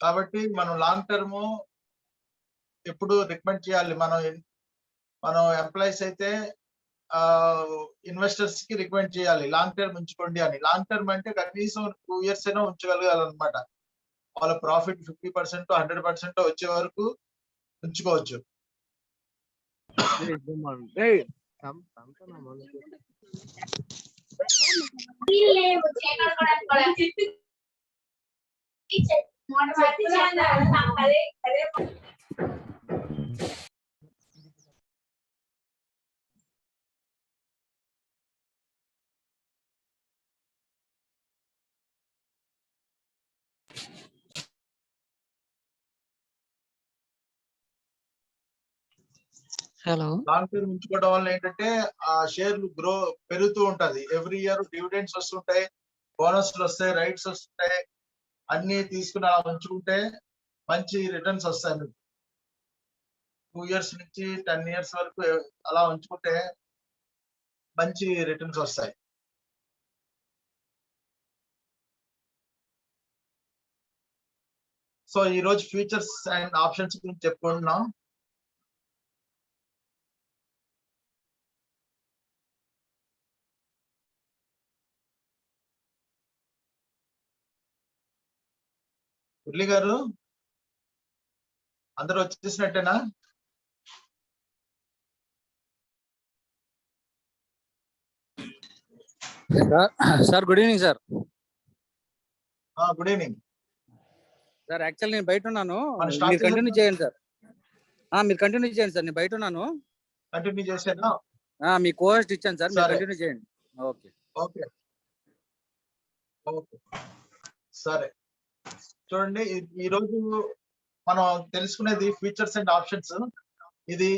కాబట్టి మనం long term ఎప్పుడు రికమెండ్ చేయాలి. మనం ఎంప్లాయీస్ అయితే ఇన్వెస్టర్స్ కి రికమెండ్ చేయాలి లాంగ్ టర్మ్ ఉంచుకోండి అని. లాంగ్ టర్మ్ అంటే కనీసం 2 years అయినా ఉంచగలగాలన్నమాట. వాళ్ళ ప్రాఫిట్ 50% 100% వచ్చే వరకు ఉంచుకోవచ్చు. హలో, లాంగ్ టర్మ్ ఉంచుకోవడం వల్ల ఏంటంటే ఆ షేర్లు పెరుగుతూ ఉంటది. ఎవ్రీ ఇయర్ డివిడెండ్స్ వస్తుంటాయి, బోనస్లు వస్తాయి, రైట్స్ వస్తుంటాయి. అన్ని తీసుకుని అలా ఉంచుకుంటే మంచి రిటర్న్స్ వస్తాయి మీకు. 2 years నుంచి 10 years వరకు అలా ఉంచుకుంటే మంచి రిటర్న్స్ వస్తాయి. సో ఈ రోజు ఫ్యూచర్స్ అండ్ ఆప్షన్స్ గురించి చెప్పుకుంటున్నాం. మురళి గారు అందరూ వచ్చేసినట్టేనా? Sir good evening sir. Good evening sir. Actual నేను బయట ఉన్నాను, మీరు కంటిన్యూ చేయండి సార్. మీరు కంటిన్యూ చేయండి సార్, నేను బయట ఉన్నాను. కంటిన్యూ చేశాను. మీ కోస్ట్ ఇచ్చాను సార్, మీరు కంటిన్యూ చేయండి. ఓకే ఓకే ఓకే సరే. చూడండి, ఈ రోజు మనం తెలుసుకునేది ఫ్యూచర్స్ అండ్ ఆప్షన్స్. ఇది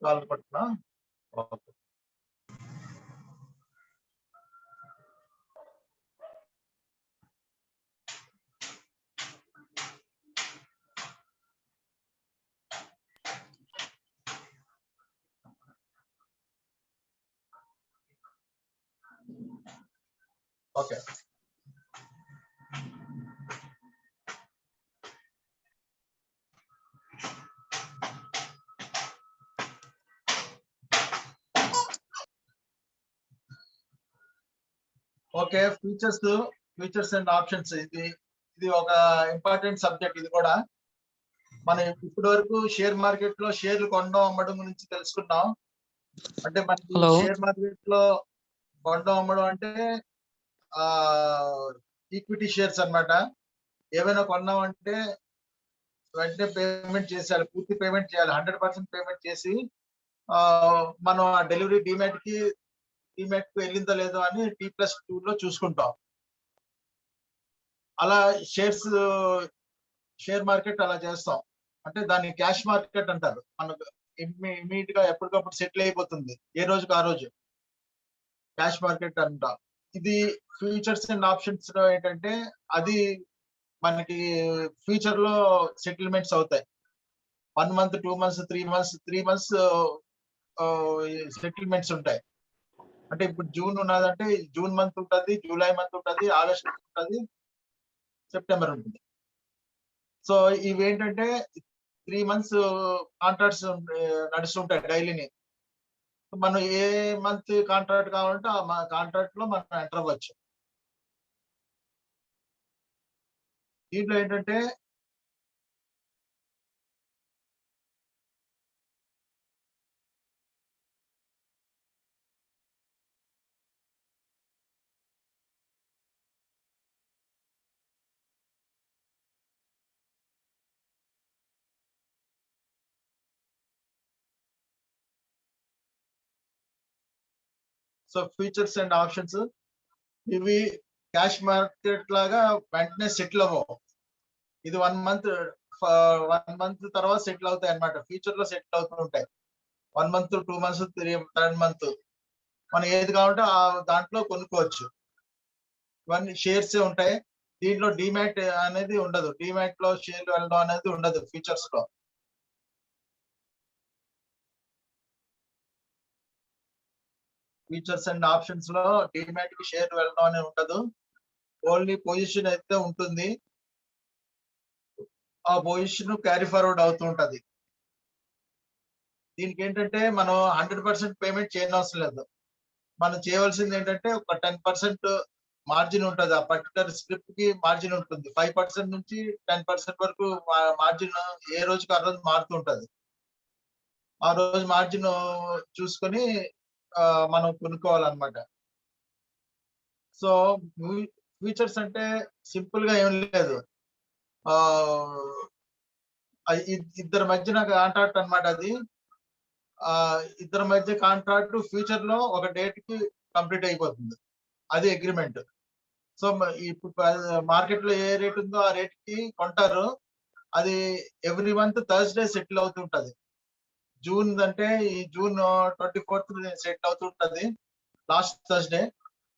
కాల్ పట్టుకున్నా. Okay okay okay futures and options ఇది ఒక ఇంపార్టెంట్ సబ్జెక్ట్. ఇది కూడా మనం ఇప్పటి వరకు షేర్ మార్కెట్ లో షేర్లు కొనడం అమ్మడం గురించి తెలుసుకున్నాం. అంటే మనకి షేర్ మార్కెట్ లో కొనడం అమ్మడం అంటే ఈక్విటీ షేర్స్ అన్నమాట. ఏమైనా కొన్నామంటే వెంటనే పేమెంట్ చేసేయాలి, పూర్తి పేమెంట్ చేయాలి, 100% పేమెంట్ చేసి మనం ఆ డెలివరీ డిమాట్ కి వెళ్ళిందో లేదో అని T+2 లో చూసుకుంటాం. అలా షేర్ మార్కెట్ అలా చేస్తాం. అంటే దాన్ని క్యాష్ మార్కెట్ అంటారు. మనకు ఇమీడియట్ గా ఎప్పటికప్పుడు సెటిల్ అయిపోతుంది, ఏ రోజుకి ఆ రోజు. క్యాష్ మార్కెట్ అంటాం. ఇది ఫ్యూచర్స్ అండ్ ఆప్షన్స్ లో ఏంటంటే అది మనకి ఫ్యూచర్ లో సెటిల్మెంట్స్ అవుతాయి. 1 month 2 months 3 months సెటిల్మెంట్స్ ఉంటాయి. అంటే ఇప్పుడు జూన్ ఉన్నదంటే జూన్ మంత్ ఉంటుంది, జూలై మంత్ ఉంటుంది, ఆగస్ట్ మంత్ ఉంటుంది, సెప్టెంబర్ ఉంటుంది. సో ఇవి ఏంటంటే 3 months కాంట్రాక్ట్స్ నడుస్తుంటాయి డైలీని. మనం ఏ మంత్ కాంట్రాక్ట్ కావాలంటే ఆ కాంట్రాక్ట్ లో మనం ఎంటర్ అవ్వచ్చు. దీంట్లో ఏంటంటే సో ఫ్యూచర్స్ అండ్ ఆప్షన్స్ ఇవి క్యాష్ మార్కెట్ లాగా వెంటనే సెటిల్ అవ్వవు. ఇది 1 month తర్వాత సెటిల్ అవుతాయి అన్నమాట. ఫ్యూచర్ లో సెటిల్ అవుతూ ఉంటాయి. 1 month 2 months 3rd month మనం ఏది కావాలంటే దాంట్లో కొనుక్కోవచ్చు. ఇవన్నీ షేర్స్ ఉంటాయి. దీంట్లో డిమాట్ అనేది ఉండదు. డిమాట్ లో షేర్లు వెళ్ళడం అనేది ఉండదు ఫ్యూచర్స్ లో. ఫీచర్స్ అండ్ ఆప్షన్స్ లో డిమాట్ కి షేర్ వెళ్ళడం అనేది ఉండదు. ఓన్లీ పొజిషన్ అయితే ఉంటుంది. ఆ పొజిషన్ క్యారీ ఫార్వర్డ్ అవుతూ ఉంటది. దీనికి ఏంటంటే మనం 100% పేమెంట్ చేయనవసరం లేదు. మనం చేయవలసింది ఏంటంటే ఒక 10% మార్జిన్ ఉంటది. ఆ పర్టికులర్ స్క్రిప్ట్ కి మార్జిన్ ఉంటుంది. 5% నుంచి 10% వరకు మార్జిన్ ఏ రోజుకి ఆ రోజు మారుతూ ఉంటది. ఆ రోజు మార్జిన్ చూసుకొని మనం కొనుక్కోవాలన్నమాట. సో ఫీచర్స్ అంటే సింపుల్ గా ఏం లేదు. ఇద్దరి మధ్యన కాంట్రాక్ట్ అన్నమాట అది. ఇద్దరి మధ్య కాంట్రాక్ట్ ఫ్యూచర్ లో ఒక డేట్ కి కంప్లీట్ అయిపోతుంది. అది అగ్రిమెంట్. సో ఇప్పుడు మార్కెట్ లో ఏ రేట్ ఉందో ఆ రేట్ కి కొంటారు. అది ఎవ్రీ మంత్ థర్స్డే సెటిల్ అవుతుంటది. జూన్ అంటే ఈ జూన్ 24th సెటిల్ అవుతుంటది. Last Thursday.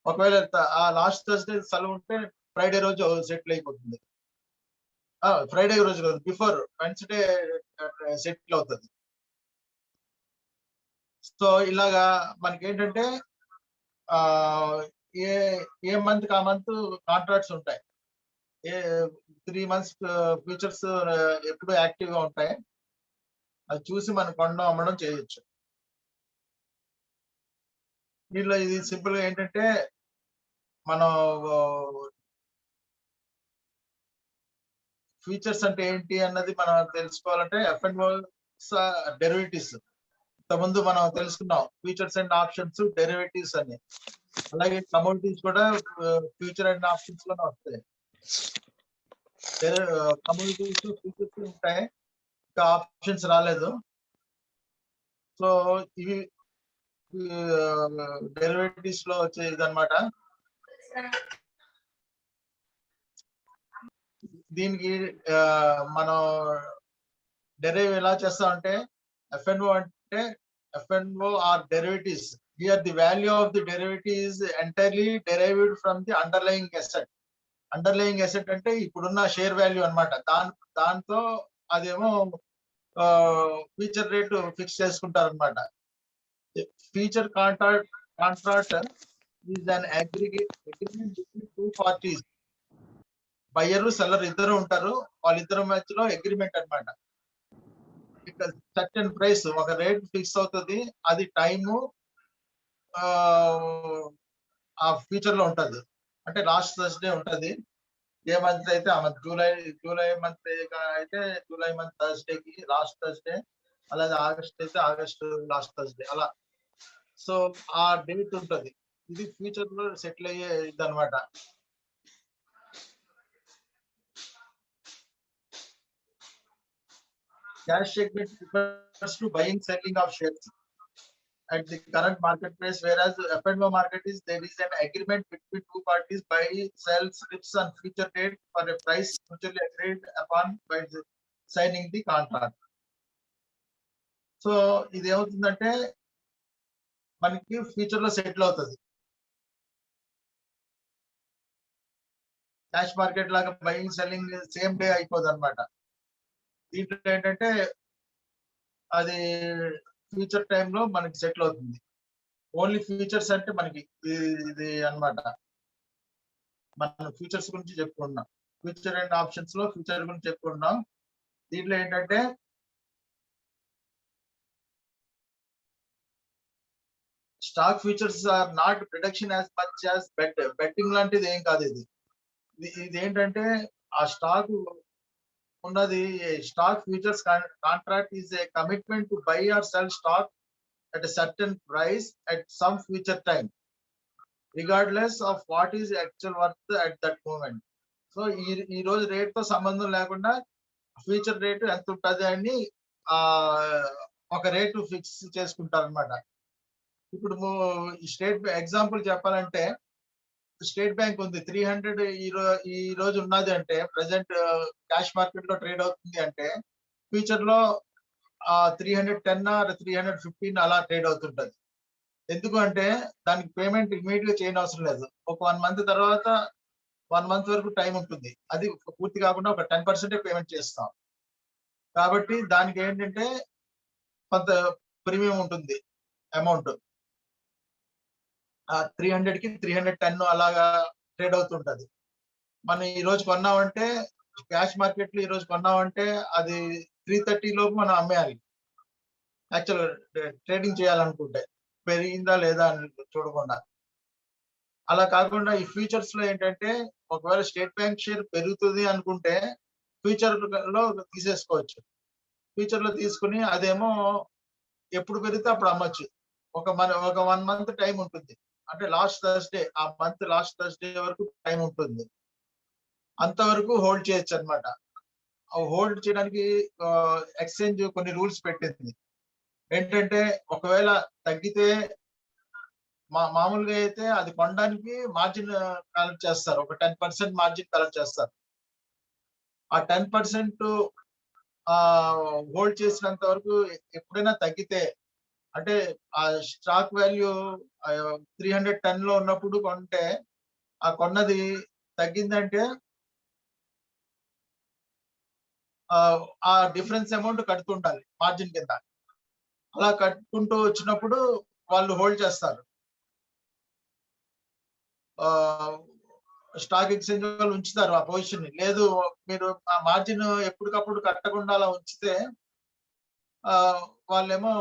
ఒకవేళ ఆ లాస్ట్ థర్స్డే సెలవు ఉంటే ఫ్రైడే రోజు సెటిల్ అయిపోతుంది. ఫ్రైడే రోజు కాదు, బిఫోర్ వెన్స్డే సెటిల్ అవుతుంది. సో ఇలాగా మనకి ఏంటంటే ఏ ఏ మంత్ కా మంత్ కాంట్రాక్ట్స్ ఉంటాయి. 3 months ఫ్యూచర్స్ ఎప్పుడు యాక్టివ్ గా ఉంటాయి. అది చూసి మనం కొనడం అమ్మడం చేయొచ్చు. దీనిలో ఇది సింపుల్ గా ఏంటంటే మనం ఫీచర్స్ అంటే ఏంటి అన్నది మనం తెలుసుకోవాలంటే F&O డెరివేటివ్స్ ఇంతకుముందు మనం తెలుసుకున్నాం. ఫీచర్స్ అండ్ ఆప్షన్స్, డెరివేటివ్స్ అని. అలాగే కమోడిటీస్ కూడా ఫ్యూచర్ అండ్ ఆప్షన్స్ లోనే వస్తాయి. కమోడిటీస్ ఫీచర్స్ ఉంటాయి, ఇంకా ఆప్షన్స్ రాలేదు. సో ఇవి డెరివేటివ్స్ లో వచ్చేది అన్నమాట. దీనికి మనం డెరైవ్ ఎలా చేస్తామంటే F&O అంటే F&O are derivatives. Here the value of the derivative is entirely derived from the underlying asset. Underlying asset అంటే ఇప్పుడున్న షేర్ వాల్యూ అన్నమాట. దాంతో అదేమో ఫ్యూచర్ రేటు ఫిక్స్ చేసుకుంటారు అనమాట. Future contract is an agreement between two parties. Buyer seller ఇద్దరు ఉంటారు. వాళ్ళిద్దరి మధ్యలో అగ్రిమెంట్ అన్నమాట. సర్టెన్ ప్రైస్ ఒక రేట్ ఫిక్స్ అవుతుంది. అది టైము ఆ ఫ్యూచర్ లో ఉంటది. అంటే లాస్ట్ థర్స్డే ఉంటది. ఏ మంత్ అయితే ఆ మంత్ జూలై మంత్ అయితే జూలై మంత్ థర్స్డే కి లాస్ట్ థర్స్డే, అలాగే ఆగస్ట్ అయితే ఆగస్ట్ లాస్ట్ థర్స్డే అలా. సో ఆ డేట్ ఉంటది. ఇది ఫ్యూచర్ లో సెటిల్ అయ్యే ఇది అనమాట. Cash segment refers to buying, selling of shares at the current market price, whereas F&O market is there is an agreement between two parties, buy, sell slips on future date for a price mutually agreed upon by signing the contract. So ఇది ఏమవుతుందంటే మనకి future లో settle అవుతుంది. Cash market లాగా buying selling same day అయిపోదు అనమాట. దీంట్లో ఏంటంటే అది ఫ్యూచర్ టైంలో మనకి సెటిల్ అవుతుంది. ఓన్లీ ఫ్యూచర్స్ అంటే మనకి ఇది అన్నమాట. మనం ఫ్యూచర్స్ గురించి చెప్పుకున్నాం. ఫ్యూచర్ అండ్ ఆప్షన్స్ లో ఫ్యూచర్ గురించి చెప్పుకున్నాం. దీంట్లో ఏంటంటే stock futures are not production as much as betting లాంటిది ఏం కాదు. ఇది ఏంటంటే ఆ స్టాక్ ఉన్నది. Stock futures contract is a commitment to buy or sell stock at a certain price at some future time, regardless of what is actual worth at that moment. So ఈ రోజు rate తో సంబంధం లేకుండా future rate ఎంత ఉంటుంది అని ఒక rate fix చేసుకుంటారు అనమాట. ఇప్పుడు స్టేట్ ఎగ్జాంపుల్ చెప్పాలంటే స్టేట్ బ్యాంక్ ఉంది. 300 ఈ రోజు ఉన్నది అంటే ప్రెసెంట్ క్యాష్ మార్కెట్ లో ట్రేడ్ అవుతుంది అంటే ఫ్యూచర్ లో 310 ఆర్ 315 అలా ట్రేడ్ అవుతుంటది. ఎందుకు అంటే దానికి పేమెంట్ ఇమీడియట్ గా చేయని అవసరం లేదు. ఒక 1 month తర్వాత 1 month వరకు టైం ఉంటుంది. అది పూర్తి కాకుండా ఒక 10% పేమెంట్ చేస్తాం. కాబట్టి దానికి ఏంటంటే కొంత ప్రీమియం ఉంటుంది అమౌంట్. 300 కి 310 అలాగా ట్రేడ్ అవుతుంటది. మనం ఈ రోజు కొన్నామంటే క్యాష్ మార్కెట్ లో ఈ రోజు కొన్నామంటే అది 330 లోపు మనం అమ్మేయాలి. యాక్చువల్ ట్రేడింగ్ చేయాలనుకుంటే పెరిగిందా లేదా అని చూడకుండా. అలా కాకుండా ఈ ఫ్యూచర్స్ లో ఏంటంటే ఒకవేళ స్టేట్ బ్యాంక్ షేర్ పెరుగుతుంది అనుకుంటే ఫ్యూచర్ లో తీసేసుకోవచ్చు. ఫ్యూచర్ లో తీసుకుని అదేమో ఎప్పుడు పెరిగితే అప్పుడు అమ్మొచ్చు. ఒక 1 మంత్ టైం ఉంటుంది. అంటే లాస్ట్ థర్స్‌డే ఆ మంత్ లాస్ట్ థర్స్‌డే వరకు టైం ఉంటుంది. అంతవరకు హోల్డ్ చేయొచ్చు అన్నమాట. హోల్డ్ చేయడానికి ఎక్స్‌చేంజ్ కొన్ని రూల్స్ పెట్టింది. ఏంటంటే ఒకవేళ తగ్గితే మామూలుగా అయితే అది కొనడానికి మార్జిన్ కలెక్ట్ చేస్తారు. ఒక 10% మార్జిన్ కలెక్ట్ చేస్తారు. ఆ 10% హోల్డ్ చేసినంత వరకు ఎప్పుడైనా తగ్గితే అంటే ఆ స్టాక్ వాల్యూ 310 లో ఉన్నప్పుడు కొంటే ఆ కొన్నది తగ్గిందంటే ఆ డిఫరెన్స్ అమౌంట్ కడుతుండాలి మార్జిన్ కింద. అలా కట్టుకుంటూ వచ్చినప్పుడు వాళ్ళు హోల్డ్ చేస్తారు. స్టాక్ ఎక్స్చేంజ్ వాళ్ళు ఉంచుతారు ఆ పొజిషన్ ని. లేదు మీరు ఆ మార్జిన్ ఎప్పటికప్పుడు కట్టకుండా అలా ఉంచితే వాళ్ళేమో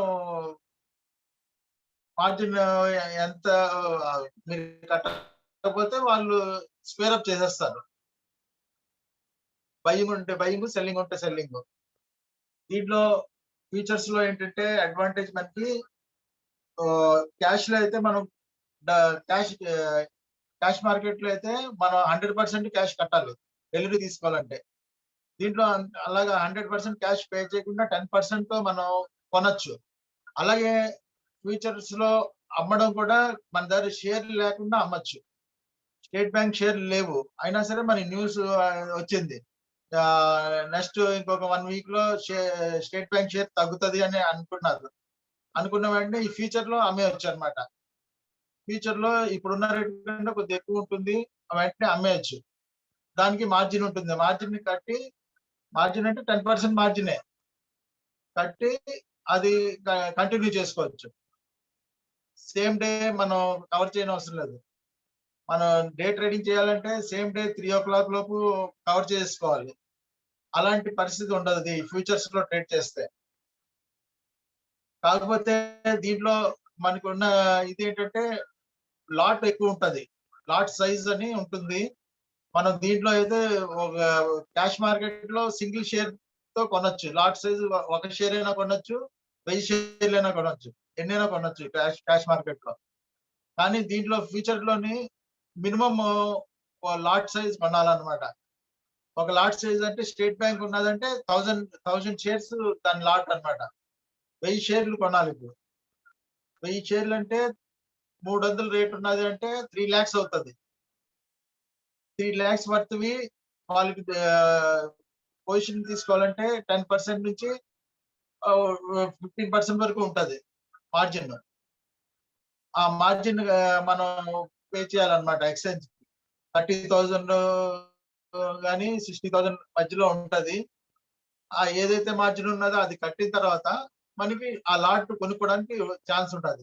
మార్జిన్ ఎంత మీరు కట్టకపోతే వాళ్ళు స్క్వేర్ అప్ చేసేస్తారు. బయింగ్ ఉంటే బయింగ్, సెల్లింగ్ ఉంటే సెల్లింగ్. దీంట్లో ఫీచర్స్ లో ఏంటంటే అడ్వాంటేజ్ మనకి క్యాష్ లో అయితే మనం క్యాష్ క్యాష్ మార్కెట్ లో అయితే మనం 100% క్యాష్ కట్టాలి డెలివరీ తీసుకోవాలంటే. దీంట్లో అలాగా 100% క్యాష్ పే చేయకుండా 10% తో మనం కొనొచ్చు. అలాగే ఫ్యూచర్స్ లో అమ్మడం కూడా మన దగ్గర షేర్ లేకుండా అమ్మొచ్చు. స్టేట్ బ్యాంక్ షేర్లు లేవు. అయినా సరే మన న్యూస్ వచ్చింది. నెక్స్ట్ ఇంకొక 1 వీక్ లో స్టేట్ బ్యాంక్ షేర్ తగ్గుతది అని అనుకున్నారు. అనుకున్న వెంటనే ఈ ఫ్యూచర్ లో అమ్మేయొచ్చు అన్నమాట. ఫ్యూచర్ లో ఇప్పుడున్న రేట్ కంటే కొద్దిగా ఎక్కువ ఉంటుంది. వెంటనే అమ్మేయొచ్చు. దానికి మార్జిన్ ఉంటుంది. మార్జిన్ కట్టి మార్జిన్ అంటే 10% మార్జినే. కట్టి అది కంటిన్యూ చేసుకోవచ్చు. సేమ్ డే మనం కవర్ చేయనవసరం లేదు. మనం డే ట్రేడింగ్ చేయాలంటే సేమ్ డే 3:00 లోపు కవర్ చేసుకోవాలి. అలాంటి పరిస్థితి ఉండదు ఈ ఫ్యూచర్స్ లో ట్రేడ్ చేస్తే. కాకపోతే దీంట్లో మనకున్న ఇదేంటంటే లాట్ ఎక్కువ ఉంటది. లాట్ సైజ్ అని ఉంటుంది. మనం దీంట్లో అయితే ఒక క్యాష్ మార్కెట్ లో సింగిల్ షేర్ తో కొనొచ్చు. లాట్ సైజ్ ఒక షేర్ అయినా కొనొచ్చు, 1000 షేర్లైనా కొనొచ్చు. ఎన్నైనా కొనొచ్చు క్యాష్ మార్కెట్ లో. కానీ దీంట్లో ఫ్యూచర్ లోని మినిమమ్ లాట్ సైజ్ కొనాలన్నమాట. ఒక లాట్ సైజ్ అంటే స్టేట్ బ్యాంక్ ఉన్నదంటే 1000 షేర్స్ దాని లాట్ అన్నమాట. 1000 షేర్లు కొనాలి ఇప్పుడు. 1000 షేర్లు అంటే 300 రేట్ ఉన్నది అంటే 3 lakhs అవుతది. 3 lakhs వర్త్‌వి వాళ్ళకి పొజిషన్ తీసుకోవాలంటే 10% నుంచి 15% వరకు ఉంటది మార్జిన్. ఆ మార్జిన్ మనం పే చేయాలన్నమాట ఎక్స్‌చేంజ్. 30,000 గాని 60,000 మధ్యలో ఉంటది. ఏదైతే మార్జిన్ ఉన్నదో అది కట్టిన తర్వాత మనకి ఆ లాట్ కొనుక్కోవడానికి ఛాన్స్ ఉంటది.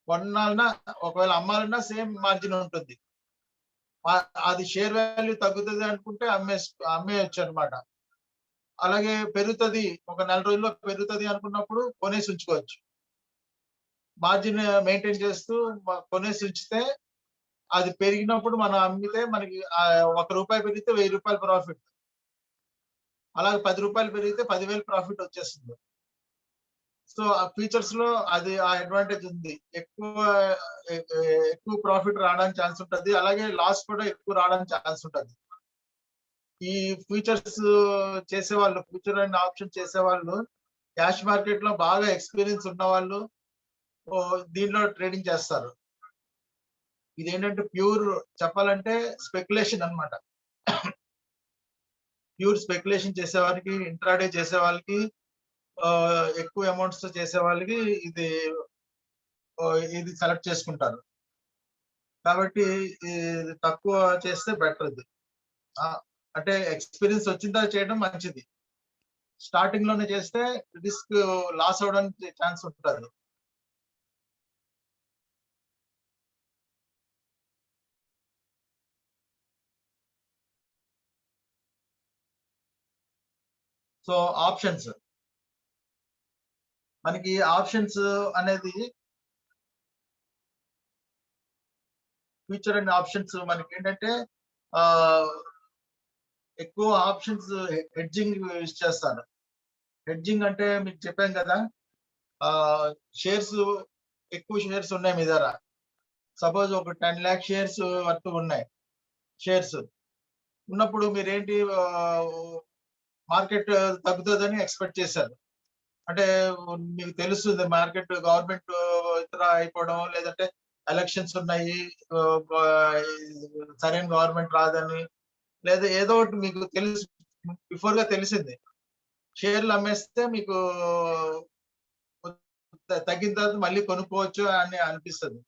కొనాలన్నా ఒకవేళ అమ్మాలన్నా సేమ్ మార్జిన్ ఉంటుంది. అది షేర్ వాల్యూ తగ్గుతది అనుకుంటే అమ్మేయొచ్చు అన్నమాట. అలాగే పెరుగుతది ఒక నెల రోజుల్లో పెరుగుతది అనుకున్నప్పుడు కొనేసి ఉంచుకోవచ్చు. మార్జిన్ మెయింటైన్ చేస్తూ కొనేసి ఉంచితే అది పెరిగినప్పుడు మనం అమ్మితే మనకి ₹1 పెరిగితే ₹1000 ప్రాఫిట్. అలాగే ₹10 పెరిగితే 10,000 ప్రాఫిట్ వచ్చేస్తుంది. సో ఆ ఫీచర్స్ లో అది ఆ అడ్వాంటేజ్ ఉంది. ఎక్కువ ప్రాఫిట్ రావడానికి ఛాన్స్ ఉంటది. అలాగే లాస్ కూడా ఎక్కువ రావడానికి ఛాన్స్ ఉంటది. ఈ ఫ్యూచర్స్ చేసేవాళ్ళు, ఫ్యూచర్ అండ్ ఆప్షన్ చేసేవాళ్ళు క్యాష్ మార్కెట్ లో బాగా ఎక్స్పీరియన్స్ ఉన్నవాళ్ళు దీనిలో ట్రేడింగ్ చేస్తారు. ఇదేంటంటే ప్యూర్ చెప్పాలంటే స్పెక్యులేషన్ అన్నమాట. ప్యూర్ స్పెక్యులేషన్ చేసేవారికి, ఇంట్రాడే చేసే వాళ్ళకి, ఎక్కువ అమౌంట్స్ తో చేసే వాళ్ళకి ఇది సెలెక్ట్ చేసుకుంటారు. కాబట్టి తక్కువ చేస్తే బెటర్ ఇది. అంటే ఎక్స్పీరియన్స్ వచ్చిన తర్వాత చేయడం మంచిది. స్టార్టింగ్ లోనే చేస్తే రిస్క్ లాస్ అవడానికి ఛాన్స్ ఉంటది. సో ఆప్షన్స్, మనకి ఆప్షన్స్ అనేది ఫ్యూచర్ అండ్ ఆప్షన్స్ మనకి ఏంటంటే ఎక్కువ ఆప్షన్స్ హెడ్జింగ్ యూజ్ చేస్తారు. హెడ్జింగ్ అంటే మీకు చెప్పాను కదా, షేర్స్ ఎక్కువ షేర్స్ ఉన్నాయి మీ దగ్గర. సపోజ్ ఒక 10 lakh షేర్స్ వర్త్ ఉన్నాయి. షేర్స్ ఉన్నప్పుడు మీరేంటి, మార్కెట్ తగ్గుతుందని ఎక్స్పెక్ట్ చేశారు. అంటే మీకు తెలుస్తుంది మార్కెట్, గవర్నమెంట్ ఇతర అయిపోవడం, లేదంటే ఎలక్షన్స్ ఉన్నాయి, సరైన గవర్నమెంట్ రాదని, లేదా ఏదో ఒకటి మీకు తెలుసు, బిఫోర్ గా తెలిసింది. షేర్లు అమ్మేస్తే మీకు తగ్గిన తర్వాత మళ్ళీ కొనుక్కోవచ్చు అని అనిపిస్తుంది.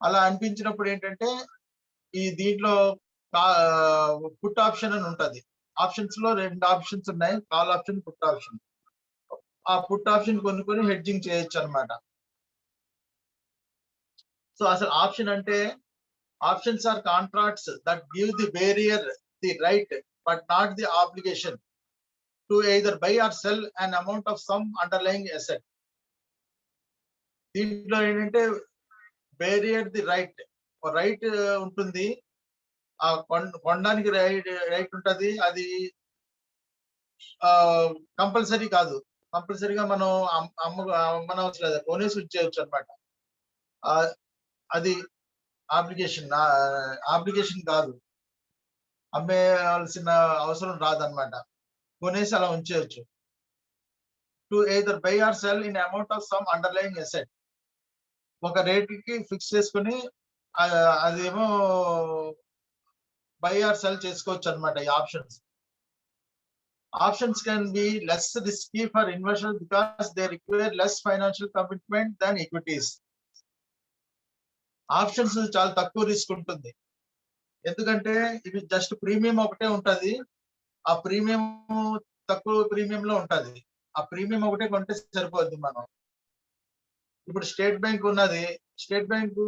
అలా అనిపించినప్పుడు ఏంటంటే ఈ దీంట్లో పుట్ ఆప్షన్ అని ఉంటది. ఆప్షన్స్ లో 2 ఆప్షన్స్ ఉన్నాయి, కాల్ ఆప్షన్, పుట్ ఆప్షన్. ఆ పుట్ ఆప్షన్ కొనుక్కొని హెడ్జింగ్ చేయొచ్చు అన్నమాట. సో అసలు ఆప్షన్ అంటే, options are contracts that give the bearer the right but not the obligation to either buy or sell an amount of some underlying asset. దీంట్లో ఏంటంటే వేరియర్ the right, right ఉంటుంది, ఆ కొనడానికి రైట్ ఉంటది. అది కంపల్సరీ కాదు, కంపల్సరీగా మనం అమ్మనవసరం లేదు, కొనేసి ఉంచేయచ్చు అనమాట. అది ఆబ్లిగేషన్ కాదు, అమ్మేయాల్సిన అవసరం రాదన్నమాట, కొనేసి అలా ఉంచేయచ్చు. To either buy or sell in amount of some underlying asset, ఒక రేట్కి ఫిక్స్ చేసుకుని అదేమో బై ఆర్ సెల్ చేసుకోవచ్చు అనమాట ఈ options. Options can be less risky for investors because they require less financial commitment than equities. Options చాలా తక్కువ risk ఉంటుంది, ఎందుకంటే ఇవి జస్ట్ ప్రీమియం ఒకటే ఉంటది. ఆ ప్రీమియం తక్కువ ప్రీమియం లో ఉంటది, ఆ ప్రీమియం ఒకటే కొంటే సరిపోద్ది. మనం ఇప్పుడు స్టేట్ బ్యాంక్ ఉన్నది, స్టేట్ బ్యాంక్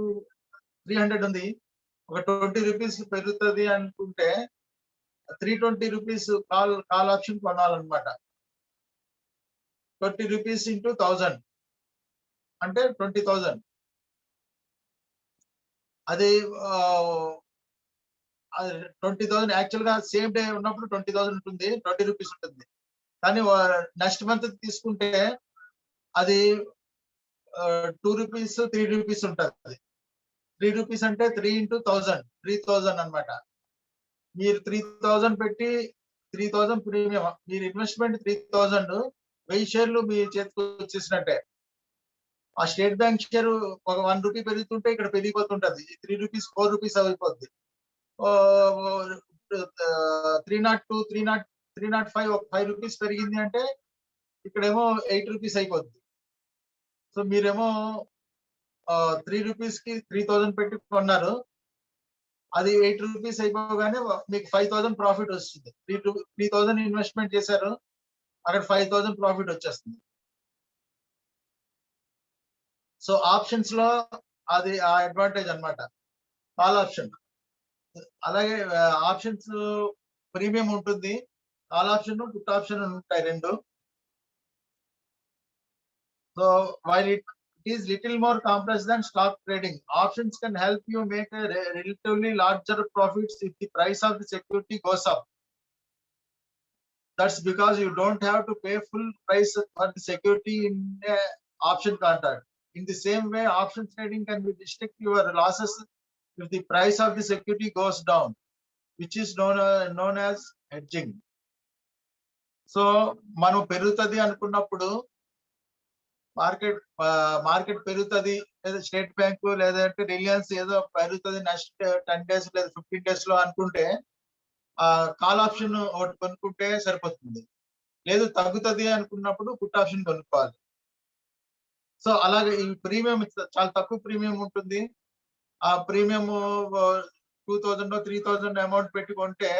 300 ఉంది, ఒక 20 రూపీస్ పెరుగుతుంది అనుకుంటే 320 రూపీస్ కాల్ ఆప్షన్ కొనాలన్నమాట. 20 రూపీస్ ఇంటూ 1000 అంటే 20,000. అది 20,000 యాక్చువల్ గా సేమ్ డే ఉన్నప్పుడు 20,000 ఉంటుంది, 20 రూపీస్ ఉంటుంది. కానీ నెక్స్ట్ మంత్ తీసుకుంటే అది 2 రూపీస్ 3 రూపీస్ ఉంటుంది. 3 రూపీస్ అంటే 3 into 1000 3,000 అన్నమాట. మీరు 3,000 పెట్టి 3,000 ప్రీమియం, మీరు ఇన్వెస్ట్మెంట్ 3,000, 1000 షేర్లు మీ చేతికి వచ్చేసినట్టే. ఆ స్టేట్ బ్యాంక్ షేర్ ఒక 1 రూపీ పెరుగుతుంటే ఇక్కడ పెరిగిపోతుంటది, 3 రూపీస్ 4 రూపీస్ అయిపోద్ది. 302 305 ఒక 5 రూపీస్ పెరిగింది అంటే ఇక్కడేమో 8 రూపీస్ అయిపోద్ది. సో మీరేమో 3 రూపీస్ కి 3,000 పెట్టి కొన్నారు, అది 8 రూపీస్ అయిపోగానే మీకు 5,000 ప్రాఫిట్ వస్తుంది. 3,000 ఇన్వెస్ట్మెంట్ చేశారు, అక్కడ 5,000 ప్రాఫిట్ వచ్చేస్తుంది. సో ఆప్షన్స్ లో అది ఆ అడ్వాంటేజ్ అన్నమాట, కాల్ ఆప్షన్. అలాగే ఆప్షన్స్ ప్రీమియం ఉంటుంది, కాల్ ఆప్షన్, పుట్ ఆప్షన్ ఉంటాయి 2. So while it is little more complex than stock trading, options can help you make a relatively larger profits if the price of the security goes up. That's because you don't have to pay full price for the security in a option contract. In the same way, option trading can be restrict your losses if the price of the security goes down, which is known as hedging. So మనం పెరుగుతుంది అనుకున్నప్పుడు, market పెరుగుతుంది, లేదా state bank లేదంటే Reliance ఏదో పెరుగుతుంది next 10 days లేదా 15 days లో అనుకుంటే ఆ కాల్ ఆప్షన్ ఒకటి కొనుక్కుంటే సరిపోతుంది. లేదు తగ్గుతుంది అనుకున్నప్పుడు పుట్ ఆప్షన్ కొనుక్కోవాలి. సో అలాగే ఈ ప్రీమియం చాలా తక్కువ ప్రీమియం ఉంటుంది. ఆ ప్రీమియం 2,000 3,000 అమౌంట్ పెట్టుకుంటే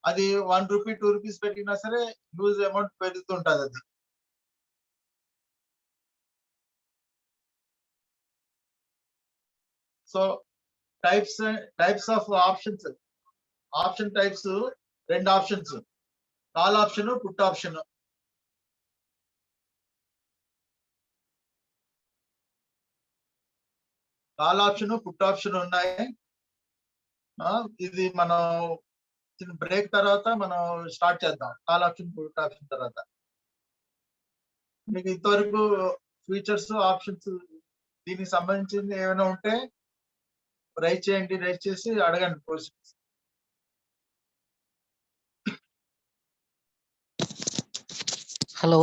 అది 1 రూపీ 2 రూపీస్ పెట్టినా సరే లూజ్ అమౌంట్ పెరుగుతుంటది అది. So types of options, option types 2 options. Call option, put option. Call option, put option ఉన్నాయి. ఇది మనం బ్రేక్ తర్వాత మనం స్టార్ట్ చేద్దాం. కాల్ ఆప్షన్, పుట్ ఆప్షన్ తర్వాత. మీకు ఇంతవరకు ఫీచర్స్, ఆప్షన్స్ దీనికి సంబంధించింది ఏమైనా ఉంటే రైట్ చేయండి. రైట్ చేసి అడగండి క్వశ్చన్స్. హలో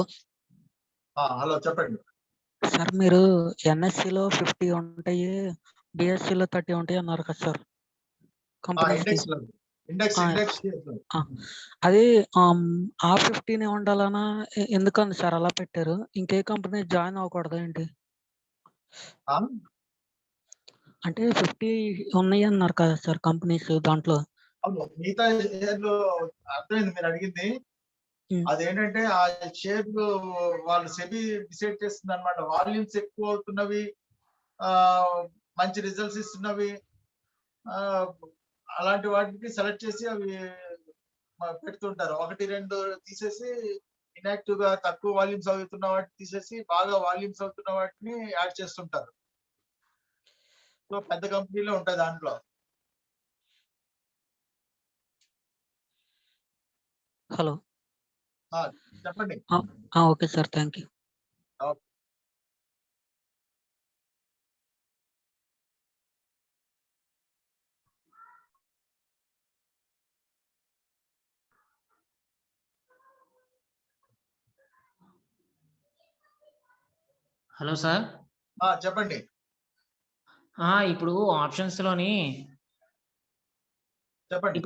హలో, చెప్పండి. సార్, మీరు ఎన్ఎస్సిలో 50 ఉంటాయి, బిఎస్సిలో 30 ఉంటాయి అన్నారు కదా సార్ కంపెనీస్. ఇండెక్స్ అది ఆ 50 ఉండాలనా? ఎందుకని సార్ అలా పెట్టారు? ఇంకే కంపెనీ జాయిన్ అవ్వకూడదు ఏంటి? అంటే 50 ఉన్నాయి అన్నారు కదా సార్ కంపెనీస్ దాంట్లో. అవును, మిగతా షేర్లు అర్థమైంది మీరు అడిగింది. అదేంటంటే ఆ షేర్ వాళ్ళు సెబీ డిసైడ్ చేస్తుంది అనమాట. వాల్యూమ్స్ ఎక్కువ అవుతున్నవి, మంచి రిజల్ట్స్ ఇస్తున్నవి, అలాంటి వాటికి సెలెక్ట్ చేసి అవి పెడుతుంటారు. 1-2 తీసేసి ఇన్యాక్టివ్ గా తక్కువ వాల్యూమ్స్ అవుతున్న వాటిని తీసేసి బాగా వాల్యూమ్స్ అవుతున్న వాటిని యాడ్ చేస్తుంటారు. సో పెద్ద కంపెనీలో ఉంటాయి దాంట్లో. హలో, చెప్పండి. Okay sir, thank you. Hello sir. చెప్పండి. ఇప్పుడు ఆప్షన్స్ లోని చెప్పండి.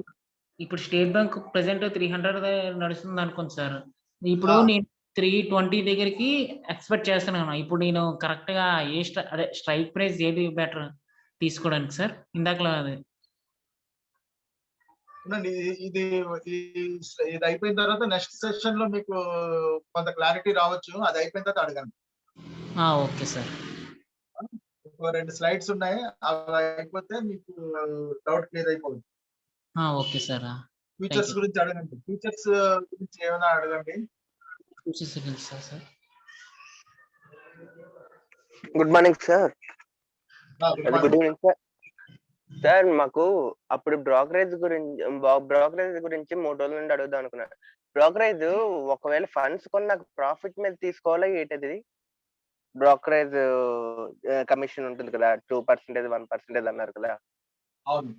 ఇప్పుడు స్టేట్ బ్యాంక్ ప్రెసెంట్ 300 నడుస్తుంది అనుకోండి సార్. ఇప్పుడు నేను 320 దగ్గరికి ఎక్స్పెక్ట్ చేస్తున్నాను. ఇప్పుడు నేను కరెక్ట్ గా అదే స్ట్రైక్ ప్రైస్ ఏది బెటర్ తీసుకోవడానికి సార్? ఇందాకలా అది ఇది ఇది అయిపోయిన తర్వాత నెక్స్ట్ సెషన్ లో మీకు కొంత క్లారిటీ రావచ్చు. అది అయిపోయిన తర్వాత అడగండి. Okay sir. 2 స్లైడ్స్ ఉన్నాయి, అవి అయిపోతే మీకు డౌట్ క్లియర్ అయిపోతుంది. Okay sir. ఫీచర్స్ గురించి అడగండి. ఫీచర్స్ గురించి ఏమైనా అడగండి. Sir. Good morning sir. Good evening sir. Sir, మాకు అప్పుడు బ్రోకరేజ్ గురించి 3 రోజుల నుండి అడుగుదాం అనుకున్నాను. బ్రోకరేజ్ ఒకవేళ ఫండ్స్ కొన్న ప్రాఫిట్ మీద తీసుకోవాలా ఏంటది? బ్రోకరేజ్ కమిషన్ ఉంటుంది కదా, 2%, 1% అన్నారు కదా. అవును,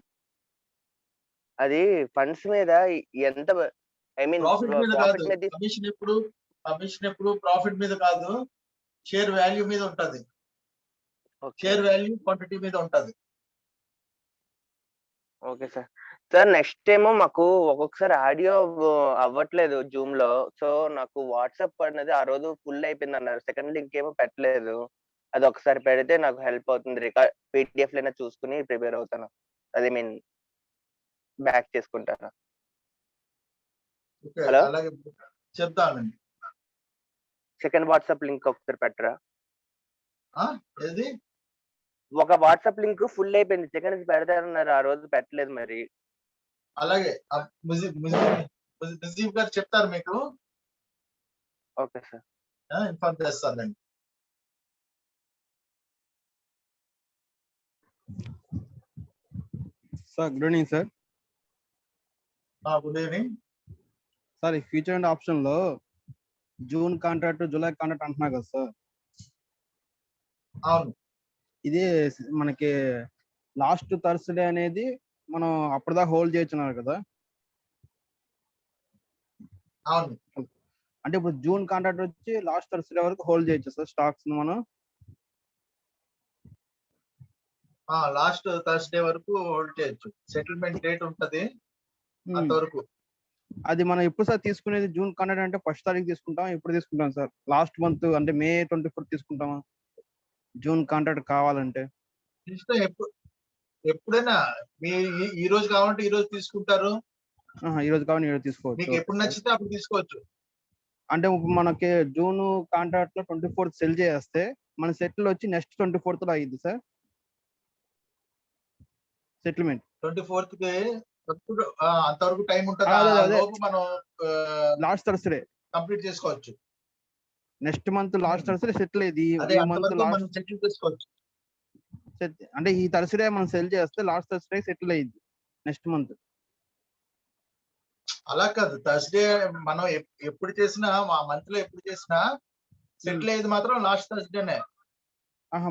అది ఫండ్స్ మీద ఎంత? ఐ మీన్ ప్రాఫిట్ మీద కమిషన్ ఎప్పుడు ప్రాఫిట్ మీద కాదు, షేర్ వాల్యూ మీద ఉంటది. షేర్ వాల్యూ క్వాంటిటీ మీద ఉంటది. Okay sir. సార్, నెక్స్ట్ ఏమో మాకు ఒక్కొక్కసారి ఆడియో అవ్వట్లేదు జూమ్ లో. సో నాకు వాట్సాప్ అనేది ఆ రోజు ఫుల్ అయిపోయింది అన్నారు. సెకండ్ లింక్ ఏమో పెట్టలేదు. అది ఒకసారి పెడితే నాకు హెల్ప్ అవుతుంది. పీడిఎఫ్ లైనా చూసుకుని ప్రిపేర్ అవుతాను. అదే మీన్ బ్యాక్ చేసుకుంటాను. హలో, చెప్తానండి. సెకండ్ వాట్సాప్ లింక్ ఒకసారి పెట్టరా? ఏది? ఒక వాట్సాప్ లింక్ ఫుల్ అయిపోయింది. సెకండ్ పెడతారన్నారు, ఆ రోజు పెట్టలేదు మరి. అలాగే ముజీబ్ గారు చెప్తారు మీకు. ఓకే సార్, ఇన్ఫార్మ్ చేస్తానండి. Sir, good evening sir. Good evening sir, ఈ ఫ్యూచర్ అండ్ ఆప్షన్ లో జూన్ కాంట్రాక్ట్, జూలై కాంట్రాక్ట్ అంటున్నారు కదా సార్. అవును, ఇది మనకి లాస్ట్ థర్స్డే అనేది మనం అప్పటిదాకా హోల్డ్ చేయొచ్చున్నారు కదా. అవును, అంటే ఇప్పుడు జూన్ కాంట్రాక్ట్ వచ్చి లాస్ట్ థర్స్డే వరకు హోల్డ్ చేయొచ్చు సార్ స్టాక్స్ మనం. లాస్ట్ థర్స్డే వరకు హోల్డ్ చేయొచ్చు. సెటిల్మెంట్ డేట్ ఉంటది అంతవరకు. అది మనం ఎప్పుడు సార్ తీసుకునేది? జూన్ కాంట్రాక్ట్ అంటే 1st తారీఖు తీసుకుంటాం, ఎప్పుడు తీసుకుంటాం సార్? లాస్ట్ మంత్ అంటే May 24 తీసుకుంటామా జూన్ కాంట్రాక్ట్ కావాలంటే? ఎప్పుడైనా మీ ఈ రోజు కావాలంటే ఈ రోజు తీసుకుంటారు. ఈ రోజు కావాలి, ఈ రోజు తీసుకోవచ్చు. మీకు ఎప్పుడు నచ్చితే అప్పుడు తీసుకోవచ్చు. అంటే మనకి జూన్ కాంట్రాక్ట్ లో 24th సెల్ చేస్తే మన సెటిల్ వచ్చి నెక్స్ట్ 24th లో అయ్యింది సార్ సెటిల్మెంట్. 24th కి అంతవరకు టైం ఉంటుంది. అదే, ఆ అదే. లోపు మనం లాస్ట్ థర్స్డే కంప్లీట్ చేసుకోవచ్చు. Next month last Thursday settle అయ్యింది. అదే ఈ మంత్ అంతవరకు మనం లాస్ట్ సెటిల్ చేసుకోవచ్చు. అంటే ఈ థర్స్డే మనం సెల్ చేస్తే లాస్ట్ థర్స్డే సెటిల్ అయ్యింది నెక్స్ట్ మంత్. అలా కాదు, థర్స్డే మనం ఎప్పుడు చేసినా మా మంత్ లో ఎప్పుడు చేసినా సెటిల్ అయ్యేది మాత్రం లాస్ట్ థర్స్డేనే.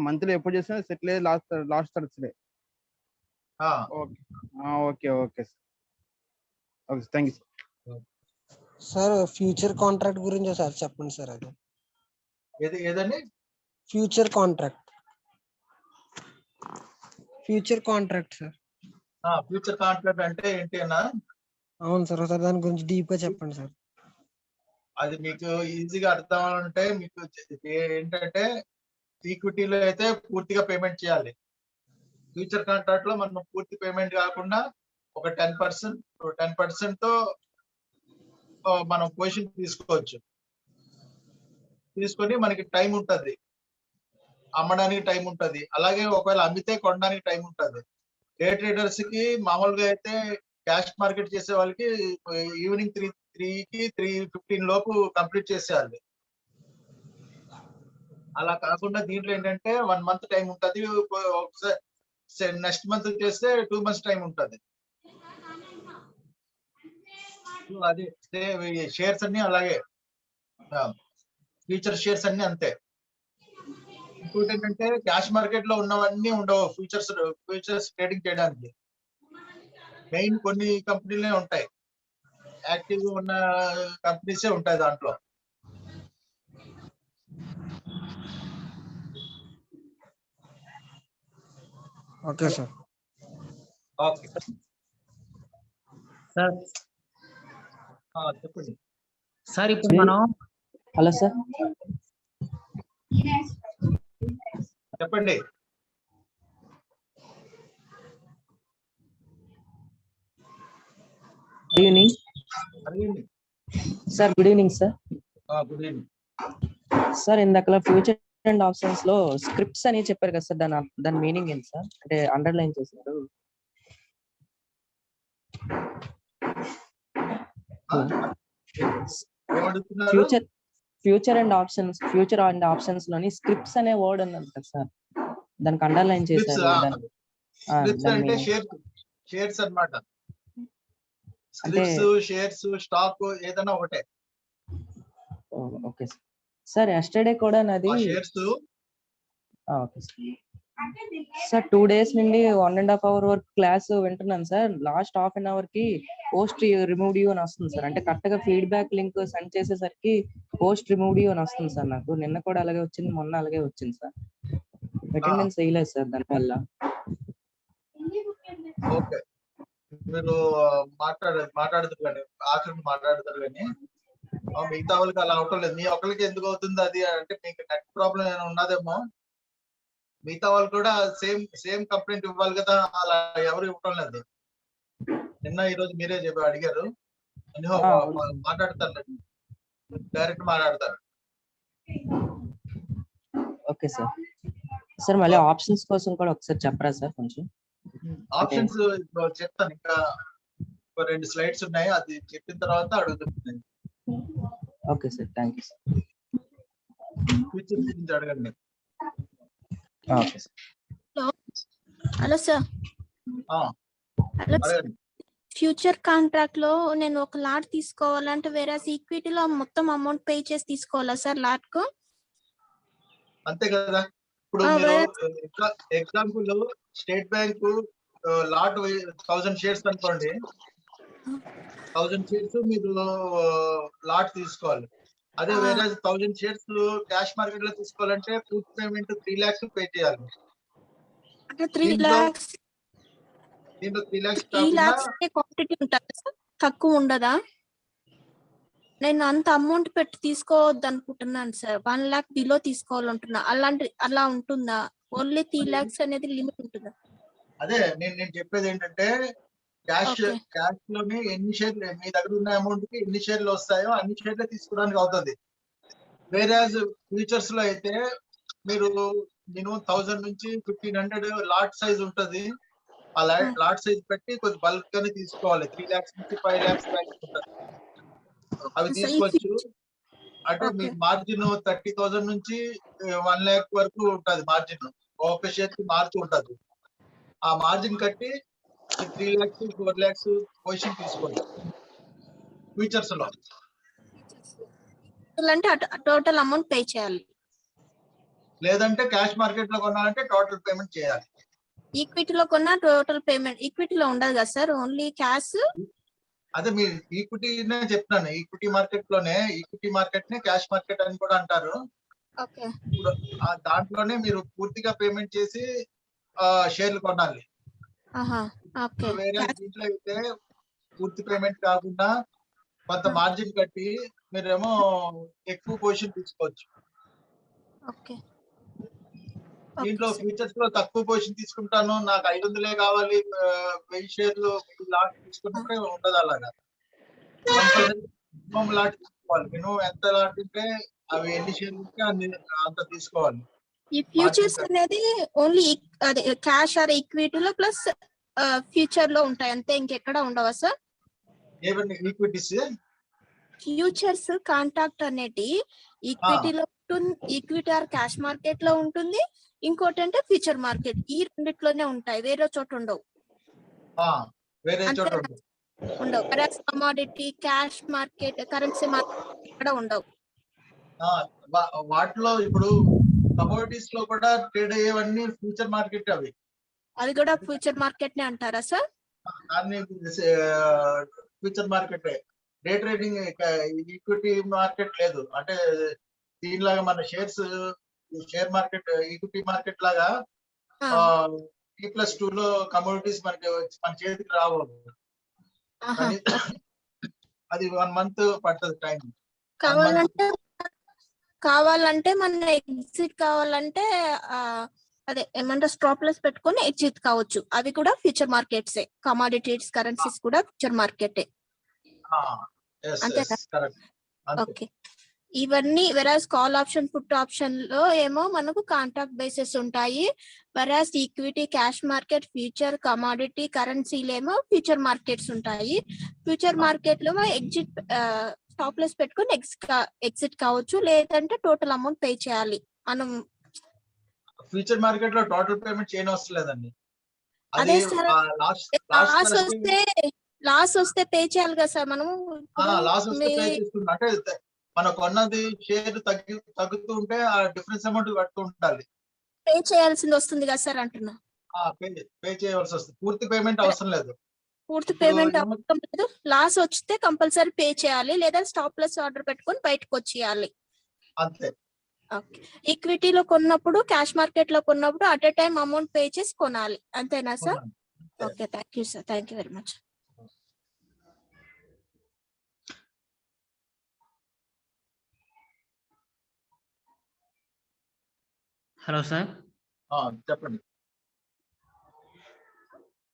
మంత్ లో ఎప్పుడు చేసినా సెటిల్ అయ్యేది last Thursday. Okay okay okay, thank you sir. Sir future contract గురించి సార్ చెప్పండి సార్. అది ఏదండి? Future contract sir. Future contract అంటే ఏంటి అన్నా? అవును సార్, ఒకసారి దాని గురించి డీప్ గా చెప్పండి సార్. అది మీకు ఈజీగా అర్థం అవ్వాలంటే మీకు ఏంటంటే ఈక్విటీలో అయితే పూర్తిగా పేమెంట్ చేయాలి. ఫ్యూచర్ కాంట్రాక్ట్ లో మనం పూర్తి పేమెంట్ కాకుండా ఒక 10% తో మనం పొజిషన్ తీసుకోవచ్చు. తీసుకొని మనకి టైం ఉంటది, అమ్మడానికి టైం ఉంటది. అలాగే ఒకవేళ అమ్మితే కొనడానికి టైం ఉంటది. డే ట్రేడర్స్ కి మామూలుగా అయితే క్యాష్ మార్కెట్ చేసే వాళ్ళకి ఈవినింగ్ 3కి 3:15 లోపు కంప్లీట్ చేసేయాలి. అలా కాకుండా దీంట్లో ఏంటంటే 1 మంత్ టైం ఉంటది. ఒకసారి నెక్స్ట్ మంత్ చేస్తే 2 మంత్స్ టైం ఉంటది. అది షేర్స్ అన్ని అలాగే, ఫ్యూచర్ షేర్స్ అన్ని అంతే. ఇంకోటి ఏంటంటే క్యాష్ మార్కెట్ లో ఉన్నవన్నీ ఉండవు ఫ్యూచర్స్ ట్రేడింగ్ చేయడానికి. మెయిన్ కొన్ని కంపెనీలే ఉంటాయి, యాక్టివ్ ఉన్న కంపెనీసే ఉంటాయి దాంట్లో. Okay sir. ఓకే సార్ చెప్పండి సార్ ఇప్పుడు మనం హలో సార్. చెప్పండి. Good evening sir. Good evening sir. Good evening sir, ఇందాక ఫ్యూచర్ అండ్ ఆప్షన్స్ లో స్క్రిప్ట్స్ అని చెప్పారు కదా సార్, దాని మీనింగ్ ఏంటి సార్? అంటే అండర్లైన్ చేశారు. ఫ్యూచర్ అండ్ ఆప్షన్స్ లోని స్క్రిప్ట్స్ అనే వర్డ్ ఉన్నది కదా సార్, దానికి అండర్లైన్ చేశారు. అంటే షేర్స్ అన్నమాట. స్క్రిప్ట్స్, షేర్స్, స్టాక్ ఏదైనా ఒకటే. Okay sir. ఎస్టర్డే కూడా నాది షేర్స్. Okay sir. 2 days నుండి 1.5 hour వరకు క్లాస్ వింటున్నాను sir. Last half an hour కి పోస్ట్ రిమూవ్ యూ అని వస్తుంది సార్. అంటే కరెక్ట్ గా ఫీడ్బ్యాక్ లింక్ సెండ్ చేసేసరికి పోస్ట్ రిమూవ్ యూ అని వస్తుంది సార్. నాకు నిన్న కూడా అలాగే వచ్చింది, మొన్న అలాగే వచ్చింది సార్. అటెండెన్స్ వేయలేదు సార్ దానివల్ల. ఓకే, మీరు మాట్లాడుతారు కానీ ఆఖరికి మాట్లాడతారు కానీ మిగతా వాళ్ళకి అలా అవటం లేదు. మీ ఒక్కరికి ఎందుకు అవుతుంది అది అంటే మీకు నెట్ ప్రాబ్లం ఏమైనా ఉన్నదేమో. మిగతా వాళ్ళు కూడా సేమ్ కంప్లైంట్ ఇవ్వాలి కదా, అలా ఎవరు ఇవ్వటం లేదు. నిన్న ఈరోజు మీరే అడిగారు. మాట్లాడతారు, డైరెక్ట్ మాట్లాడతారు. Okay sir. సార్ మళ్ళీ ఆప్షన్స్ కోసం కూడా ఒకసారి చెప్పరా సార్ కొంచెం? ఆప్షన్స్ చెప్తాను, ఇంకా 2 స్లైడ్స్ ఉన్నాయి, అది చెప్పిన తర్వాత అడుగుతున్నాను. Okay sir, thank you sir. Future గురించి అడగండి. Okay sir. Hello sir. Future contract లో నేను ఒక లాట్ తీసుకోవాలంటే వేరే ఈక్విటీలో మొత్తం అమౌంట్ పే చేసి తీసుకోవాలా సార్ లాట్ కు? అంతే కదా. ఇప్పుడు మీరు example state bank lot 1000 shares అనుకోండి. 1000 షేర్స్ మీరు లాట్ తీసుకోవాలి. అదే వేరే 1000 షేర్స్ క్యాష్ మార్కెట్ లో తీసుకోవాలంటే పూర్తి పేమెంట్ 3 lakhs పే చేయాలి. అంటే 3 lakhs. దీంట్లో 3 lakhs 3 lakhs క్వాంటిటీ ఉంటుందా సార్? తక్కువ ఉండదా? నేను అంత అమౌంట్ పెట్టి తీసుకోవద్దు అనుకుంటున్నాను సార్. 1 lakh below తీసుకోవాలంటున్నా. అలా ఉంటుందా? ఓన్లీ 3 lakhs అనేది లిమిట్ ఉంటుందా? అదే నేను చెప్పేది ఏంటంటే క్యాష్ లోని ఎన్ని షేర్లు మీ దగ్గర ఉన్న అమౌంట్ కి ఎన్ని షేర్లు వస్తాయో అన్ని షేర్లు తీసుకోవడానికి అవుతుంది. వేరే ఫ్యూచర్స్ లో అయితే మీరు మినిమం 1000 నుంచి 1500 లాట్ సైజ్ ఉంటది. ఆ లాట్ సైజ్ పెట్టి కొంచెం బల్క్ గానే తీసుకోవాలి. 3 lakhs నుంచి 5 lakhs ప్యాకెట్ ఉంటుంది. అవి తీసుకోవచ్చు. అంటే మీకు మార్జిన్ 30,000 నుంచి 1 lakh వరకు ఉంటది మార్జిన్. ఒక షేర్ కి మారుతూ ఉంటది. ఆ మార్జిన్ కట్టి 3 lakhs 4 lakhs పొజిషన్ తీసుకోండి ఫ్యూచర్స్ లో. అంటే టోటల్ అమౌంట్ పే చేయాలి. లేదంటే క్యాష్ మార్కెట్ లో కొనాలంటే టోటల్ పేమెంట్ చేయాలి. ఈక్విటీలో కొన్న టోటల్ పేమెంట్ ఈక్విటీలో ఉండదు కదా సార్, ఓన్లీ క్యాష్. అదే మీరు ఈక్విటీనే చెప్తున్నాను. ఈక్విటీ మార్కెట్ నే క్యాష్ మార్కెట్ అని కూడా అంటారు. ఓకే. ఇప్పుడు దాంట్లోనే మీరు పూర్తిగా పేమెంట్ చేసి షేర్లు కొనాలి. వేరే దీంట్లో అయితే పూర్తి పేమెంట్ కాకుండా కొంత మార్జిన్ కట్టి మీరేమో ఎక్కువ పొజిషన్ తీసుకోవచ్చు. దీంట్లో ఫ్యూచర్స్ లో తక్కువ పొజిషన్ తీసుకుంటాను, నాకు 500 కావాలి, 1000 షేర్లు లాట్ తీసుకున్నప్పుడే ఉండదు. అలాగా మినిమం లాట్ తీసుకోవాలి. మినిమం ఎంత లాట్ ఉంటే అవి ఎన్ని షేర్లు ఉంటే అంత తీసుకోవాలి. ఈ ఫ్యూచర్స్ అనేది ఓన్లీ అదే క్యాష్ ఆర్ ఈక్విటీలో ప్లస్ ఫ్యూచర్ లో ఉంటాయి అంతే, ఇంకెక్కడ ఉండవా సార్? ఏవన్నీ ఈక్విటీస్? ఫ్యూచర్స్ కాంట్రాక్ట్ అనేది ఈక్విటీలో ఈక్విటీ ఆర్ క్యాష్ మార్కెట్ లో ఉంటుంది, ఇంకోటి అంటే ఫ్యూచర్ మార్కెట్. ఈ రెండిట్లోనే ఉంటాయి, వేరే చోట ఉండవు. ఉండవు. Commodity, cash market, currency market కూడా ఉండవు. వాటిలో ఇప్పుడు కమోడిటీస్ లో కూడా ట్రేడ్ అయ్యేవన్నీ ఫ్యూచర్ మార్కెట్. అది కూడా ఫ్యూచర్ మార్కెట్ నే అంటారా సార్? దాన్ని future market. Day trading equity market లేదు. అంటే దీనిలాగా మన షేర్ మార్కెట్ ఈక్విటీ మార్కెట్ లాగా T+2 లో కమోడిటీస్ మనకి మన చేతికి రావు. అది 1 month పడుతుంది టైం. కావాలంటే మన ఎగ్జిట్ కావాలంటే అదే ఏమంటారు స్టాప్ లాస్ పెట్టుకొని ఎగ్జిట్ కావచ్చు. అవి కూడా ఫ్యూచర్ మార్కెట్సే. కమోడిటీస్, కరెన్సీస్ కూడా ఫ్యూచర్ మార్కెటే. ఓకే. ఇవన్నీ versus call option, put option లో ఏమో మనకు కాంట్రాక్ట్ బేసిస్ ఉంటాయి. Versus equity, cash market, future, commodity, కరెన్సీలేమో ఫ్యూచర్ మార్కెట్స్ ఉంటాయి. ఫ్యూచర్ మార్కెట్ లో ఎగ్జిట్ స్టాప్ లాస్ పెట్టుకొని ఎగ్జిట్ కావచ్చు, లేదంటే టోటల్ అమౌంట్ పే చేయాలి. మనం ఫ్యూచర్ మార్కెట్ లో టోటల్ పేమెంట్ చేయని అవసరం లేదండి. అదే సార్, లాస్ వస్తే పే చేయాలి కదా సార్ మనము. లాస్ వస్తే పే చేస్తుంది. అంటే మనం కొన్నది షేర్ తగ్గుతూ ఉంటే ఆ డిఫరెన్స్ అమౌంట్ కడుతూ ఉండాలి. పే చేయాల్సింది వస్తుంది కదా సార్ అంటున్నా. పే చేయవలసి వస్తుంది. పూర్తి పేమెంట్ అవసరం లేదు. పూర్తి పేమెంట్ అవసరం లేదు. లాస్ వస్తే కంపల్సరీ పే చేయాలి, లేదా స్టాప్ లాస్ ఆర్డర్ పెట్టుకొని బయటకు వచ్చేయాలి అంతే. ఈక్విటీలో కొన్నప్పుడు, క్యాష్ మార్కెట్ లో కొన్నప్పుడు at a time amount pay చేసి కొనాలి, అంతేనా sir? Okay, thank you sir. Thank you very much. Hello sir. చెప్పండి.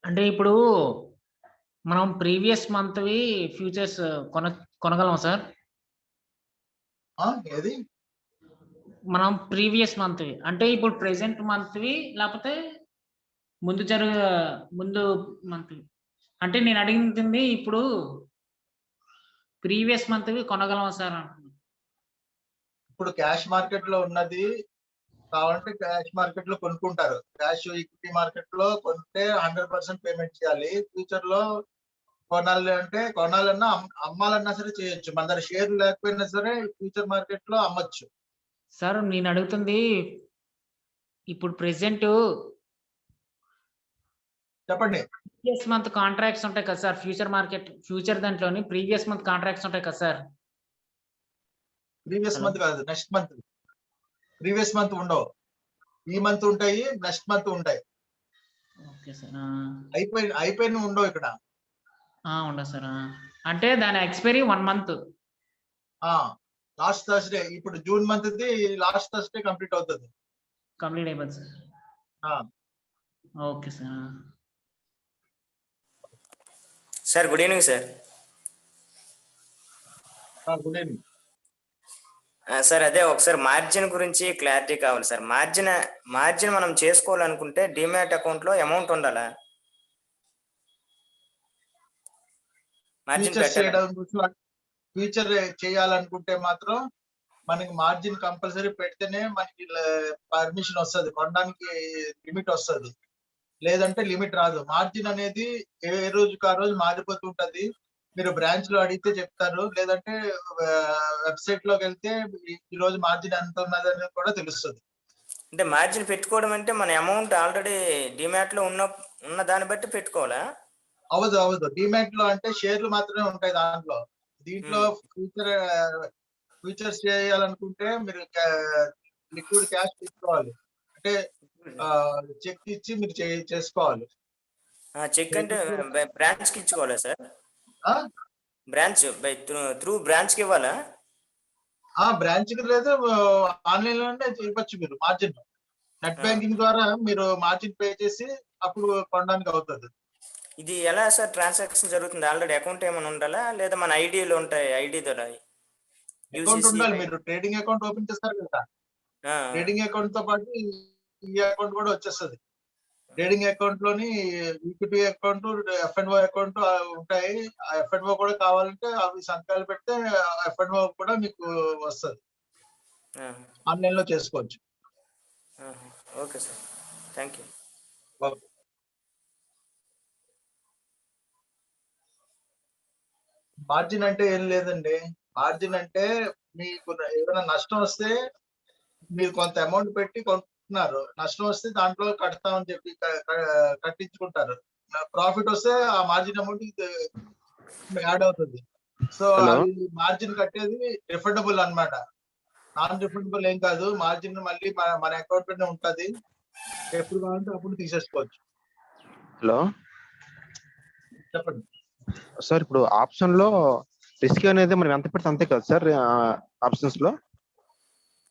అంటే ఇప్పుడు మనం ప్రీవియస్ మంత్వి ఫ్యూచర్స్ కొనగలం సార్? ఏది మనం ప్రీవియస్ మంత్వి అంటే ఇప్పుడు ప్రెసెంట్ మంత్వి లేకపోతే ముందు మంత్వి? అంటే నేను అడిగింది ఇప్పుడు ప్రీవియస్ మంత్వి కొనగలమా సార్? ఇప్పుడు క్యాష్ మార్కెట్ లో ఉన్నది కావాలంటే క్యాష్ మార్కెట్ లో కొనుక్కుంటారు. క్యాష్ ఈక్విటీ మార్కెట్ లో కొంటే 100% పేమెంట్ చేయాలి. ఫ్యూచర్ లో కొనాలన్నా అమ్మాలన్నా సరే చేయొచ్చు. మన దగ్గర షేర్ లేకపోయినా సరే ఫ్యూచర్ మార్కెట్ లో అమ్మొచ్చు. సార్ నేను అడుగుతుంది ఇప్పుడు ప్రెసెంట్ చెప్పండి. ప్రీవియస్ మంత్ కాంట్రాక్ట్స్ ఉంటాయి కదా సార్, ఫ్యూచర్ దాంట్లోని ప్రీవియస్ మంత్ కాంట్రాక్ట్స్ ఉంటాయి కదా సార్? ప్రీవియస్ మంత్ కాదు, నెక్స్ట్ మంత్. ప్రీవియస్ మంత్ ఉండవు. ఈ మంత్ ఉంటాయి, నెక్స్ట్ మంత్ ఉంటాయి. Okay sir. అయిపోయిన ఉండవు ఇక్కడ. ఉండవు సార్. అంటే దాని ఎక్స్పైరీ 1 month. Last Thursday. ఇప్పుడు June month last Thursday complete అవుతుంది. కంప్లీట్ అయిపోతుంది sir. Okay sir. Sir good evening sir. Good evening sir. అదే ఒకసారి మార్జిన్ గురించి క్లారిటీ కావాలి సార్. మార్జిన్ మనం చేసుకోవాలనుకుంటే డిమాట్ అకౌంట్ లో అమౌంట్ ఉండాలా? మార్జిన్ ఫ్యూచర్స్ పెట్టాలి. చేయడం, ఫ్యూచర్ చేయాలనుకుంటే మాత్రం మనకి మార్జిన్ కంపల్సరీ పెడితేనే మనకి పర్మిషన్ వస్తుంది, కొనడానికి లిమిట్ వస్తుంది. లేదంటే లిమిట్ రాదు. మార్జిన్ అనేది ఏ రోజుకి ఆ రోజు మారిపోతుంటది. మీరు బ్రాంచ్ లో అడిగితే చెప్తారు, లేదంటే వెబ్సైట్ లోకి వెళ్తే ఈ రోజు మార్జిన్ ఎంత ఉన్నది అనేది కూడా తెలుస్తుంది. అంటే మార్జిన్ పెట్టుకోవడం అంటే మన అమౌంట్ ఆల్రెడీ డిమాట్ లో ఉన్న దాన్ని బట్టి పెట్టుకోవాలా? అవదు. డిమాట్ లో అంటే షేర్లు మాత్రమే ఉంటాయి దాంట్లో. దీంట్లో ఫ్యూచర్స్ చేయాలనుకుంటే మీరు లిక్విడ్ క్యాష్ తీసుకోవాలి. అంటే చెక్ ఇచ్చి మీరు చేసుకోవాలి. చెక్ అంటే బ్రాంచ్ కి ఇచ్చుకోవాలా సార్? బ్రాంచ్ త్రూ బ్రాంచ్ కి ఇవ్వాలా? బ్రాంచ్ కి లేదు, ఆన్లైన్ లోనే ఇవ్వచ్చు మీరు మార్జిన్. నెట్ బ్యాంకింగ్ ద్వారా మీరు మార్జిన్ పే చేసి అప్పుడు కొనడానికి అవుతుంది. ఇది ఎలా సార్ ట్రాన్సాక్షన్ జరుగుతుంది? ఆల్రెడీ అకౌంట్ ఏమైనా ఉండాలా, లేదా మన ఐడిలో ఉంటాయి? ఐడి ద్వారా అకౌంట్ ఉండాలి. మీరు ట్రేడింగ్ అకౌంట్ ఓపెన్ చేస్తారు కదా, ట్రేడింగ్ అకౌంట్ తో పాటు ఈ అకౌంట్ కూడా వచ్చేస్తుంది. ట్రేడింగ్ అకౌంట్ లోని ఈక్విటీ అకౌంట్, F&O అకౌంట్ ఉంటాయి. ఆ F&O కూడా కావాలంటే అవి సంతకాలు పెడితే F&O కూడా మీకు వస్తుంది. ఆన్లైన్ లో చేసుకోవచ్చు. Okay sir, thank you. Margin అంటే ఏం లేదండి. మార్జిన్ అంటే మీకు ఏదైనా నష్టం వస్తే మీరు కొంత అమౌంట్ పెట్టి కొంటున్నారు, నష్టం వస్తే దాంట్లో కడతామని చెప్పి కట్టించుకుంటారు. ప్రాఫిట్ వస్తే ఆ మార్జిన్ అమౌంట్ యాడ్ అవుతుంది. సో అది మార్జిన్ కట్టేది రిఫండబుల్ అన్నమాట. నాన్ రిఫండబుల్ ఏం కాదు. మార్జిన్ మళ్ళీ మన అకౌంట్ లోనే ఉంటది, ఎప్పుడు కావాలంటే అప్పుడు తీసేసుకోవచ్చు. హలో చెప్పండి సార్. ఇప్పుడు ఆప్షన్ లో రిస్క్ అనేది మనం ఎంత పెడితే అంతే కదా సార్? ఆప్షన్స్ లో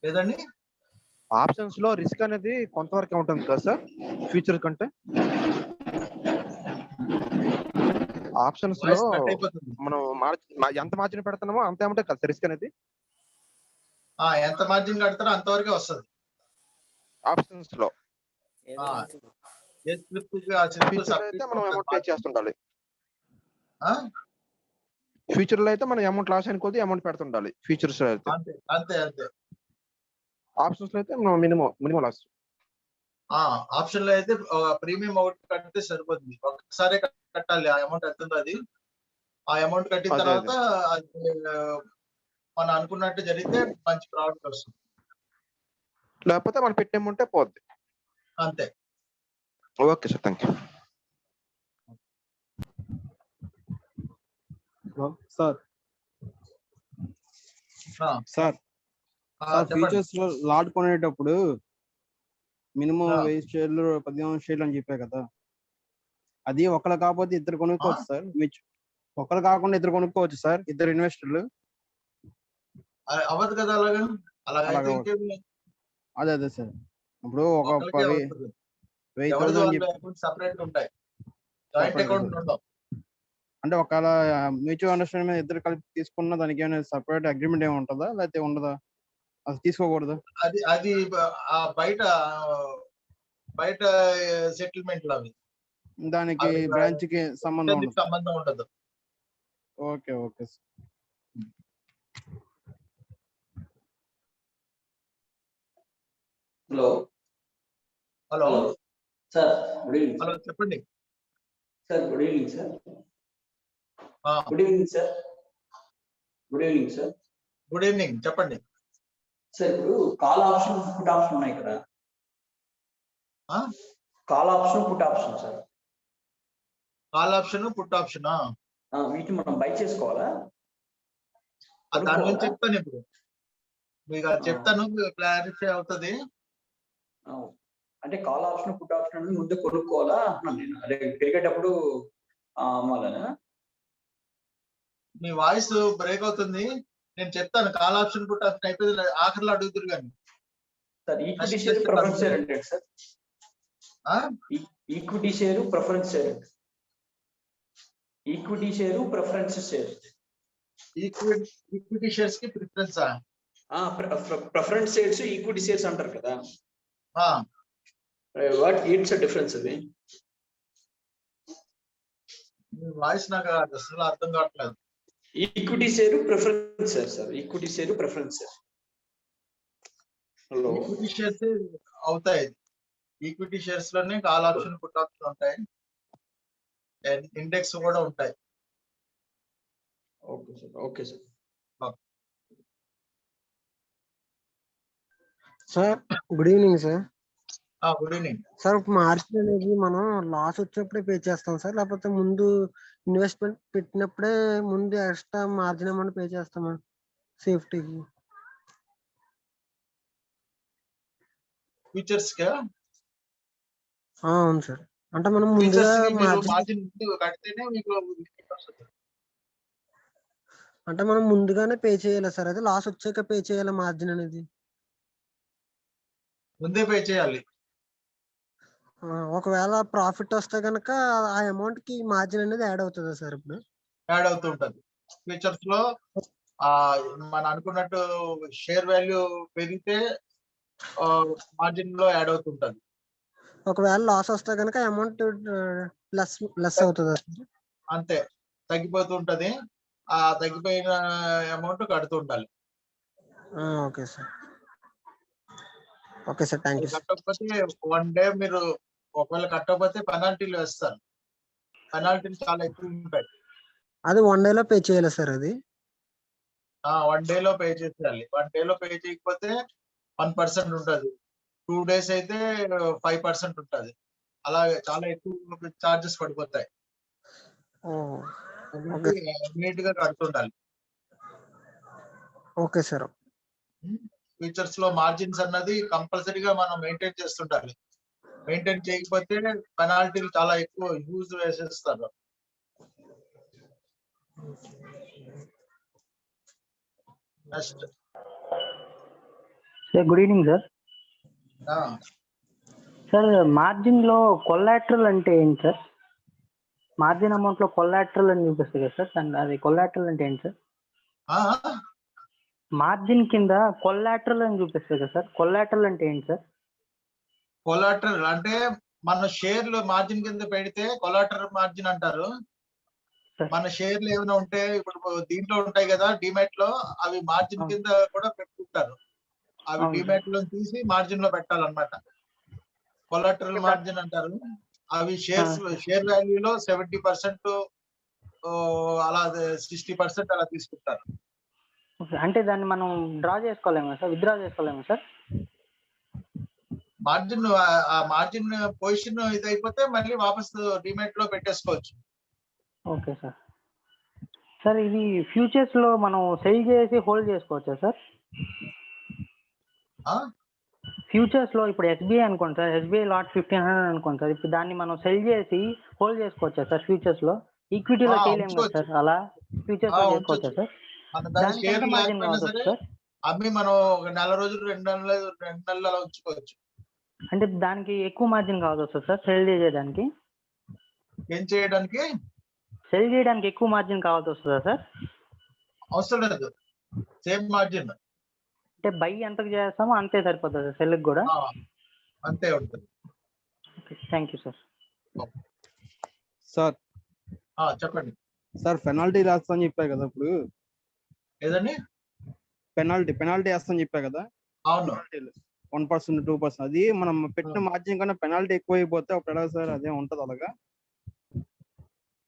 లేదండి, ఆప్షన్స్ లో రిస్క్ అనేది కొంతవరకు ఉంటుంది కదా సార్ ఫ్యూచర్ కంటే? ఆప్షన్స్ లో మనం ఎంత మార్జిన్ పెడుతున్నామో అంతే అమౌంట్ కదా రిస్క్ అనేది? ఎంత మార్జిన్ కడతారో అంతవరకే వస్తుంది ఆప్షన్స్ లో. మనం అమౌంట్ పే చేస్తుండాలి. ఫ్యూచర్ లో అయితే మనం అమౌంట్ లాస్ అయిన కొద్ది అమౌంట్ పెడుతుండాలి ఫ్యూచర్స్ లో అయితే. అంతే. ఆప్షన్స్ లో అయితే మనం మినిమం లాస్. ఆప్షన్ లో అయితే ప్రీమియం ఒకటి కడితే సరిపోతుంది. ఒకసారి కట్టాలి. ఆ అమౌంట్ ఎంత ఉందో అది. ఆ అమౌంట్ కట్టిన తర్వాత మనం అనుకున్నట్టు జరిగితే మంచి ప్రాఫిట్ వస్తుంది. లేకపోతే మనం పెట్టే అమౌంట్ పోద్ది. అంతే. Okay sir, thank you. Sir futures లో లాట్ కొనేటప్పుడు మినిమం 1000 షేర్లు 15 షేర్లు అని చెప్పా కదా, అది ఒకరు కాకపోతే ఇద్దరు కొనుక్కోవచ్చు సార్? ఒకరు కాకుండా ఇద్దరు కొనుక్కోవచ్చు సార్, ఇద్దరు ఇన్వెస్టర్లు? అవ్వదు కదా అలాగా. అదే సార్. ఇప్పుడు ఒక 10,000 సెపరేట్ ఉంటాయి, జాయింట్ అకౌంట్ ఉండవు. అంటే ఒకవేళ మ్యూచువల్ అండర్స్టాండింగ్ మీద ఇద్దరు కలిపి తీసుకున్న దానికి ఏమైనా సెపరేట్ అగ్రిమెంట్ ఏమి ఉంటుందా, లేకపోతే ఉండదా? అది తీసుకోకూడదు? అది బయట సెటిల్మెంట్ అవి. దానికి బ్రాంచ్ కి సంబంధం ఉండదు. Okay sir. Hello sir, good evening. Hello చెప్పండి sir. Good evening sir. Good evening sir. Good evening చెప్పండి సార్. ఇప్పుడు కాల్ ఆప్షన్, పుట్ ఆప్షన్ ఉన్నాయి కదా. Call option, put option sir. Call option, put option వీటిని మనం బై చేసుకోవాలా? దాని గురించి చెప్తాను ఇప్పుడు మీకు. చెప్తాను, క్లారిఫై అవుతుంది. అంటే కాల్ ఆప్షన్, పుట్ ఆప్షన్ అనేది ముందు కొనుక్కోవాలా అంటున్నాను నేను. అదే పెరిగేటప్పుడు అమ్మాలనా? మీ వాయిస్ బ్రేక్ అవుతుంది. నేను చెప్తాను. కాల్ ఆప్షన్, పుట్ ఆప్షన్ అయిపోయింది, ఆఖరిలో అడుగుతురు కానీ sir. Equity share, preference share అంటే sir? Equity share, preference share. Equity share, preference share. Equity shares కి preference. Preference shares, equity shares అంటారు కదా. వాట్ ఈట్స్ డిఫరెన్స్ అది? మీ వాయిస్ నాకు అసలు అర్థం కావట్లేదు. Equity share preference sir equity share preference sir. Hello, equity shares అవుతాయి. Equity shares లోనే కాల్ ఆప్షన్, పుట్ ఆప్షన్ ఉంటాయి, ఇండెక్స్ కూడా ఉంటాయి. Okay sir, okay sir. Sir good evening sir. Good evening sir. Margin అనేది మనం లాస్ వచ్చేప్పుడే పే చేస్తాం sir, లేకపోతే ముందు ఇన్వెస్ట్మెంట్ పెట్టినప్పుడే ముందు ఎక్స్ట్రా మార్జిన్ అమౌంట్ పే చేస్తామా సేఫ్టీకి? ఫ్యూచర్స్ కా? అవును సార్. అంటే మనం ముందుగా మార్జిన్ కడితేనే మీకు వస్తుంది. అంటే మనం ముందుగానే పే చేయాలా సార్? అది లాస్ వచ్చాక పే చేయాలా మార్జిన్ అనేది? ముందే పే చేయాలి. ఒకవేళ ప్రాఫిట్ వస్తే కనుక ఆ అమౌంట్ కి మార్జిన్ అనేది యాడ్ అవుతుందా సార్? ఇప్పుడు యాడ్ అవుతూ ఉంటది. ఫ్యూచర్స్ లో మనం అనుకున్నట్టు షేర్ వాల్యూ పెరిగితే మార్జిన్ లో యాడ్ అవుతుంటది. ఒకవేళ లాస్ వస్తే కనుక అమౌంట్ లెస్ అవుతుందా సార్? అంతే, తగ్గిపోతూ ఉంటది. ఆ తగ్గిపోయిన అమౌంట్ కడుతూ ఉండాలి. Okay sir. Okay sir, thank you. కట్టకపోతే 1 డే మీరు ఒకవేళ కట్టకపోతే పెనాల్టీలు వేస్తారు. పెనాల్టీలు చాలా ఎక్కువ ఉంటాయి. అది 1 డే లో పే చేయాలి సార్? అది 1 డే లో పే చేయాలి. 1 డే లో పే చేయకపోతే 1% ఉంటుంది. 2 days అయితే 5% ఉంటుంది. అలాగే చాలా ఎక్కువ చార్జెస్ పడిపోతాయి. ఇమీడియట్ గా కడుతుండాలి. Okay sir. ఫ్యూచర్స్ లో మార్జిన్స్ అన్నది కంపల్సరీగా మనం మెయింటైన్ చేస్తుండాలి. మెయింటైన్ చేయకపోతే పెనాల్టీలు చాలా ఎక్కువ యూజ్ వేసేస్తారు. Next sir, good evening sir. Sir, margin లో కొల్లాటరల్ అంటే ఏంటి సార్? మార్జిన్ అమౌంట్ లో కొల్లాటరల్ అని చూపిస్తుంది కదా సార్, అది కొల్లాటరల్ అంటే ఏంటి సార్? మార్జిన్ కింద కొల్లాటరల్ అని చూపిస్తుంది కదా సార్, కొల్లాటరల్ అంటే ఏంటి సార్? కొలాటరల్ అంటే మన షేర్లు మార్జిన్ కింద పెడితే కొలాటరల్ మార్జిన్ అంటారు. మన షేర్లు ఏమైనా ఉంటే ఇప్పుడు దీంట్లో ఉంటాయి కదా డిమాట్ లో, అవి మార్జిన్ కింద కూడా పెట్టుకుంటారు. అవి డిమాట్ లో తీసి మార్జిన్ లో పెట్టాలన్నమాట. కొలాటరల్ మార్జిన్ అంటారు. అవి షేర్ వాల్యూలో 70% అలా 60% అలా తీసుకుంటారు. అంటే దాన్ని మనం డ్రా చేసుకోలేము సార్, విత్డ్రా చేసుకోలేము సార్? మార్జిన్ పొజిషన్ ఇది అయిపోతే మళ్ళీ వాపస్ డిమాట్ లో పెట్టేసుకోవచ్చు. Okay sir. సార్, ఇది ఫ్యూచర్స్ లో మనం సెల్ చేసి హోల్డ్ చేసుకోవచ్చా సార్? ఫ్యూచర్స్ లో ఇప్పుడు ఎస్బీఐ అనుకోండి సార్, ఎస్బీఐ లాట్ 1500 అనుకోండి సార్, ఇప్పుడు దాన్ని మనం సెల్ చేసి హోల్డ్ చేసుకోవచ్చా సార్ ఫ్యూచర్స్ లో? ఈక్విటీలో చేయలేము కదా సార్, అలా ఫ్యూచర్స్ లో చేసుకోవచ్చా సార్? దానికి ఎంత మార్జిన్ కావచ్చు సార్? అవి మనం 1 నెల రోజులు 2 నెలలు అలా ఉంచుకోవచ్చు. అంటే దానికి ఎక్కువ మార్జిన్ కావచ్చు సార్ సెల్ చేయడానికి? ఏం చేయడానికి? సెల్ చేయడానికి ఎక్కువ మార్జిన్ కావాల్సి వస్తుందా సార్? అవసరం లేదు, సేమ్ మార్జిన్. అంటే బై ఎంతకు చేస్తామో అంతే సరిపోతుంది సార్ సెల్కి కూడా? అంతే ఉంటుంది. Thank you sir. సార్ చెప్పండి సార్. పెనాల్టీ రాస్తాను చెప్పా కదా ఇప్పుడు. ఏదండి? పెనాల్టీ వేస్తాను చెప్పా కదా. అవును, 1% 2%. అది మనం పెట్టిన మార్జిన్ కన్నా పెనాల్టీ ఎక్కువ అయిపోతే అప్పుడు ఎలా సార్? అదే ఉంటది అలాగా?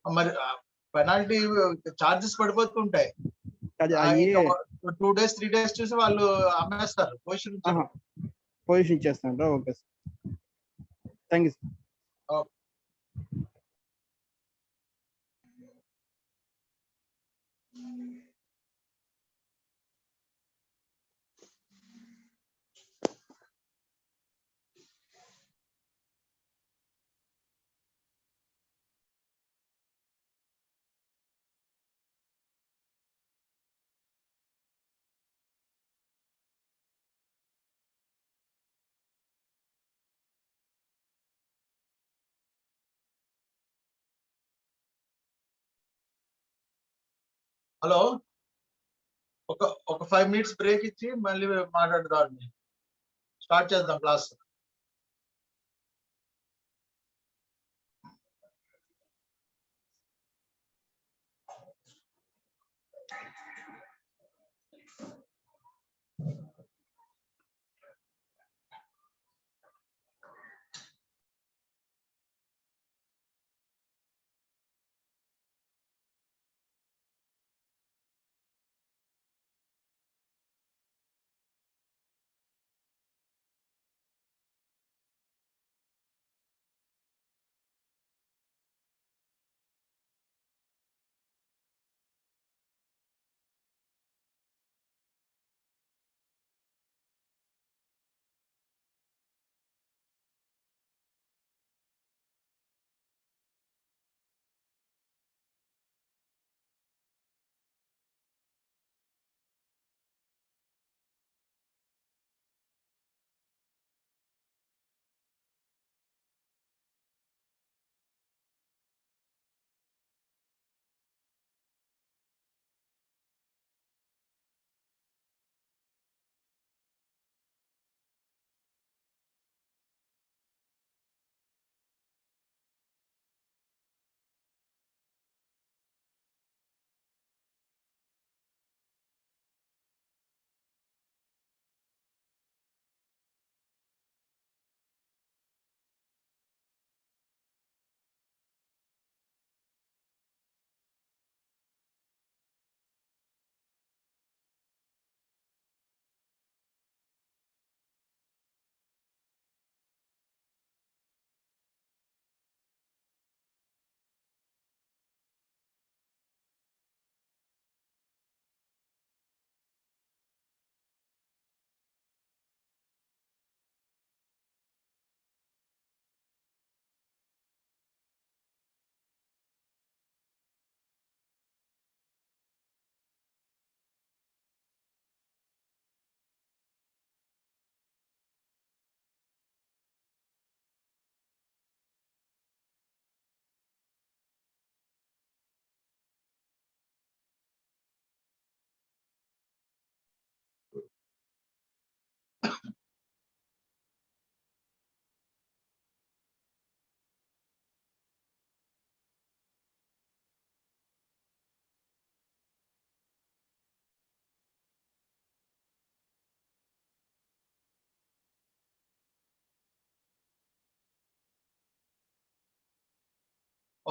మరి పెనాల్టీ చార్జెస్ పడిపోతుంటాయి. 2 days 3 days చూసి వాళ్ళు అమ్మేస్తారు, పొజిషన్ ఇచ్చేస్తాను. Okay sir, thank you sir. Hello, ఒక 5 minutes బ్రేక్ ఇచ్చి మళ్ళీ మాట్లాడదాం. స్టార్ట్ చేద్దాం క్లాస్.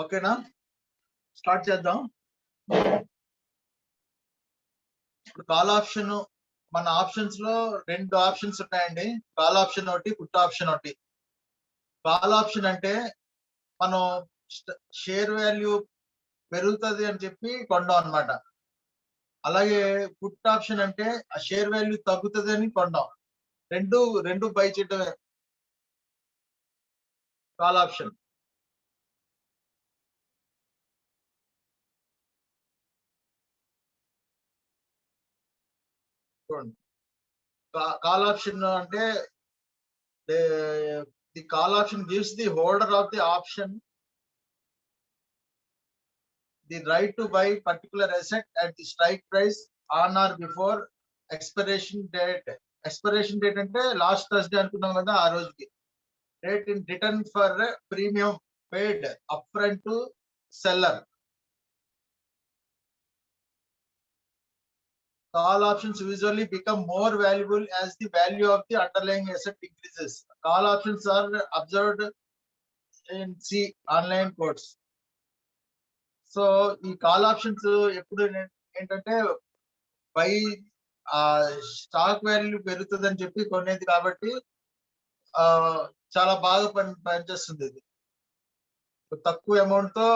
ఓకేనా? స్టార్ట్ చేద్దాం. ఇప్పుడు కాల్ ఆప్షన్, మన ఆప్షన్స్ లో 2 ఆప్షన్స్ ఉన్నాయండి. కాల్ ఆప్షన్ ఒకటి, పుట్ ఆప్షన్ ఒకటి. కాల్ ఆప్షన్ అంటే మనం షేర్ వాల్యూ పెరుగుతుంది అని చెప్పి కొండాం అన్నమాట. అలాగే పుట్ ఆప్షన్ అంటే ఆ షేర్ వాల్యూ తగ్గుతుంది అని కొండాం. రెండు బై చేయడమే కాల్ ఆప్షన్. చూడండి, కాల్ ఆప్షన్ అంటే the call option gives the holder of the option the right to buy particular asset at the strike price on or before expiration date. Expiration date అంటే last Thursday అనుకున్నాం కదా, ఆ రోజుకి. Rate in return for premium paid upfront to seller. Call options usually become more valuable as the value of the underlying asset increases. Call options are observed in C online quotes. So ఈ call options ఎప్పుడు ఏంటంటే by stock value పెరుగుతుందని చెప్పి కొనేది కాబట్టి చాలా బాగా పనిచేస్తుంది. ఇది తక్కువ అమౌంట్ తో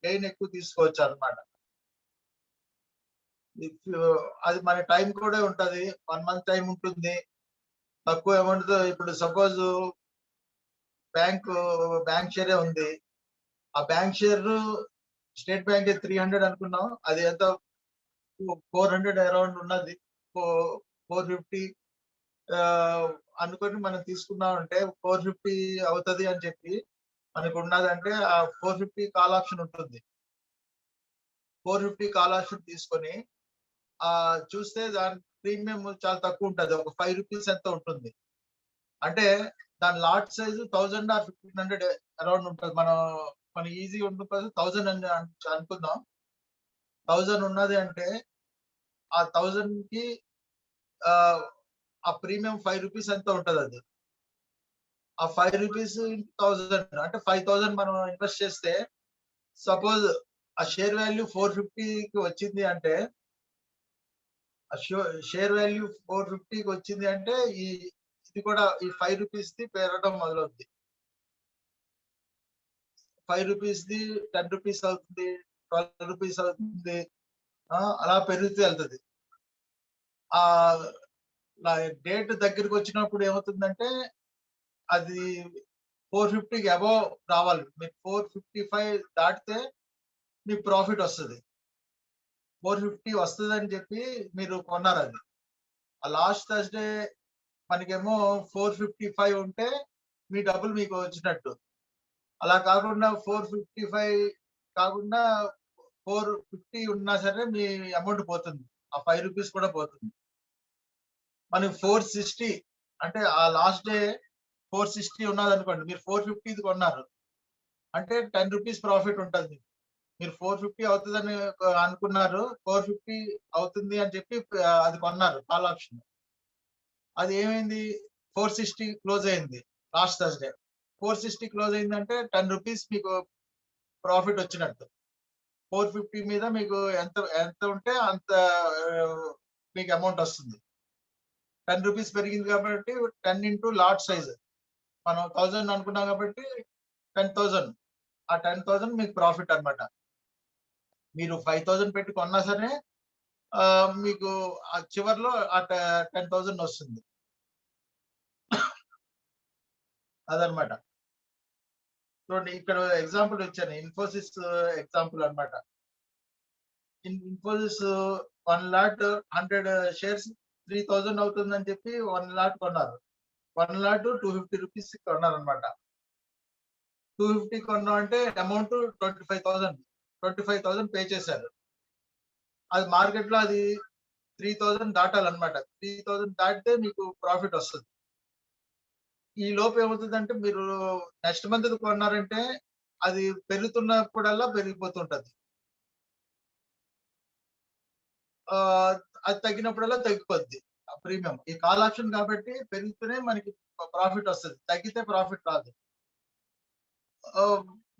గెయిన్ ఎక్కువ తీసుకోవచ్చు అన్నమాట. అది మన టైం కూడా ఉంటది, 1 month టైం ఉంటుంది. తక్కువ అమౌంట్ తో ఇప్పుడు సపోజ్ బ్యాంక్ షేరే ఉంది. ఆ బ్యాంక్ షేర్ స్టేట్ బ్యాంక్ 300 అనుకున్నాం, అది ఎంత 400 అరౌండ్ ఉన్నది. 450 అనుకొని మనం తీసుకున్నాం అంటే 450 అవుతుంది అని చెప్పి మనకు ఉన్నదంటే ఆ 450 కాల్ ఆప్షన్ ఉంటుంది. 450 కాల్ ఆప్షన్ తీసుకొని చూస్తే దాని ప్రీమియం చాలా తక్కువ ఉంటుంది, ఒక 5 రూపీస్ ఎంత ఉంటుంది. అంటే దాని లాట్ సైజు 1000 or 1500 అరౌండ్ ఉంటుంది. మన ఈజీ ఉంటుంది 1000 అని అనుకుందాం. 1000 ఉన్నది అంటే ఆ 1000 కి ఆ ప్రీమియం 5 రూపీస్ ఎంత ఉంటది. అది ఆ 5 రూపీస్ 1000 అంటే 5000 మనం ఇన్వెస్ట్ చేస్తే సపోజ్ ఆ షేర్ వాల్యూ 450కి వచ్చింది అంటే, ఆ షేర్ వాల్యూ 450కి వచ్చింది అంటే ఇది కూడా ఈ 5 రూపీస్ ది పెరగడం మొదలవుద్ది. 5 రూపీస్ ది 10 రూపీస్ అవుతుంది, 12 రూపీస్ అవుతుంది, అలా పెరుగుతూ వెళ్తుంది. ఆ డేట్ దగ్గరికి వచ్చినప్పుడు ఏమవుతుందంటే అది 450కి అబౌవ్ రావాలి. మీరు 455 దాటితే మీకు ప్రాఫిట్ వస్తుంది. 450 వస్తుంది అని చెప్పి మీరు కొన్నారు. అది ఆ లాస్ట్ థర్స్డే మనకేమో 455 ఉంటే మీ డబ్బులు మీకు వచ్చినట్టు. అలా కాకుండా 455 కాకుండా 450 ఉన్నా సరే మీ అమౌంట్ పోతుంది, ఆ 5 రూపీస్ కూడా పోతుంది. మనకి 460 అంటే ఆ లాస్ట్ డే 460 ఉన్నది అనుకోండి, మీరు 450 కొన్నారు అంటే 10 రూపీస్ ప్రాఫిట్ ఉంటుంది. మీరు 450 అవుతుందని అనుకున్నారు, 450 అవుతుంది అని చెప్పి అది కొన్నారు కాల్ ఆప్షన్. అది ఏమైంది, 460 క్లోజ్ అయింది లాస్ట్ థర్స్డే. 460 క్లోజ్ అయిందంటే 10 రూపీస్ మీకు ప్రాఫిట్ వచ్చినట్టు. 450 మీద మీకు ఎంత ఉంటే అంత మీకు అమౌంట్ వస్తుంది. 10 రూపీస్ పెరిగింది కాబట్టి 10 ఇంటూ లాట్ సైజ్, మనం 1000 అనుకున్నాం కాబట్టి 10,000, ఆ 10,000 మీకు ప్రాఫిట్ అన్నమాట. మీరు 5000 పెట్టి కొన్నా సరే మీకు ఆ చివర్లో ఆ 10,000 వస్తుంది. అదనమాట. చూడండి, ఇక్కడ ఎగ్జాంపుల్ ఇచ్చాను, ఇన్ఫోసిస్ ఎగ్జాంపుల్ అన్నమాట. ఇన్ఫోసిస్ 1,00,100 షేర్స్ 3000 అవుతుందని చెప్పి 1,00,000 కొన్నారు. 1,00,000 250 రూపీస్ కొన్నారు అనమాట. 250 కొన్నాం అంటే అమౌంట్ 25,000 పే చేశారు. అది మార్కెట్ లో అది 3000 దాటాలన్నమాట. 3000 దాటితే మీకు ప్రాఫిట్ వస్తుంది. ఈ లోపు ఏమవుతుందంటే మీరు నెక్స్ట్ మంత్ కొన్నారంటే అది పెరుగుతున్నప్పుడల్లా పెరిగిపోతుంటది, అది తగ్గినప్పుడల్లా తగ్గిపోద్ది ప్రీమియం. ఈ కాల్ ఆప్షన్ కాబట్టి పెరుగుతూనే మనకి ప్రాఫిట్ వస్తుంది, తగ్గితే ప్రాఫిట్ రాదు.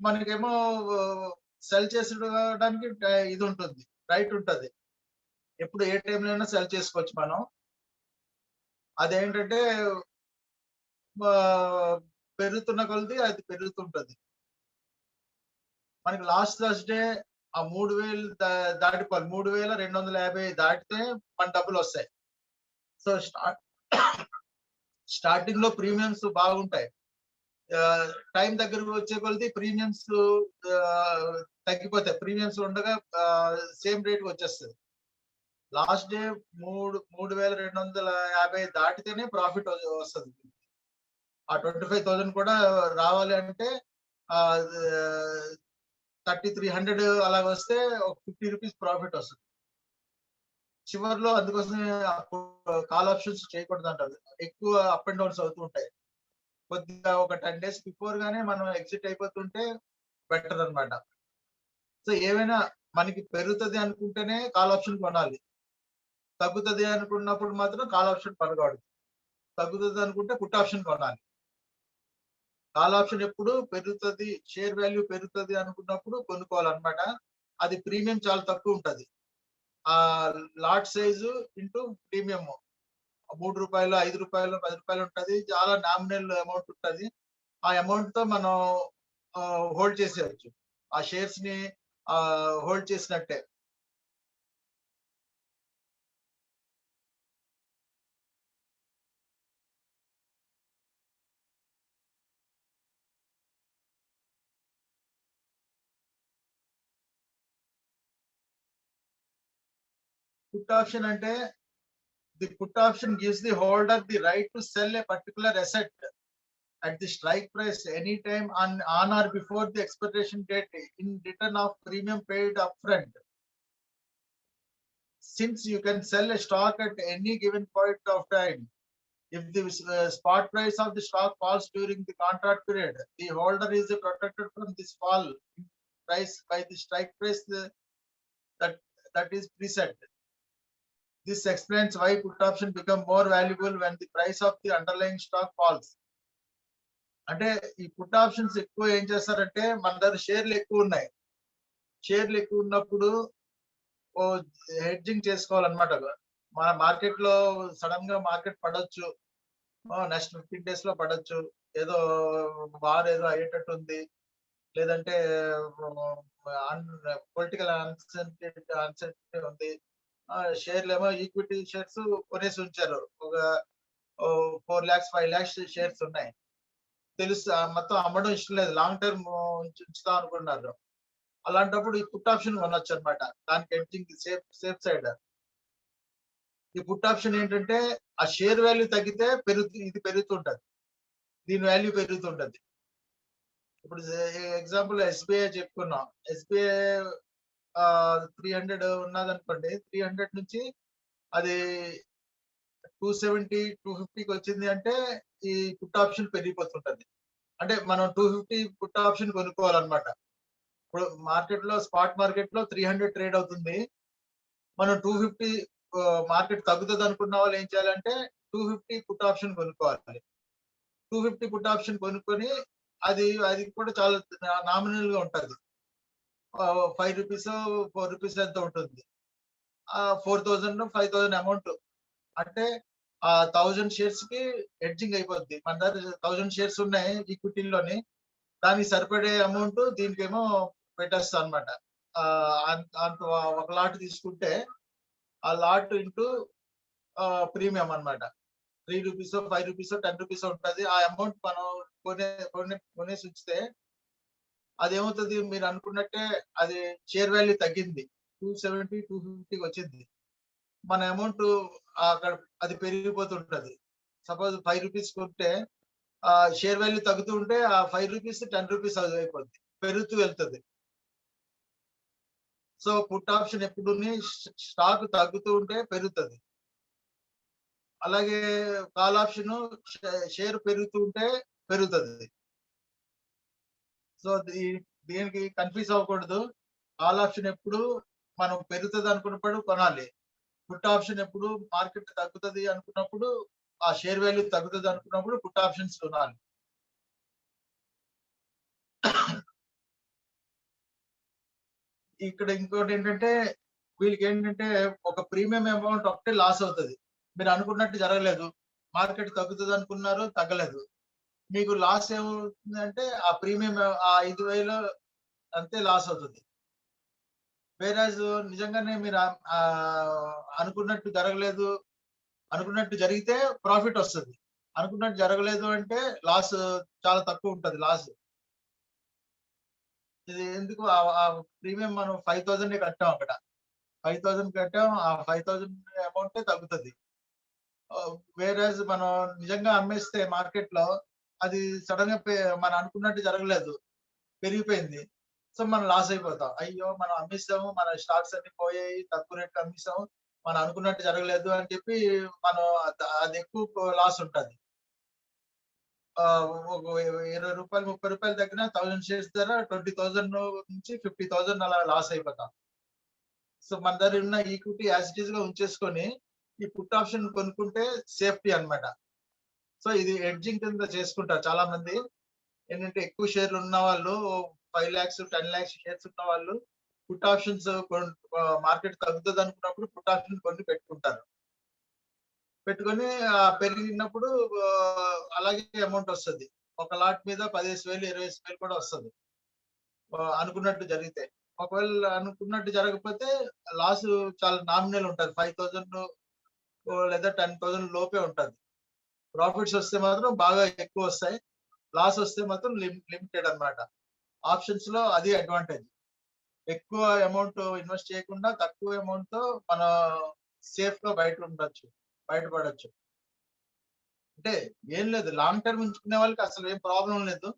మనకేమో సెల్ చేసుకోవడానికి ఇది ఉంటుంది, రైట్ ఉంటుంది. ఎప్పుడు ఏ టైంలో అయినా సెల్ చేసుకోవచ్చు మనం. అదేంటంటే పెరుగుతున్న కొలది అది పెరుగుతుంటది. మనకి లాస్ట్ థర్స్డే ఆ 3000 దాటిపోవాలి, 3250 దాటితే మన డబ్బులు వస్తాయి. సో స్టార్టింగ్ లో ప్రీమియమ్స్ బాగుంటాయి. టైం దగ్గరకు వచ్చే కొలది ప్రీమియమ్స్ తగ్గిపోతాయి. ప్రీమియమ్స్ ఉండగా సేమ్ రేట్ వచ్చేస్తుంది. లాస్ట్ డే 3250 దాటితేనే ప్రాఫిట్ వస్తుంది. ఆ 25,000 కూడా రావాలి అంటే 3300 అలా వస్తే ఒక 50 రూపీస్ ప్రాఫిట్ వస్తుంది చివరిలో. అందుకోసమే కాల్ ఆప్షన్స్ చేయకూడదు అంటారు. ఎక్కువ అప్ అండ్ డౌన్స్ అవుతూ ఉంటాయి. కొద్దిగా ఒక 10 days బిఫోర్ గానే మనం ఎగ్జిట్ అయిపోతుంటే బెటర్ అన్నమాట. సో ఏమైనా మనకి పెరుగుతుంది అనుకుంటేనే కాల్ ఆప్షన్ కొనాలి. తగ్గుతుంది అనుకున్నప్పుడు మాత్రం కాల్ ఆప్షన్ కొనకూడదు. తగ్గుతుంది అనుకుంటే పుట్ ఆప్షన్ కొనాలి. కాల్ ఆప్షన్ ఎప్పుడు పెరుగుతుంది, షేర్ వాల్యూ పెరుగుతుంది అనుకున్నప్పుడు కొనుక్కోవాలన్నమాట. అది ప్రీమియం చాలా తక్కువ ఉంటది. ఆ లాట్ సైజు ఇంటూ ప్రీమియం ₹3, ₹5, ₹10 ఉంటది. చాలా నామినల్ అమౌంట్ ఉంటది. ఆ అమౌంట్ తో మనం హోల్డ్ చేసేయచ్చు. ఆ షేర్స్ ని హోల్డ్ చేసినట్టే. Put option ante the put option gives the holder the right to sell a particular asset at the strike price anytime on or before the expiration date in return of premium paid upfront. Since you can sell a stock at any given point of time, if the spot price of the stock falls during the contract period, the holder is protected from this fall in price by the strike price that is preset. This explains why put option become more valuable when the price of the underlying stock falls. అంటే ఈ put options ఎక్కువ ఏం చేస్తారంటే, మన దగ్గర షేర్లు ఎక్కువ ఉన్నాయి. షేర్లు ఎక్కువ ఉన్నప్పుడు హెడ్జింగ్ చేసుకోవాలన్నమాట. మన మార్కెట్ లో సడన్ గా మార్కెట్ పడవచ్చు, నెక్స్ట్ 15 days లో పడవచ్చు. ఏదో వార్ ఏదో అయ్యేటట్టు ఉంది, లేదంటే పొలిటికల్ అన్సర్టనిటీ ఉంది. షేర్లు ఏమో ఈక్విటీ షేర్స్ కొనేసి ఉంచారు. ఒక 4 lakhs 5 lakhs షేర్స్ ఉన్నాయి. తెలుసు మొత్తం అమ్మడం ఇష్టం లేదు, లాంగ్ టర్మ్ ఉంచుతాం అనుకున్నారు. అలాంటప్పుడు ఈ పుట్ ఆప్షన్ కొనొచ్చు అనమాట. దానికి హెడ్జింగ్ సేఫ్ సైడ్. ఈ పుట్ ఆప్షన్ ఏంటంటే ఆ షేర్ వాల్యూ తగ్గితే ఇది పెరుగుతుంటది, దీని వాల్యూ పెరుగుతుంటది. ఇప్పుడు ఎగ్జాంపుల్ SBI చెప్పుకున్నాం. SBI 300 ఉన్నది అనుకోండి. 300 నుంచి అది 270 250కి వచ్చింది అంటే ఈ పుట్ ఆప్షన్ పెరిగిపోతుంటది. అంటే మనం 250 పుట్ ఆప్షన్ కొనుక్కోవాలన్నమాట. ఇప్పుడు మార్కెట్ లో స్పాట్ మార్కెట్ లో 300 ట్రేడ్ అవుతుంది. మనం 250 మార్కెట్ తగ్గుతుంది అనుకున్న వాళ్ళు ఏం చేయాలంటే 250 పుట్ ఆప్షన్ కొనుక్కోవాలి. 250 పుట్ ఆప్షన్ కొనుక్కొని అది కూడా చాలా నామినల్ గా ఉంటది. 5 రూపీస్ 4 రూపీస్ ఎంత ఉంటుంది. 4,000 5,000 అమౌంట్ అంటే 1000 షేర్స్ కి హెడ్జింగ్ అయిపోద్ది. మన దగ్గర 1000 షేర్స్ ఉన్నాయి ఈక్విటీలోని, దానికి సరిపడే అమౌంట్ దీనికేమో పెట్టేస్తా అనమాట. అంత ఒక లాట్ తీసుకుంటే ఆ లాట్ ఇంటూ ప్రీమియం అన్నమాట. 3 రూపీస్ 5 రూపీస్ 10 రూపీస్ ఉంటది. ఆ అమౌంట్ మనం కొనేసి ఉంచితే అదేమవుతుంది, మీరు అనుకున్నట్టే అది షేర్ వాల్యూ తగ్గింది, 270 250కి వచ్చింది. మన అమౌంట్ అక్కడ అది పెరిగిపోతుంటది. సపోజ్ 5 రూపీస్ కొంటే షేర్ వాల్యూ తగ్గుతూ ఉంటే ఆ 5 రూపీస్ 10 రూపీస్ అది అయిపోద్ది, పెరుగుతూ వెళ్తుంది. సో పుట్ ఆప్షన్ ఎప్పుడు స్టాక్ తగ్గుతూ ఉంటే పెరుగుతుంది. అలాగే కాల్ ఆప్షన్ షేర్ పెరుగుతూ ఉంటే పెరుగుతుంది. సో దీనికి కన్ఫ్యూజ్ అవ్వకూడదు. కాల్ ఆప్షన్ ఎప్పుడు మనం పెరుగుతుంది అనుకున్నప్పుడు కొనాలి. పుట్ ఆప్షన్ ఎప్పుడు మార్కెట్ తగ్గుతుంది అనుకున్నప్పుడు, ఆ షేర్ వాల్యూ తగ్గుతుంది అనుకున్నప్పుడు పుట్ ఆప్షన్స్ కొనాలి. ఇక్కడ ఇంకోటి ఏంటంటే వీళ్ళకి ఏంటంటే ఒక ప్రీమియం అమౌంట్ ఒకటే లాస్ అవుతుంది. మీరు అనుకున్నట్టు జరగలేదు, మార్కెట్ తగ్గుతుంది అనుకున్నారు, తగ్గలేదు. మీకు లాస్ ఏమవుతుంది ఆ ప్రీమియం ఆ 5,000 అంతే లాస్ అవుతుంది. వేరాజ్ నిజంగానే మీరు అనుకున్నట్టు జరగలేదు, అనుకున్నట్టు జరిగితే ప్రాఫిట్ వస్తుంది. అనుకున్నట్టు జరగలేదు అంటే లాస్ చాలా తక్కువ ఉంటుంది లాస్. ఇది ఎందుకు ఆ ప్రీమియం మనం 5,000 కట్టాం, అక్కడ 5,000 కట్టాం, ఆ 5,000 అమౌంటే తగ్గుతుంది. వేరాజ్ మనం నిజంగా అమ్మేస్తే మార్కెట్ లో అది సడన్ గా మనం అనుకున్నట్టు జరగలేదు, పెరిగిపోయింది. సో మనం లాస్ అయిపోతాం. అయ్యో మనం అమ్మిస్తాము, మన స్టాక్స్ అన్ని పోయాయి, తక్కువ రేట్ అమ్మిస్తాము, మనం అనుకున్నట్టు జరగలేదు అని చెప్పి మనం అది ఎక్కువ లాస్ ఉంటుంది. ఒక 20 రూపాయలు 30 రూపాయలు తగ్గిన 1000 షేర్స్ ధర 20,000 నుంచి 50,000 అలా లాస్ అయిపోతాం. సో మన దగ్గర ఉన్న ఈక్విటీ యాజ్ ఇట్ ఈస్ గా ఉంచేసుకొని ఈ పుట్ ఆప్షన్ కొనుక్కుంటే సేఫ్టీ అన్నమాట. సో ఇది ఎడ్జింగ్ కింద చేసుకుంటారు చాలా మంది. ఏంటంటే ఎక్కువ షేర్లు ఉన్న వాళ్ళు 5 lakhs 10 lakhs షేర్స్ ఉన్న వాళ్ళు పుట్ ఆప్షన్స్ మార్కెట్ తగ్గుతుంది అనుకున్నప్పుడు పుట్ ఆప్షన్ కొన్ని పెట్టుకుంటారు. పెట్టుకొని పెరిగినప్పుడు అలాగే అమౌంట్ వస్తుంది. ఒక లాట్ మీద 15,000 20,000 కూడా వస్తుంది అనుకున్నట్టు జరిగితే. ఒకవేళ అనుకున్నట్టు జరగకపోతే లాస్ చాలా నామినల్ ఉంటుంది, 5,000 లేదా 10,000 లోపే ఉంటుంది. ప్రాఫిట్స్ వస్తే మాత్రం బాగా ఎక్కువ వస్తాయి, లాస్ వస్తే మాత్రం లిమిటెడ్ అన్నమాట. ఆప్షన్స్ లో అది అడ్వాంటేజ్. ఎక్కువ అమౌంట్ ఇన్వెస్ట్ చేయకుండా తక్కువ అమౌంట్ తో మనం సేఫ్ గా బయటపడచ్చు. అంటే ఏం లేదు, లాంగ్ టర్మ్ ఉంచుకునే వాళ్ళకి అసలు ఏం ప్రాబ్లం లేదు.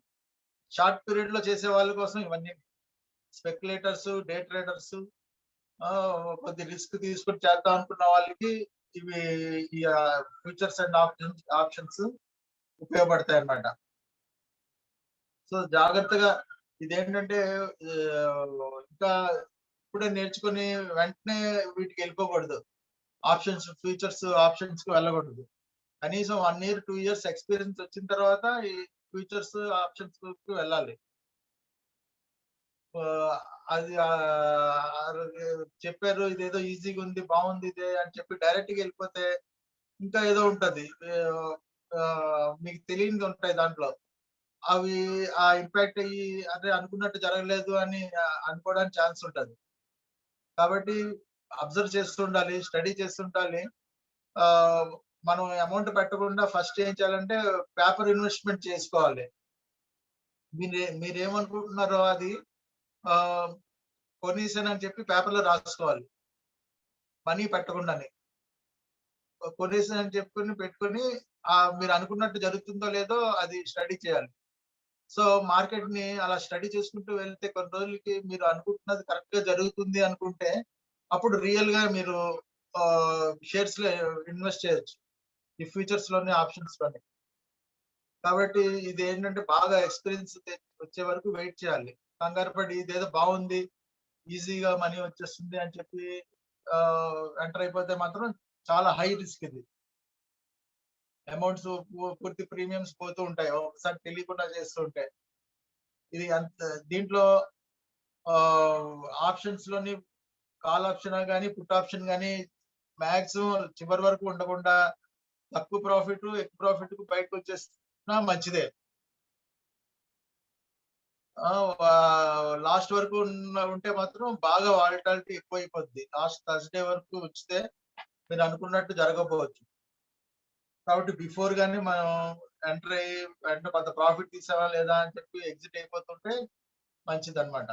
షార్ట్ పీరియడ్ లో చేసే వాళ్ళ కోసం ఇవన్నీ. స్పెక్యులేటర్స్, డే ట్రేడర్స్, కొద్ది రిస్క్ తీసుకుని చేద్దాం అనుకున్న వాళ్ళకి ఇవి ఈ ఫ్యూచర్స్ అండ్ ఆప్షన్స్ ఉపయోగపడతాయి అన్నమాట. సో జాగ్రత్తగా ఇదేంటంటే ఇంకా ఇప్పుడే నేర్చుకుని వెంటనే వీటికి వెళ్ళిపోకూడదు. ఆప్షన్స్, ఫ్యూచర్స్ ఆప్షన్స్ కు వెళ్ళకూడదు. కనీసం 1 year 2 years ఎక్స్పీరియన్స్ వచ్చిన తర్వాత ఈ ఫ్యూచర్స్ ఆప్షన్స్ కు వెళ్ళాలి. అది చెప్పారు ఇదేదో ఈజీగా ఉంది, బాగుంది ఇదే అని చెప్పి డైరెక్ట్ గా వెళ్ళిపోతే ఇంకా ఏదో ఉంటది, మీకు తెలియనిది ఉంటాయి దాంట్లో. అవి ఆ ఇంపాక్ట్ అయ్యి అదే అనుకున్నట్టు జరగలేదు అని అనుకోవడానికి ఛాన్స్ ఉంటది. కాబట్టి అబ్జర్వ్ చేస్తుండాలి, స్టడీ చేస్తుండాలి. మనం అమౌంట్ పెట్టకుండా ఫస్ట్ ఏం చేయాలంటే పేపర్ ఇన్వెస్ట్మెంట్ చేసుకోవాలి. మీరేమనుకుంటున్నారో అది కొనేసాను అని చెప్పి పేపర్ లో రాసుకోవాలి, మనీ పెట్టకుండానే. కొనేసాను అని చెప్పుకొని పెట్టుకొని మీరు అనుకున్నట్టు జరుగుతుందో లేదో అది స్టడీ చేయాలి. సో మార్కెట్ ని అలా స్టడీ చేసుకుంటూ వెళ్తే కొన్ని రోజులకి మీరు అనుకుంటున్నది కరెక్ట్ గా జరుగుతుంది అనుకుంటే అప్పుడు రియల్ గా మీరు షేర్స్ లో ఇన్వెస్ట్ చేయొచ్చు, ఈ ఫ్యూచర్స్ లోనే ఆప్షన్స్ లోనే. కాబట్టి ఇది ఏంటంటే బాగా ఎక్స్పీరియన్స్ వచ్చే వరకు వెయిట్ చేయాలి. కంగారు పడి ఇదేదో బాగుంది, ఈజీగా మనీ వచ్చేస్తుంది అని చెప్పి ఎంటర్ అయిపోతే మాత్రం చాలా హై రిస్క్. ఇది అమౌంట్స్ పూర్తి ప్రీమియమ్స్ పోతూ ఉంటాయి ఒకసారి తెలియకుండా చేస్తూ ఉంటాయి. ఇది దీంట్లో ఆప్షన్స్ లోని కాల్ ఆప్షన్ కానీ పుట్ ఆప్షన్ కానీ మాక్సిమం చివరి వరకు ఉండకుండా తక్కువ ప్రాఫిట్ ఎక్కువ ప్రాఫిట్ కు బయటకు వచ్చేస్తున్నా మంచిదే. లాస్ట్ వరకు ఉంటే మాత్రం బాగా వాలిటాలిటీ ఎక్కువ అయిపోద్ది. లాస్ట్ థర్స్డే వరకు వచ్చితే మీరు అనుకున్నట్టు జరగకపోవచ్చు. కాబట్టి బిఫోర్ గానీ మనం ఎంటర్ అయ్యి వెంటనే కొంత ప్రాఫిట్ తీసావా లేదా అని చెప్పి ఎగ్జిట్ అయిపోతుంటే మంచిది అన్నమాట.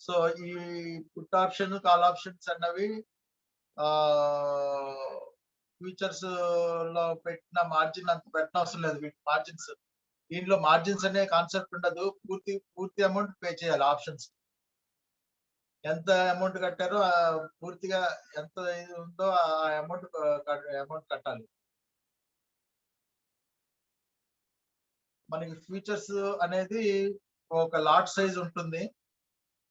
సో ఈ పుట్ ఆప్షన్ కాల్ ఆప్షన్స్ అన్నవి ఫ్యూచర్స్ లో పెట్టిన మార్జిన్ అంత పెట్టిన అవసరం లేదు. వీటి మార్జిన్స్, దీంట్లో మార్జిన్స్ అనే కాన్సెప్ట్ ఉండదు. పూర్తి అమౌంట్ పే చేయాలి. ఆప్షన్స్ ఎంత అమౌంట్ కట్టారో పూర్తిగా ఎంత ఉందో ఆ అమౌంట్ కట్టాలి. మనకి ఫ్యూచర్స్ అనేది ఒక లాట్ సైజ్ ఉంటుంది.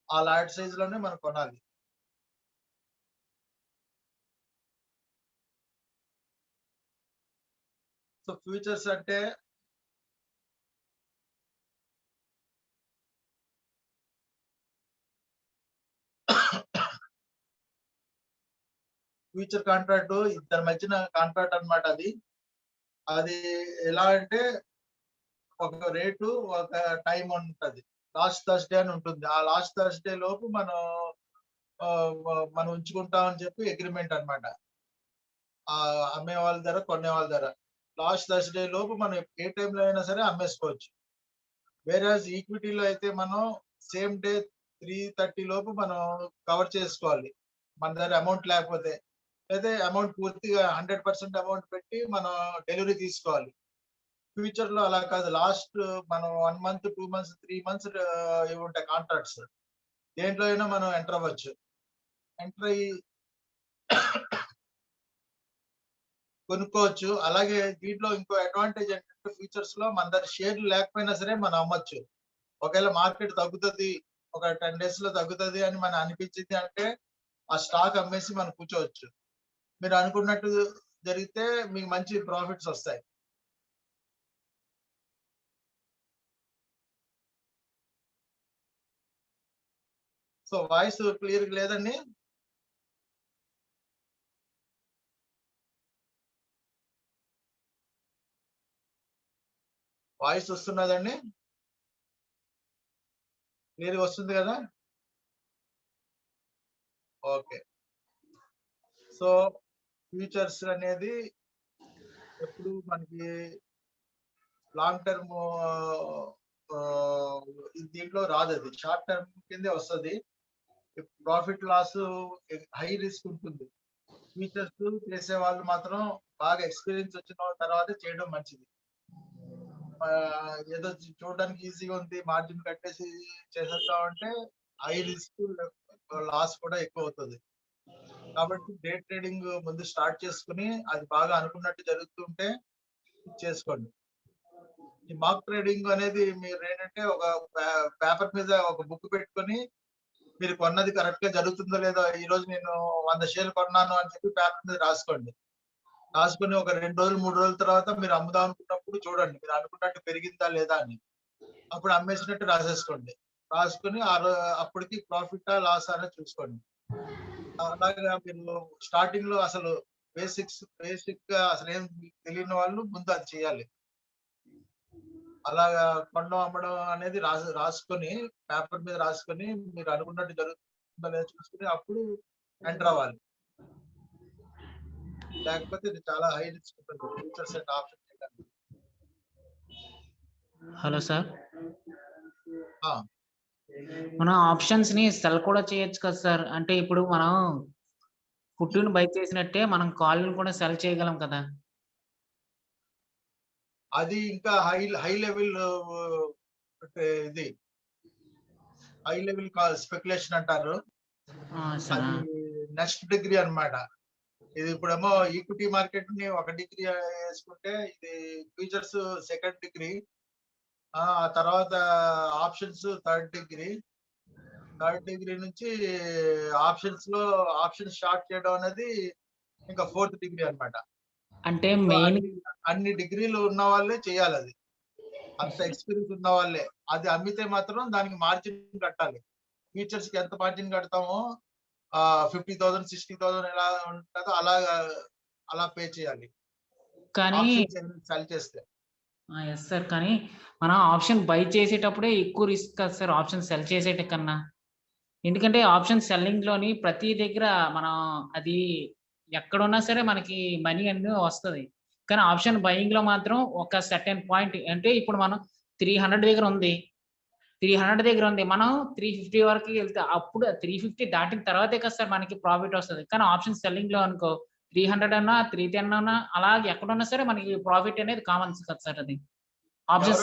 ఆ లాట్ సైజ్ లోనే మనం కొనాలి. సో ఫ్యూచర్స్ అంటే ఫ్యూచర్ కాంట్రాక్ట్ ఇద్దరి మధ్యన కాంట్రాక్ట్ అన్నమాట. అది ఎలా అంటే ఒక రేటు ఒక టైం ఉంటది. లాస్ట్ థర్స్డే అని ఉంటుంది. ఆ లాస్ట్ థర్స్డే లోపు మనం ఉంచుకుంటాం అని చెప్పి అగ్రిమెంట్ అన్నమాట. అమ్మే వాళ్ళ ధర, కొనే వాళ్ళ ధర. లాస్ట్ థర్స్డే లోపు మనం ఏ టైంలో అయినా సరే అమ్మేసుకోవచ్చు. వేరే ఈక్విటీలో అయితే మనం సేమ్ డే 3:30 లోపు మనం కవర్ చేసుకోవాలి, మన దగ్గర అమౌంట్ లేకపోతే. అయితే అమౌంట్ పూర్తిగా 100% అమౌంట్ పెట్టి మనం డెలివరీ తీసుకోవాలి. ఫ్యూచర్ లో అలా కాదు. లాస్ట్ మనం 1 month, 2 months, 3 months ఇవి ఉంటాయి కాంట్రాక్ట్స్. దేంట్లో అయినా మనం ఎంటర్ అవ్వచ్చు. ఎంటర్ అయ్యి కొనుక్కోవచ్చు. అలాగే దీంట్లో ఇంకో అడ్వాంటేజ్ ఏంటంటే ఫ్యూచర్స్ లో మన దగ్గర షేర్లు లేకపోయినా సరే మనం అమ్మొచ్చు. ఒకవేళ మార్కెట్ తగ్గుతుంది, ఒక 10 days లో తగ్గుతుంది అని మనం అనిపించింది అంటే ఆ స్టాక్ అమ్మేసి మనం కూర్చోవచ్చు. మీరు అనుకున్నట్టు జరిగితే మీకు మంచి ప్రాఫిట్స్ వస్తాయి. సో వాయిస్ క్లియర్ లేదండి? వాయిస్ వస్తున్నదండి? క్లియర్ వస్తుంది కదా? ఓకే. సో ఫ్యూచర్స్ అనేది ఎప్పుడు మనకి లాంగ్ టర్మ్ దీంట్లో రాదు. అది షార్ట్ టర్మ్ కిందే వస్తుంది. ప్రాఫిట్ లాస్ హై రిస్క్ ఉంటుంది. ఫ్యూచర్స్ చేసే వాళ్ళు మాత్రం బాగా ఎక్స్పీరియన్స్ వచ్చిన తర్వాత చేయడం మంచిది. ఏదో చూడడానికి ఈజీగా ఉంది, మార్జిన్ కట్టేసి చేసేద్దాం అంటే హై రిస్క్, లాస్ కూడా ఎక్కువ అవుతుంది. కాబట్టి డే ట్రేడింగ్ ముందు స్టార్ట్ చేసుకుని అది బాగా అనుకున్నట్టు జరుగుతుంటే చేసుకోండి. ఈ మార్క్ ట్రేడింగ్ అనేది మీరు ఏంటంటే ఒక పేపర్ మీద ఒక బుక్ పెట్టుకొని మీరు కొన్నది కరెక్ట్ గా జరుగుతుందో లేదో, ఈ రోజు నేను 100 షేర్లు కొన్నాను అని చెప్పి పేపర్ మీద రాసుకోండి. రాసుకుని ఒక 2 రోజులు 3 రోజుల తర్వాత మీరు అమ్ముదాం అనుకున్నప్పుడు చూడండి మీరు అనుకున్నట్టు పెరిగిందా లేదా అని. అప్పుడు అమ్మేసినట్టు రాసేసుకోండి. రాసుకుని అప్పటికి ప్రాఫిటా లాస్ అనేది చూసుకోండి. అలాగా మీరు స్టార్టింగ్ లో అసలు బేసిక్ గా అసలు ఏం తెలియని వాళ్ళు ముందు అది చేయాలి. అలాగా కొనడం అమ్మడం అనేది రాసుకొని పేపర్ మీద రాసుకొని మీరు అనుకున్నట్టు జరుగుతుందో లేదో చూసుకుని అప్పుడు ఎంటర్ అవ్వాలి. లేకపోతే ఇది చాలా హై రిస్క్ ఉంటుంది ఫ్యూచర్స్ అండ్ ఆప్షన్ చేయడానికి. హలో సార్, మనం ఆప్షన్స్ ని సెల్ కూడా చేయొచ్చు కదా సార్? అంటే ఇప్పుడు మనం పుట్టుని బై చేసినట్టే మనం కాల్ కూడా సెల్ చేయగలం కదా? అది ఇంకా హై లెవెల్ ఇది హై లెవెల్ స్పెక్యులేషన్ అంటారు. అది నెక్స్ట్ డిగ్రీ అన్నమాట. ఇది ఇప్పుడేమో ఈక్విటీ మార్కెట్ ని 1 డిగ్రీ వేసుకుంటే ఇది ఫ్యూచర్స్ 2nd డిగ్రీ, ఆ తర్వాత options 3rd degree, 3rd degree నుంచి ఆప్షన్స్ షార్ట్ చేయడం అనేది ఇంకా 4th డిగ్రీ అన్నమాట. అంటే మెయిన్ అన్ని డిగ్రీలు ఉన్న వాళ్ళే చేయాలి. అది అంత ఎక్స్పీరియన్స్ ఉన్న వాళ్ళే. అది అమ్మితే మాత్రం దానికి మార్జిన్ కట్టాలి. ఫ్యూచర్స్ కి ఎంత మార్జిన్ కడతామో 50,000 60,000 ఎలా ఉంటుందో అలా పే చేయాలి కానీ సెల్ చేస్తే. ఎస్ సార్, కానీ మనం ఆప్షన్ బై చేసేటప్పుడే ఎక్కువ రిస్క్ కదా సార్ ఆప్షన్ సెల్ చేసేట కన్నా. ఎందుకంటే ఆప్షన్ సెల్లింగ్ లోని ప్రతి దగ్గర మనం అది ఎక్కడున్నా సరే మనకి మనీ అనేది వస్తుంది. కానీ ఆప్షన్ బయింగ్ లో మాత్రం ఒక సర్టెన్ పాయింట్, అంటే ఇప్పుడు మనం 300 దగ్గర ఉంది, 300 దగ్గర ఉంది, మనం 350 వరకు వెళ్తే అప్పుడు 350 దాటిన తర్వాతే కదా సార్ మనకి ప్రాఫిట్ వస్తుంది. కానీ ఆప్షన్ సెల్లింగ్ లో అనుకో 300 అన్నా 310 అన్నా అలాగే ఎక్కడున్నా సరే మనకి ప్రాఫిట్ అనేది కామన్ కదా సార్. అది ఆప్షన్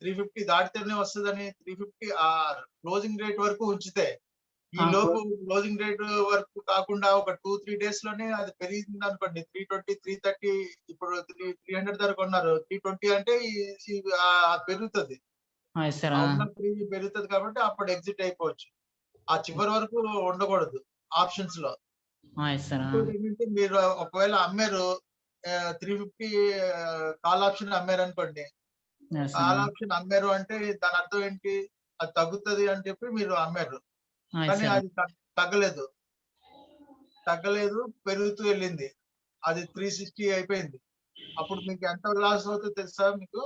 350 దాటితేనే వస్తుందని 350 క్లోజింగ్ రేట్ వరకు ఉంచితే, ఈ లోపు క్లోజింగ్ రేట్ వరకు కాకుండా ఒక 2-3 days లోనే అది పెరిగింది అనుకోండి 320 330, ఇప్పుడు 300 ధర కొన్నారు 320 అంటే పెరుగుతుంది. సార్ ఉన్న ప్రీమియం పెరుగుతుంది కాబట్టి అప్పుడు ఎగ్జిట్ అయిపోవచ్చు. ఆ చివరి వరకు ఉండకూడదు ఆప్షన్స్ లో. సార్ ఇంకోటి ఏంటంటే మీరు ఒకవేళ అమ్మారు 350 కాల్ ఆప్షన్ అమ్మారు అనుకోండి, కాల్ ఆప్షన్ అమ్మారు అంటే దాని అర్థం ఏంటి, అది తగ్గుతుంది అని చెప్పి మీరు అమ్మారు, కానీ అది తగ్గలేదు, పెరుగుతూ వెళ్ళింది, అది 360 అయిపోయింది. అప్పుడు మీకు ఎంత లాస్ అవుతుందో తెలుసా మీకు?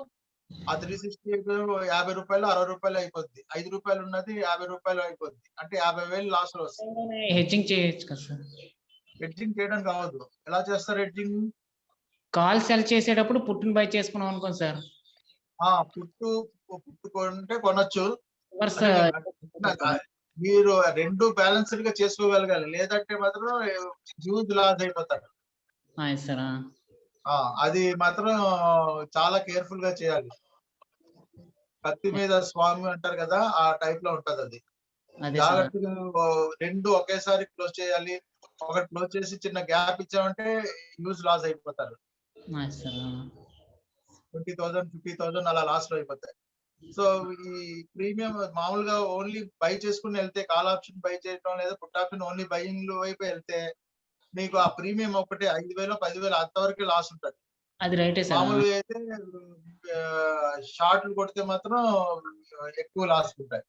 ఆ 360 అయిపోయి 50 రూపాయలు 60 రూపాయలు అయిపోద్ది, 5 రూపాయలు ఉన్నది 50 రూపాయలు అయిపోద్ది, అంటే 50,000 లాస్ లో వస్తుంది. హెడ్జింగ్ చేయొచ్చు కదా సార్? హెడ్జింగ్ చేయడానికి కావద్దు. ఎలా చేస్తారు హెడ్జింగ్? కాల్ సెల్ చేసేటప్పుడు పుట్టుని బై చేసుకున్నాం అనుకోండి సార్. పుట్టు కొంటే కొనొచ్చు, మీరు రెండు బ్యాలెన్స్డ్ గా చేసుకోగలగాలి, లేదంటే మాత్రం హ్యూజ్ లాస్ అయిపోతారు. అది మాత్రం చాలా కేర్ఫుల్ గా చేయాలి. కత్తి మీద స్వామి అంటారు కదా, ఆ టైప్ లో ఉంటది అది. జాగ్రత్తగా రెండు ఒకేసారి క్లోజ్ చేయాలి. ఒకటి క్లోజ్ చేసి చిన్న గ్యాప్ ఇచ్చామంటే హ్యూజ్ లాస్ అయిపోతారు. 20,000 50,000 అలా లాస్ లో అయిపోతాయి. సో ఈ ప్రీమియం మామూలుగా ఓన్లీ బై చేసుకుని వెళ్తే, కాల్ ఆప్షన్ బై చేయడం లేదా పుట్ ఆప్షన్ ఓన్లీ బయింగ్ వైపు వెళ్తే మీకు ఆ ప్రీమియం ఒకటి 5,000 10,000 అంతవరకు లాస్ ఉంటుంది. అది రైటే సార్. మామూలుగా అయితే షార్ట్లు కొడితే మాత్రం ఎక్కువ లాస్ ఉంటాయి.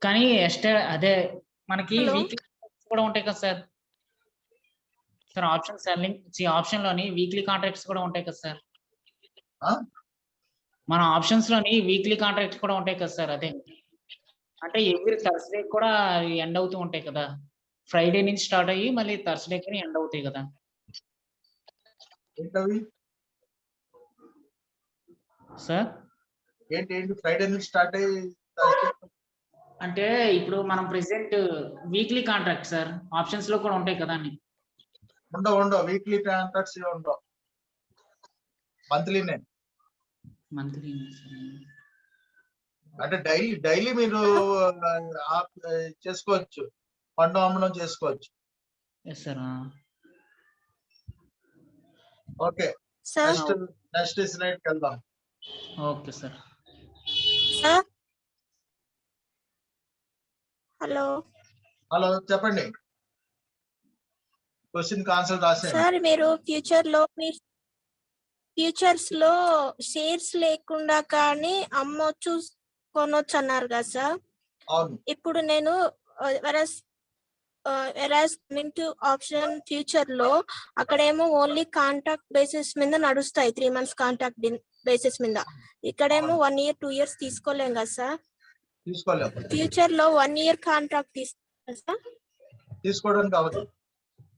కానీ అదే మనకి వీక్లీ కూడా ఉంటాయి కదా సార్? ఆప్షన్ సెల్లింగ్ ఆప్షన్ లోని వీక్లీ కాంట్రాక్ట్స్ కూడా ఉంటాయి కదా సార్? మన ఆప్షన్స్ లోని వీక్లీ కాంట్రాక్ట్స్ కూడా ఉంటాయి కదా సార్? అదే అంటే ఎవ్రీ థర్స్డే కూడా ఎండ్ అవుతూ ఉంటాయి కదా, ఫ్రైడే నుంచి స్టార్ట్ అయ్యి మళ్ళీ థర్స్డే కి ఎండ్ అవుతాయి కదా సార్? ఏంటి ఫ్రైడే నుంచి స్టార్ట్ అయ్యి అంటే ఇప్పుడు మనం present weekly contract sir options లో కూడా ఉంటాయి కదా అని? ఉండవు, వీక్లీ కాంట్రాక్ట్స్ ఉండవు, మంత్లీనే. అంటే డైలీ మీరు చేసుకోవచ్చు, పండు అమ్మడం చేసుకోవచ్చు. ఓకే, నెక్స్ట్ స్లైడ్ కి వెళ్దాం. Okay sir. హలో చెప్పండి. క్వశ్చన్ ఆన్సర్ రాసేయండి. సార్ మీరు ఫ్యూచర్స్ లో షేర్స్ లేకుండా కానీ అమ్మొచ్చు కొనొచ్చు అన్నారు కదా సార్? అవును. ఇప్పుడు నేను కమింగ్ టు ఆప్షన్ ఫ్యూచర్ లో అక్కడేమో ఓన్లీ కాంట్రాక్ట్ బేసిస్ మీద నడుస్తాయి, 3 months కాంట్రాక్ట్ బేసిస్ మీద. ఇక్కడేమో 1 year 2 years తీసుకోలేం కదా సార్? ఫ్యూచర్ లో 1 year కాంట్రాక్ట్ తీసుకోవడానికి అవ్వదు.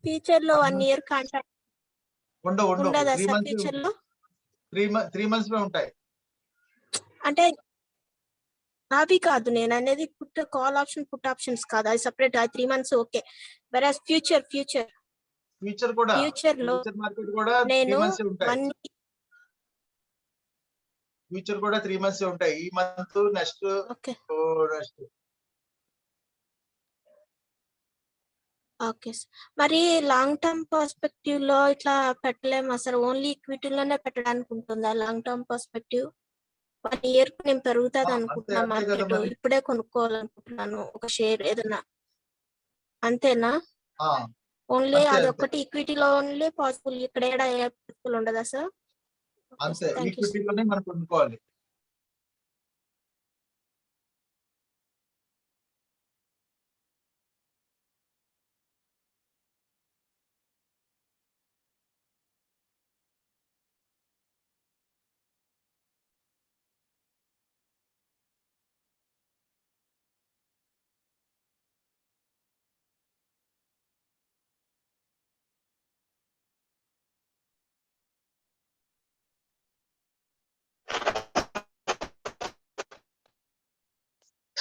ఫ్యూచర్ లో 1 year కాంట్రాక్ట్ ఉండదా సార్? ఫ్యూచర్ లో 3 months ఉంటాయి. అంటే అవి కాదు నేను అనేది, కాల్ ఆప్షన్ పుట్ ఆప్షన్స్ కాదు, అది separate. 3 months okay. Versus future కూడా లో మార్కెట్ కూడా నేను 3 months ఉంటాయి. ఫ్యూచర్ కూడా 3 months ఉంటాయి. ఈ మంత్ నెక్స్ట్ ఓకే. మరి లాంగ్ టర్మ్ పర్స్పెక్టివ్ లో ఇట్లా పెట్టలేము అసలు, ఓన్లీ ఈక్విటీలోనే పెట్టడానికి ఉంటుందా లాంగ్ టర్మ్ పర్స్పెక్టివ్? 1 year కు నేను పెరుగుతుంది అనుకుంటున్నా మార్కెట్, ఇప్పుడే కొనుక్కోవాలనుకుంటున్నాను ఒక షేర్ ఏదన్నా, అంతేనా? ఓన్లీ అదొకటి ఈక్విటీలో ఓన్లీ పాసిబుల్, ఇక్కడ ఏడా పాసిబుల్ ఉండదా సార్? అంతే, ఈక్విటీలోనే మనం కొనుక్కోవాలి.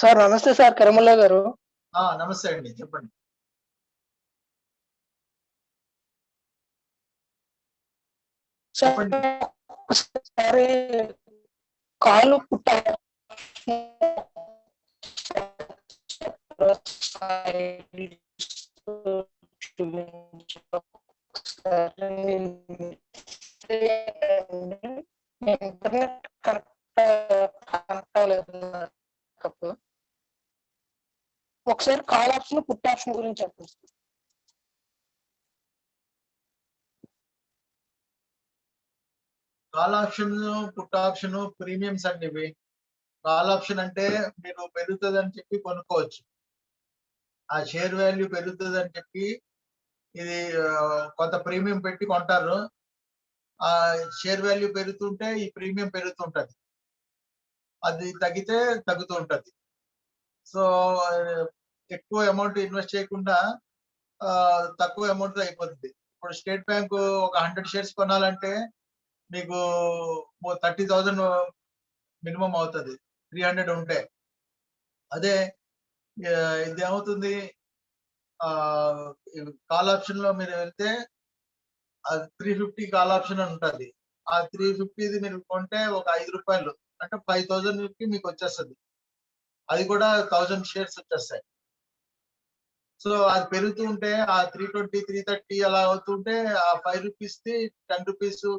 సార్ నమస్తే సార్, కరిమల్లా గారు. నమస్తే అండి, చెప్పండి. సరే, కాలు ఇంటర్నెట్ కనెక్ట్ కనెక్ట్ అవ్వలేదు నాకు. ఒకసారి కాల్ ఆప్షన్ పుట్ ఆప్షన్ గురించి చెప్పండి. Call option put option premiums అండి ఇవి. కాల్ ఆప్షన్ అంటే మీరు పెరుగుతుందని చెప్పి కొనుక్కోవచ్చు. ఆ షేర్ వాల్యూ పెరుగుతుందని చెప్పి ఇది కొంత ప్రీమియం పెట్టి కొంటారు. ఆ షేర్ వాల్యూ పెరుగుతుంటే ఈ ప్రీమియం పెరుగుతుంటది, అది తగ్గితే తగ్గుతూ ఉంటది. సో ఎక్కువ అమౌంట్ ఇన్వెస్ట్ చేయకుండా తక్కువ అమౌంట్ అయిపోతుంది. ఇప్పుడు స్టేట్ బ్యాంక్ ఒక 100 షేర్స్ కొనాలంటే మీకు 30,000 మినిమం అవుతుంది 300 ఉంటే. అదే ఇది ఏమవుతుంది, కాల్ ఆప్షన్ లో మీరు వెళ్తే అది 350 కాల్ ఆప్షన్ అని ఉంటుంది. ఆ 350 మీరు కొంటే ఒక ₹5 అంటే 5,000 కి మీకు వచ్చేస్తుంది. అది కూడా 1000 షేర్స్ వచ్చేస్తాయి. సో అది పెరుగుతూ ఉంటే ఆ 320 330 అలా అవుతుంటే ఆ ₹5 కి ₹10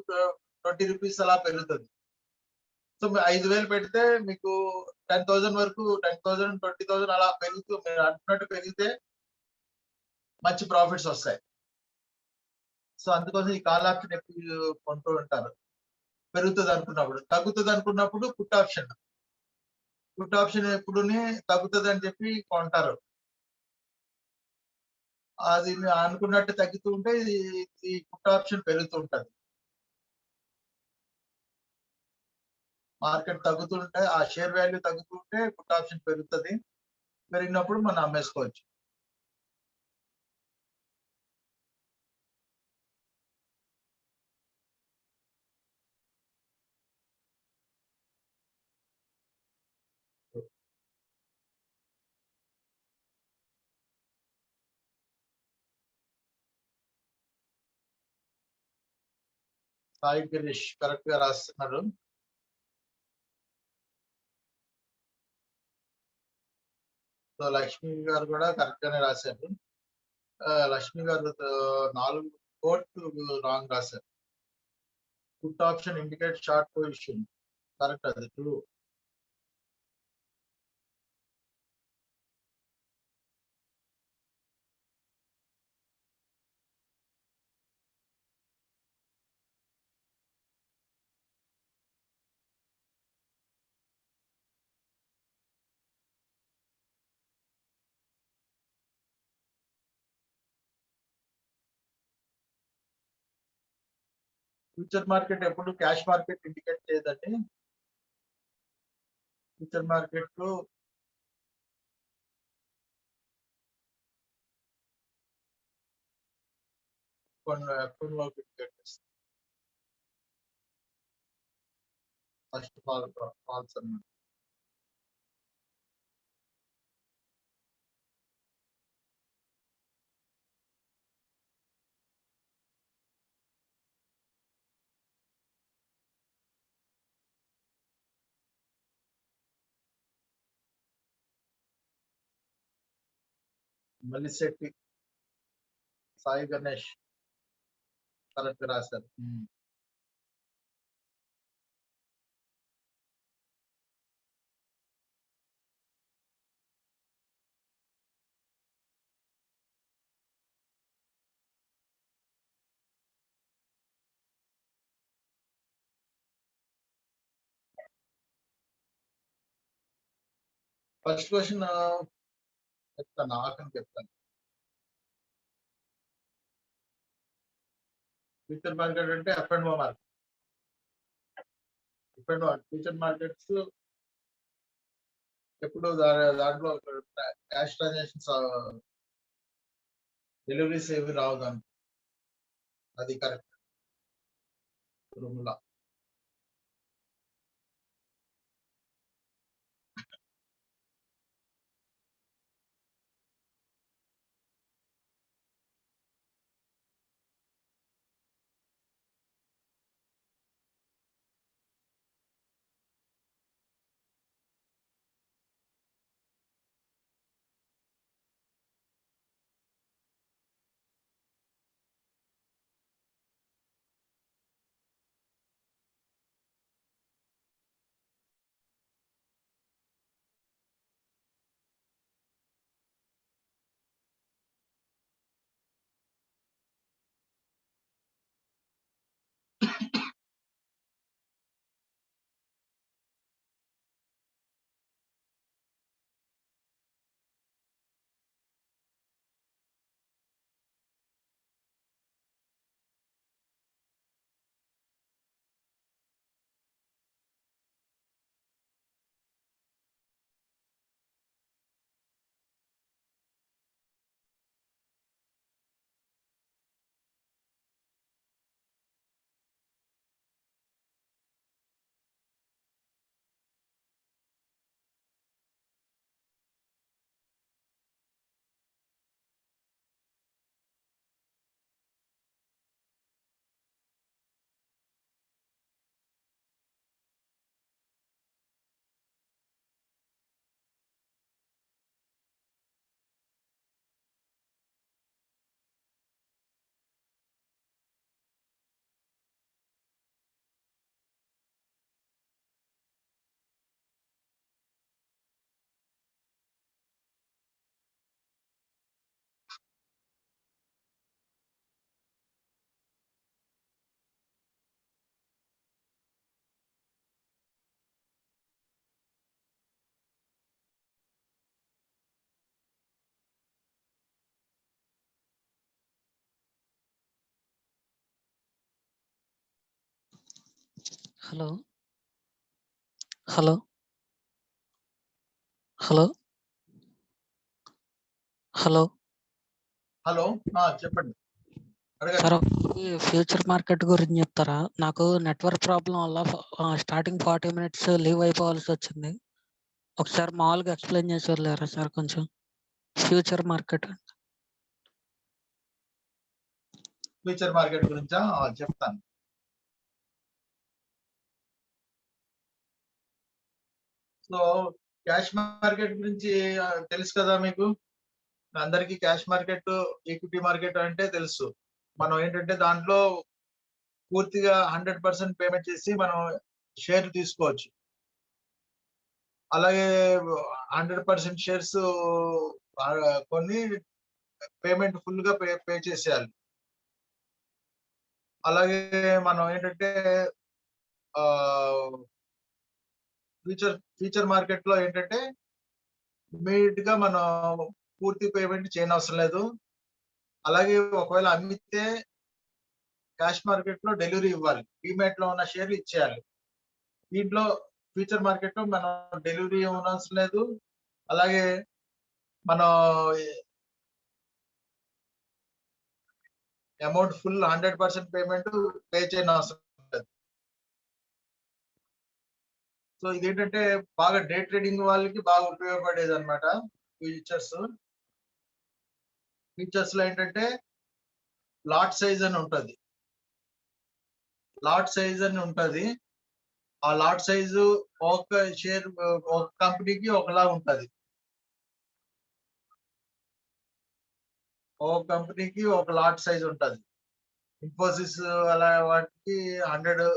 ₹20 అలా పెరుగుతుంది. సో 5,000 పెడితే మీకు 10,000 వరకు 10,000 20,000 అలా పెరుగుతూ మీరు అనుకున్నట్టు పెరిగితే మంచి ప్రాఫిట్స్ వస్తాయి. సో అందుకోసం ఈ కాల్ ఆప్షన్ ఎక్కువ కొంటూ ఉంటారు. పెరుగుతుంది అనుకున్నప్పుడు. తగ్గుతుంది అనుకున్నప్పుడు పుట్ ఆప్షన్. పుట్ ఆప్షన్ ఎప్పుడునే తగ్గుతుంది అని చెప్పి కొంటారు. అది అనుకున్నట్టు తగ్గుతూ ఉంటే ఈ పుట్ ఆప్షన్ పెరుగుతూ ఉంటది. మార్కెట్ తగ్గుతుంటే ఆ షేర్ వాల్యూ తగ్గుతుంటే పుట్ ఆప్షన్ పెరుగుతుంది. పెరిగినప్పుడు మనం అమ్మేసుకోవచ్చు. సాయి గిరీష్ కరెక్ట్ గా రాస్తున్నారు. సో లక్ష్మి గారు కూడా కరెక్ట్ గానే రాశారు. లక్ష్మి గారు 4 కోట్లు రాంగ్ రాశారు. Put option indicate short position. Correct, అది ట్రూ. ఫ్యూచర్ మార్కెట్ ఎప్పుడు క్యాష్ మార్కెట్ ఇండికేట్ చేయదండి. ఫ్యూచర్ మార్కెట్ కొన్ని ఇండికేట్ చేస్తుంది. ఫస్ట్ ఫాల్స్ అన్నమాట. మల్లిశెట్టి సాయి గణేష్ కరెక్ట్ రాశారు. ఫస్ట్ క్వశ్చన్ చెప్తాను, ఆకని చెప్తాను. ఫ్యూచర్ మార్కెట్ అంటే F&O market. F&O future markets ఎప్పుడు దాంట్లో క్యాష్ ట్రాన్సాక్షన్స్ డెలివరీస్ ఏవి రావు దానికి. అది కరెక్ట్. రూములా hello hello hello hello hello చెప్పండి. సార్ ఫ్యూచర్ మార్కెట్ గురించి చెప్తారా? నాకు నెట్వర్క్ ప్రాబ్లం వల్ల స్టార్టింగ్ 40 minutes లీవ్ అయిపోవాల్సి వచ్చింది. ఒకసారి మామూలుగా ఎక్స్ప్లెయిన్ చేసి వెళ్ళారా సార్ కొంచెం? ఫ్యూచర్ మార్కెట్ ఫ్యూచర్ మార్కెట్ గురించా? చెప్తాను. సో క్యాష్ మార్కెట్ గురించి తెలుసు కదా మీకు అందరికి. క్యాష్ మార్కెట్, ఈక్విటీ మార్కెట్ అంటే తెలుసు. మనం ఏంటంటే దాంట్లో పూర్తిగా 100% పేమెంట్ చేసి మనం షేర్ తీసుకోవచ్చు. అలాగే 100% షేర్స్ కొన్ని పేమెంట్ ఫుల్ గా పే చేసేయాలి. అలాగే మనం ఏంటంటే ఫ్యూచర్ మార్కెట్ లో ఏంటంటే ఇమీడియట్ గా మనం పూర్తి పేమెంట్ చేయనవసరం లేదు. అలాగే ఒకవేళ అమ్మితే క్యాష్ మార్కెట్ లో డెలివరీ ఇవ్వాలి. డిమాట్ లో ఉన్న షేర్లు ఇచ్చేయాలి. దీంట్లో ఫ్యూచర్ మార్కెట్ లో మనం డెలివరీ ఇవ్వనవసరం లేదు. అలాగే మనం అమౌంట్ ఫుల్ 100% పేమెంట్ పే చేయని అవసరం లేదు. సో ఇదేంటంటే బాగా డే ట్రేడింగ్ వాళ్ళకి బాగా ఉపయోగపడేది అనమాట. ఫ్యూచర్స్ లో ఏంటంటే లాట్ సైజ్ అని ఉంటది. ఆ లాట్ సైజు ఒక షేర్ ఒక కంపెనీకి ఒకలా ఉంటది. ఒక కంపెనీకి ఒక లాట్ సైజ్ ఉంటది. ఇన్ఫోసిస్ అలా వాటికి 100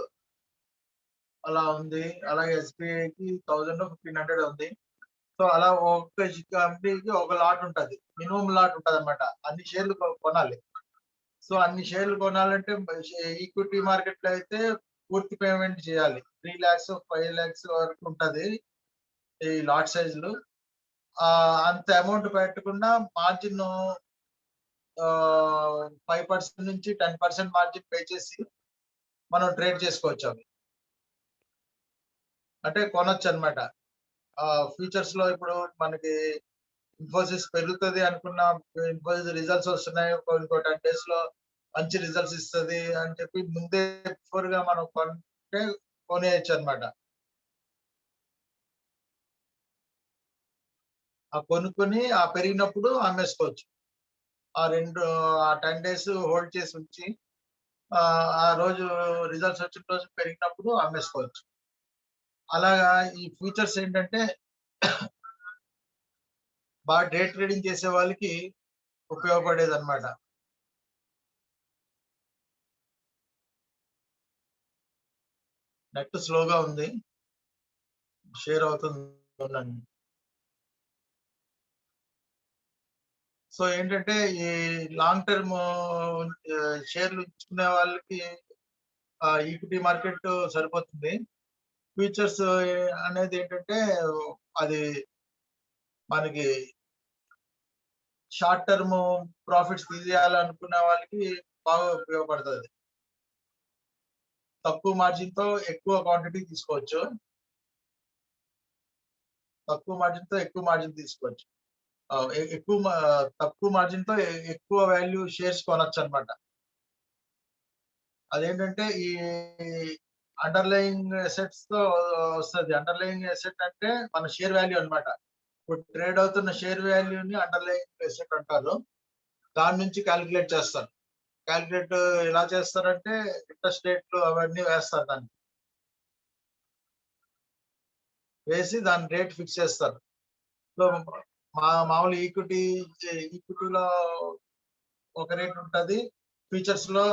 అలా ఉంది. అలాగే ఎస్బీఐకి 1000 1500 ఉంది. సో అలా ఒక కంపెనీకి ఒక లాట్ ఉంటది. మినిమం లాట్ ఉంటది అనమాట. అన్ని షేర్లు కొనాలి. సో అన్ని షేర్లు కొనాలంటే ఈక్విటీ మార్కెట్ లో అయితే పూర్తి పేమెంట్ చేయాలి. 3 lakhs 5 lakhs వరకు ఉంటది ఈ లాట్ సైజులు. అంత అమౌంట్ పెట్టకుండా మార్జిన్ 5% నుంచి 10% మార్జిన్ పే చేసి మనం ట్రేడ్ చేసుకోవచ్చు. అవి అంటే కొనొచ్చు అనమాట. ఫ్యూచర్స్ లో ఇప్పుడు మనకి ఇన్ఫోసిస్ పెరుగుతుంది అనుకున్న, ఇన్ఫోసిస్ రిజల్ట్స్ వస్తున్నాయి, ఇంకో 10 days లో మంచి రిజల్ట్స్ ఇస్తుంది అని చెప్పి ముందే బిఫోర్ గా మనం కొంటే కొనేయచ్చు అనమాట. కొనుక్కొని పెరిగినప్పుడు అమ్మేసుకోవచ్చు. 10 days హోల్డ్ చేసి ఉంచి ఆ రోజు రిజల్ట్స్ వచ్చిన రోజు పెరిగినప్పుడు అమ్మేసుకోవచ్చు. అలాగా ఈ ఫ్యూచర్స్ ఏంటంటే బాగా డే ట్రేడింగ్ చేసే వాళ్ళకి ఉపయోగపడేది అనమాట. నెట్ స్లోగా ఉంది, షేర్ అవుతుంది. సో ఏంటంటే ఈ లాంగ్ టర్మ్ షేర్లు ఉంచుకునే వాళ్ళకి ఈక్విటీ మార్కెట్ సరిపోతుంది. ఫ్యూచర్స్ అనేది ఏంటంటే అది మనకి షార్ట్ టర్మ్ ప్రాఫిట్స్ తీయాలనుకునే వాళ్ళకి బాగా ఉపయోగపడుతుంది. తక్కువ మార్జిన్ తో ఎక్కువ క్వాంటిటీ తీసుకోవచ్చు. తక్కువ మార్జిన్ తీసుకోవచ్చు. తక్కువ మార్జిన్ తో ఎక్కువ వాల్యూ షేర్స్ కొనొచ్చు అనమాట. అదేంటంటే ఈ అండర్లయింగ్ అసెట్స్ తో వస్తుంది. అండర్లయింగ్ అసెట్ అంటే మన షేర్ వాల్యూ అనమాట. ఇప్పుడు ట్రేడ్ అవుతున్న షేర్ వాల్యూని అండర్లయింగ్ అసెట్ అంటారు. దాని నుంచి క్యాలిక్యులేట్ చేస్తారు. క్యాలిక్యులేట్ ఎలా చేస్తారంటే ఇంట్రెస్ట్ రేట్లు అవన్నీ వేస్తారు. దాన్ని వేసి దాని రేట్ ఫిక్స్ చేస్తారు. సో మామూలు ఈక్విటీలో ఒక రేట్ ఉంటది, ఫ్యూచర్స్ లో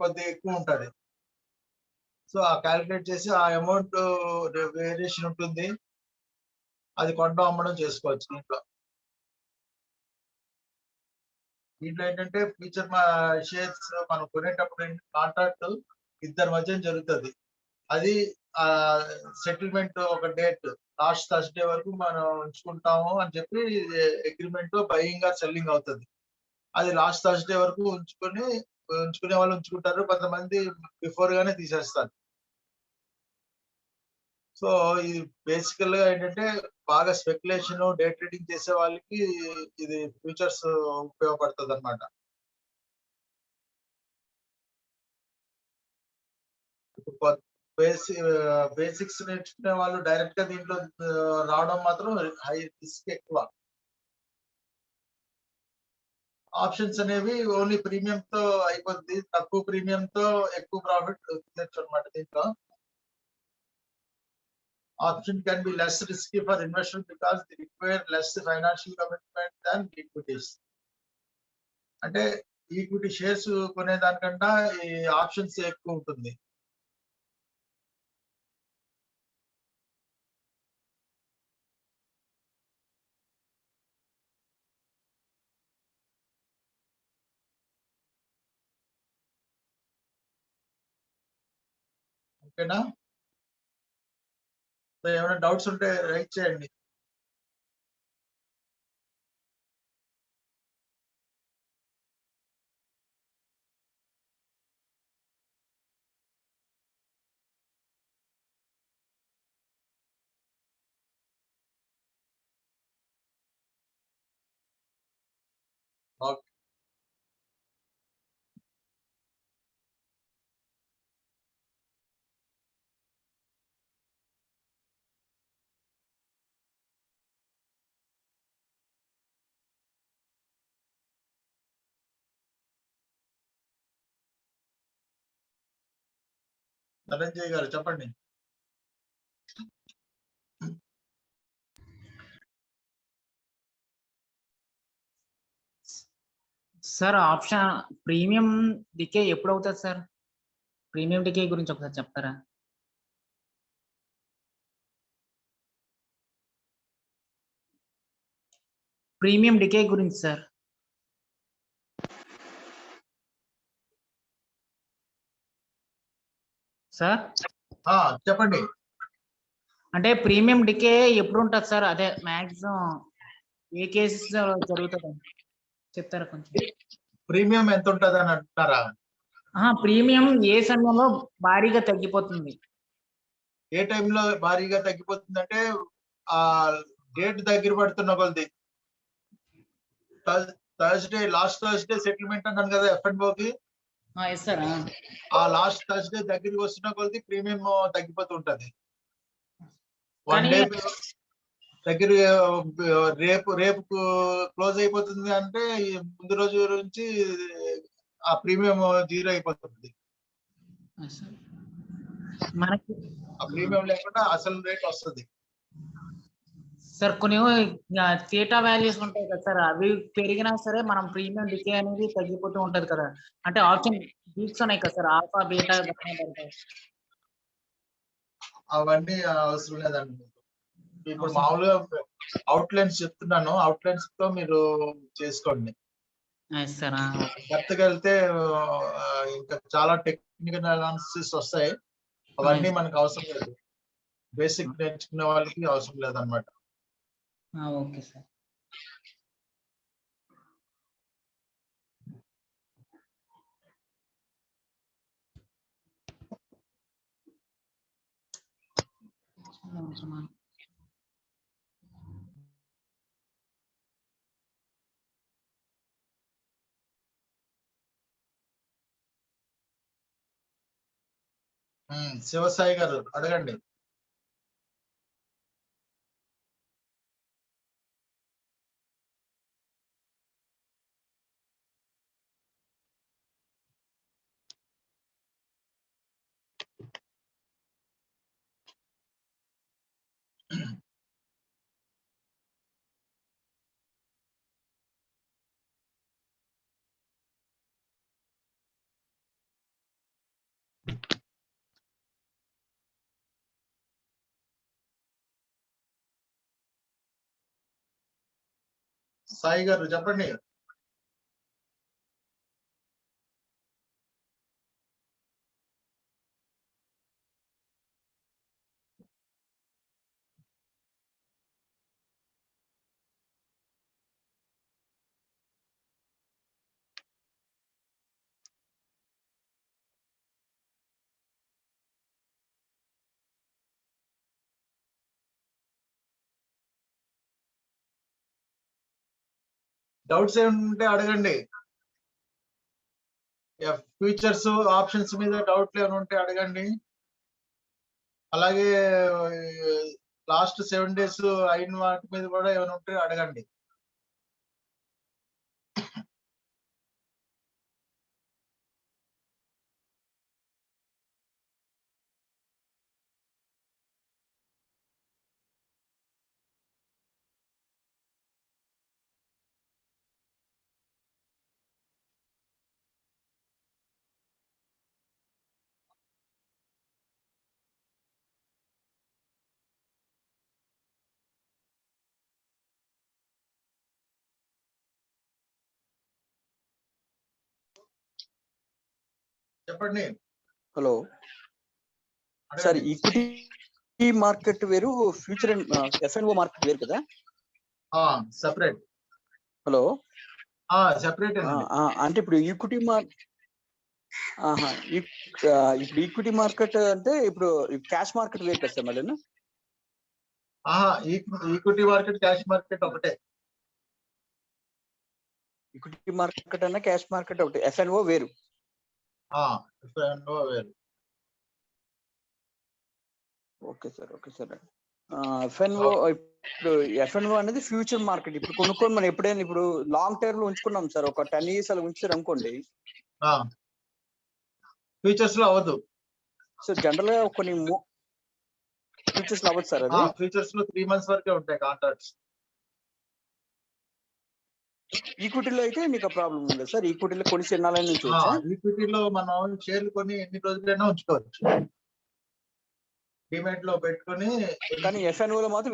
కొద్దిగా ఎక్కువ ఉంటది. సో క్యాలిక్యులేట్ చేసి ఆ అమౌంట్ వేరియేషన్ ఉంటుంది. అది కొనడం అమ్మడం చేసుకోవచ్చు. దీంట్లో ఏంటంటే ఫ్యూచర్ షేర్స్ మనం కొనేటప్పుడు కాంట్రాక్ట్ ఇద్దరి మధ్య జరుగుతుంది. అది సెటిల్మెంట్ ఒక డేట్ లాస్ట్ థర్స్డే వరకు మనం ఉంచుకుంటాము అని చెప్పి అగ్రిమెంట్ బయింగ్ ఆర్ సెల్లింగ్ అవుతుంది. అది లాస్ట్ థర్స్డే వరకు ఉంచుకునే వాళ్ళు ఉంచుకుంటారు. కొంతమంది బిఫోర్ గానే తీసేస్తారు. సో ఇది బేసికల్ గా ఏంటంటే బాగా స్పెక్యులేషన్ డే ట్రేడింగ్ చేసే వాళ్ళకి ఇది ఫ్యూచర్స్ ఉపయోగపడుతుంది అనమాట. బేసిక్స్ నేర్చుకునే వాళ్ళు డైరెక్ట్ గా దీంట్లో రావడం మాత్రం హై రిస్క్ ఎక్కువ. ఆప్షన్స్ అనేవి ఓన్లీ ప్రీమియం తో అయిపోద్ది, తక్కువ ప్రీమియం తో ఎక్కువ ప్రాఫిట్ తినచ్చు అనమాట. దీంట్లో option can be less risky for investors because they require less financial commitment than equities. అంటే ఈక్విటీ షేర్స్ కొనే దానికంటే ఈ ఆప్షన్స్ ఎక్కువ ఉంటుంది. ఓకేనా? ఏమైనా డౌట్స్ ఉంటే రైట్ చేయండి. ఓకే. ధనంజయ్ గారు చెప్పండి. సార్ ఆప్షన్ ప్రీమియం డికే ఎప్పుడు అవుతుంది సార్? ప్రీమియం డికే గురించి ఒకసారి చెప్తారా? ప్రీమియం డికే గురించి సార్. సార్ చెప్పండి. అంటే ప్రీమియం డికే ఎప్పుడు ఉంటుంది సార్? అదే మాక్సిమం ఏ కేసెస్ జరుగుతుంది చెప్తారా కొంచెం? ప్రీమియం ఎంత ఉంటుంది అని అంటున్నారా? ప్రీమియం ఏ సమయంలో భారీగా తగ్గిపోతుంది? ఏ టైంలో భారీగా తగ్గిపోతుంది అంటే ఆ డేట్ దగ్గర పడుతున్న కొద్ది. థర్స్డే, లాస్ట్ థర్స్డే సెటిల్మెంట్ అన్నాను కదా F&Oకి. ఆ లాస్ట్ థర్స్డే దగ్గరికి వస్తున్న కొద్ది ప్రీమియం తగ్గిపోతుంటది. వన్ డే దగ్గర రేపు క్లోజ్ అయిపోతుంది అంటే ముందు రోజు నుంచి ఆ ప్రీమియం 0 అయిపోతుంది. మనకి ఆ ప్రీమియం లేకుండా అసలు రేట్ వస్తుంది. సార్ కొన్ని థీటా వాల్యూస్ ఉంటాయి కదా సార్, అవి పెరిగినా సరే మనం ప్రీమియం డికే అనేది తగ్గిపోతూ ఉంటది కదా. అంటే ఆప్షన్ వీక్స్ ఉన్నాయి కదా సార్, ఆల్ఫా బీటా అవన్నీ అవసరం లేదండి. ఇప్పుడు మామూలుగా అవుట్లైన్స్ చెప్తున్నాను, అవుట్లైన్స్ తో మీరు చేసుకోండి. డెప్త్‌గా వెళ్తే ఇంకా చాలా టెక్నికల్ అనాలిసిస్ వస్తాయి. అవన్నీ మనకు అవసరం లేదు. బేసిక్ నేర్చుకునే వాళ్ళకి అవసరం లేదన్నమాట. Okay sir. శివసాయి గారు అడగండి. సాయి గారు చెప్పండి. డౌట్స్ ఏముంటే అడగండి. ఫ్యూచర్స్ ఆప్షన్స్ మీద డౌట్లు ఏమైనా ఉంటే అడగండి. అలాగే లాస్ట్ 7 days అయిన వాటి మీద కూడా ఏమైనా ఉంటే అడగండి. చెప్పండి. హలో సార్, ఈక్విటీ మార్కెట్ వేరు, ఫ్యూచర్ అండ్ ఎఫ్ఎన్ఓ మార్కెట్ వేరు కదా? సెపరేట్. హలో సెపరేట్ అంటే ఇప్పుడు ఈక్విటీ ఇప్పుడు ఈక్విటీ మార్కెట్ అంటే ఇప్పుడు క్యాష్ మార్కెట్ వేరు కదా సార్ మళ్ళీ? ఈక్విటీ మార్కెట్ క్యాష్ మార్కెట్ ఒకటే. ఈక్విటీ మార్కెట్ అన్న క్యాష్ మార్కెట్ ఒకటి, ఎఫ్ఎన్ఓ వేరు. ఎఫ్ఎన్ఓ వేరు. Okay sir, okay sir. F&O ఇప్పుడు ఎఫ్ఎన్ఓ అనేది ఫ్యూచర్ మార్కెట్. ఇప్పుడు కొనుక్కొని మనం ఎప్పుడైనా ఇప్పుడు లాంగ్ టర్మ్ లో ఉంచుకున్నాం సార్, ఒక 10 years అలా ఉంచారు అనుకోండి, ఫ్యూచర్స్ లో అవ్వదు. సో జనరల్ గా కొన్ని ఫ్యూచర్స్ లో అవ్వదు సార్. అది ఫ్యూచర్స్ లో 3 months వరకే ఉంటాయి కాంట్రాక్ట్స్. ఈక్విటీలో అయితే మీకు ప్రాబ్లం ఉంది సార్. ఈక్విటీలో కొన్ని చిన్నాలైన నుంచి ఈక్విటీలో మనం షేర్లు కొని ఎన్ని రోజులైనా ఉంచుకోవచ్చు, డిమాట్ లో పెట్టుకొని. కానీ ఎఫ్ఎన్ఓలో మాత్రం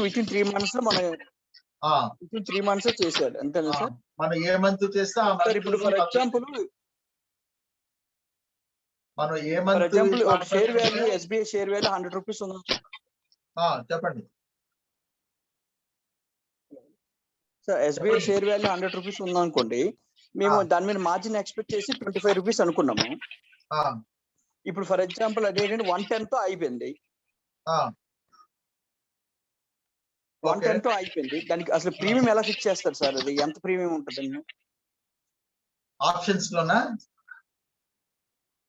వితిన్ 3 months లో మనం వితిన్ 3 months చేసేయాలి, అంతేనా సార్? మనం ఏ మంత్ చేస్తే ఆ మంత్. ఇప్పుడు ఫర్ ఎగ్జాంపుల్ మనం ఏ month share value, SBI share value 100 rupees ఉంది. చెప్పండి sir. SBI share value 100 rupees ఉందనుకోండి, మేము దాని మీద మార్జిన్ ఎక్స్పెక్ట్ చేసి 25 rupees అనుకున్నాము. ఇప్పుడు ఫర్ ఎగ్జాంపుల్ అదేంటంటే 110 తో అయిపోయింది. 110 తో అయిపోయింది. దానికి అసలు ప్రీమియం ఎలా ఫిక్స్ చేస్తారు సార్? అది ఎంత ప్రీమియం ఉంటుందండి? ఆప్షన్స్ లోనా,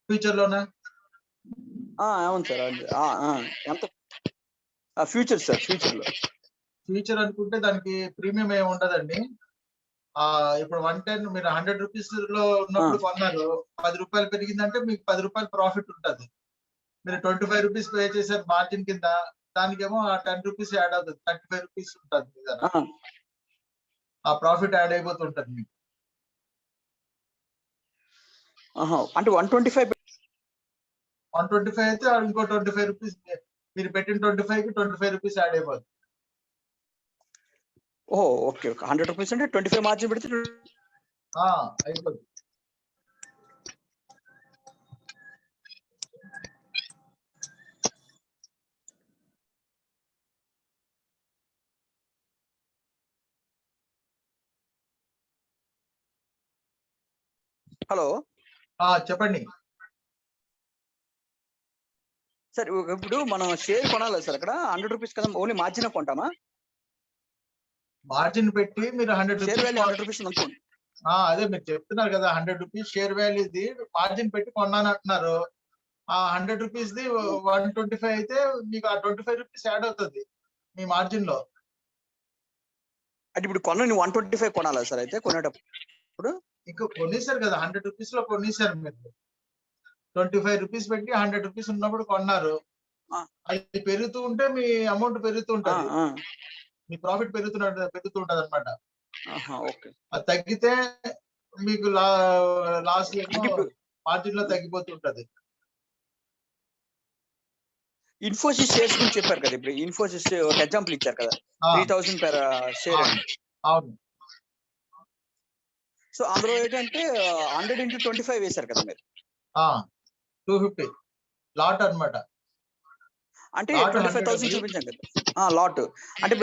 ఫ్యూచర్ లోనా? అవును సార్. ఎంత ఫ్యూచర్ సార్? ఫ్యూచర్ లో ఫ్యూచర్ అనుకుంటే దానికి ప్రీమియం ఏమి ఉండదండి. ఇప్పుడు 110 మీరు 100 rupees లో ఉన్నప్పుడు కొన్నారు, 10 రూపాయలు పెరిగిందంటే మీకు 10 రూపాయలు ప్రాఫిట్ ఉంటుంది. మీరు 25 rupees పే చేశారు మార్జిన్ కింద, దానికేమో 10 rupees యాడ్ అవుతుంది, 35 rupees ఉంటుంది. ఆ ప్రాఫిట్ యాడ్ అయిపోతుంటది మీకు. అంటే 125 అయితే ఇంకో 25 rupees, మీరు పెట్టిన 25 కి 25 rupees యాడ్ అయిపోతుంది. ఓకే. 100 rupees అంటే 25 మార్జిన్ పెడితే అయిపోతుంది. హలో చెప్పండి సార్. ఇప్పుడు మనం షేర్ కొనాలి సార్, అక్కడ 100 rupees కదా, ఓన్లీ మార్జిన్ కొంటామా? మార్జిన్ పెట్టి మీరు 100 షేర్ వాల్యూ 100 rupees అనుకోండి. అదే మీరు చెప్తున్నారు కదా, 100 rupees షేర్ వాల్యూది మార్జిన్ పెట్టి కొన్నాను అంటున్నారు. ఆ 100 rupees ది 125 అయితే మీకు ఆ 25 rupees యాడ్ అవుతుంది మీ మార్జిన్ లో. అంటే ఇప్పుడు కొన్న 125 కొనాలా సార్? అయితే కొనేటప్పుడు ఇంకా కొనేసారు కదా, 100 rupees లో కొనేసారు మీరు, 25 rupees పెట్టి 100 rupees ఉన్నప్పుడు కొన్నారు. అది పెరుగుతూ ఉంటే మీ అమౌంట్ పెరుగుతూ ఉంటుంది, మీ ప్రాఫిట్ పెరుగుతుంటది అనమాట. అది తగ్గితే మీకు లాస్ మార్జిన్ లో తగ్గిపోతుంటది. ఇన్ఫోసిస్ షేర్స్ గురించి చెప్పారు కదా, ఇప్పుడు ఇన్ఫోసిస్ ఒక ఎగ్జాంపుల్ ఇచ్చారు కదా, 3000 per షేర్ అని. అవును. సో అందులో ఏంటంటే 100 into 25 వేశారు కదా మీరు, 250 లాట్ అన్నమాట. అంటే 25,000 చూపించాం కదా లాట్. అంటే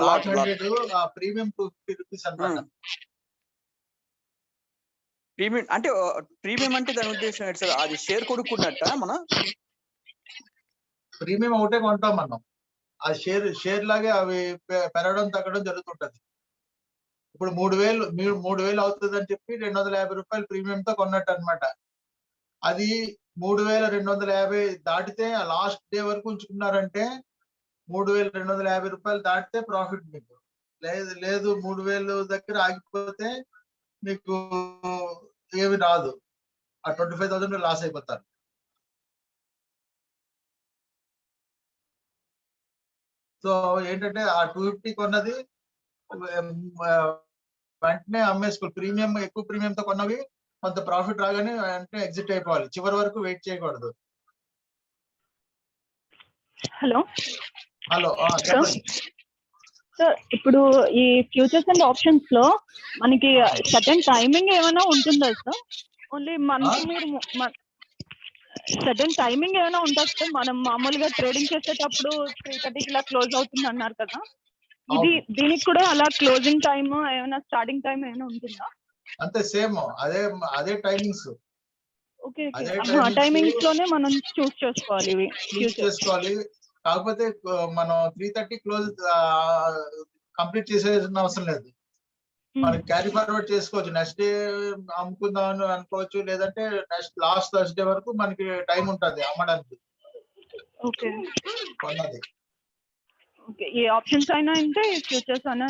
లాట్ 100 ప్రీమియం 250 rupees అన్నమాట. ప్రీమియం అంటే దాని ఉద్దేశం ఏంటి సార్? అది షేర్ కొనుక్కున్నట్ట మనం? ప్రీమియం ఒకటే కొంటాం మనం. ఆ షేర్ లాగే అవి పెరగడం తగ్గడం జరుగుతుంటది. ఇప్పుడు 3,000 అవుతుంది అని చెప్పి 250 రూపాయలు ప్రీమియంతో కొన్నట్టు అనమాట. అది 3,250 దాటితే లాస్ట్ డే వరకు ఉంచుకున్నారంటే 3,250 రూపాయలు దాటితే ప్రాఫిట్ మీకు. లేదు 3,000 దగ్గర ఆగిపోతే మీకు ఏమి రాదు. ఆ 25,000 లాస్ అయిపోతారు. సో ఏంటంటే ఆ 250 కొన్నది వెంటనే అమ్మేసుకోవాలి. ప్రీమియం ఎక్కువ ప్రీమియంతో కొన్నవి కొంత ప్రాఫిట్ రాగానే వెంటనే ఎగ్జిట్ అయిపోవాలి. చివరి వరకు వెయిట్ చేయకూడదు. హలో చెప్పండి. సార్ ఇప్పుడు ఈ ఫ్యూచర్స్ అండ్ ఆప్షన్స్ లో మనకి సర్టెన్ టైమింగ్ ఏమైనా ఉంటుందా సార్? ఓన్లీ మంత్ మీరు సర్టెన్ టైమింగ్ ఏమైనా ఉంటుంది సార్? మనం మామూలుగా ట్రేడింగ్ చేసేటప్పుడు 3:30 ఇలా క్లోజ్ అవుతుంది అన్నారు కదా, దీనికి కూడా అలా క్లోజింగ్ టైమ్ ఏమైనా స్టార్టింగ్ టైం ఏమైనా ఉంటుందా? అంతే సేమ్ అదే టైమింగ్స్. ఓకే టైమింగ్స్ లోనే మనం చూస్ చేసుకోవాలి. కాకపోతే మనం 3:30 క్లోజ్ కంప్లీట్ చేసేసిన అవసరం లేదు. మనం క్యారీ ఫార్వర్డ్ చేసుకోవచ్చు. నెక్స్ట్ డే అమ్ముకుందాం అనుకోవచ్చు, లేదంటే లాస్ట్ థర్స్డే వరకు మనకి టైం ఉంటుంది అమ్మడానికి. ఓకే కొన్నది ఈ ఆప్షన్స్ అయినా అంటే ఫ్యూచర్స్ అయినా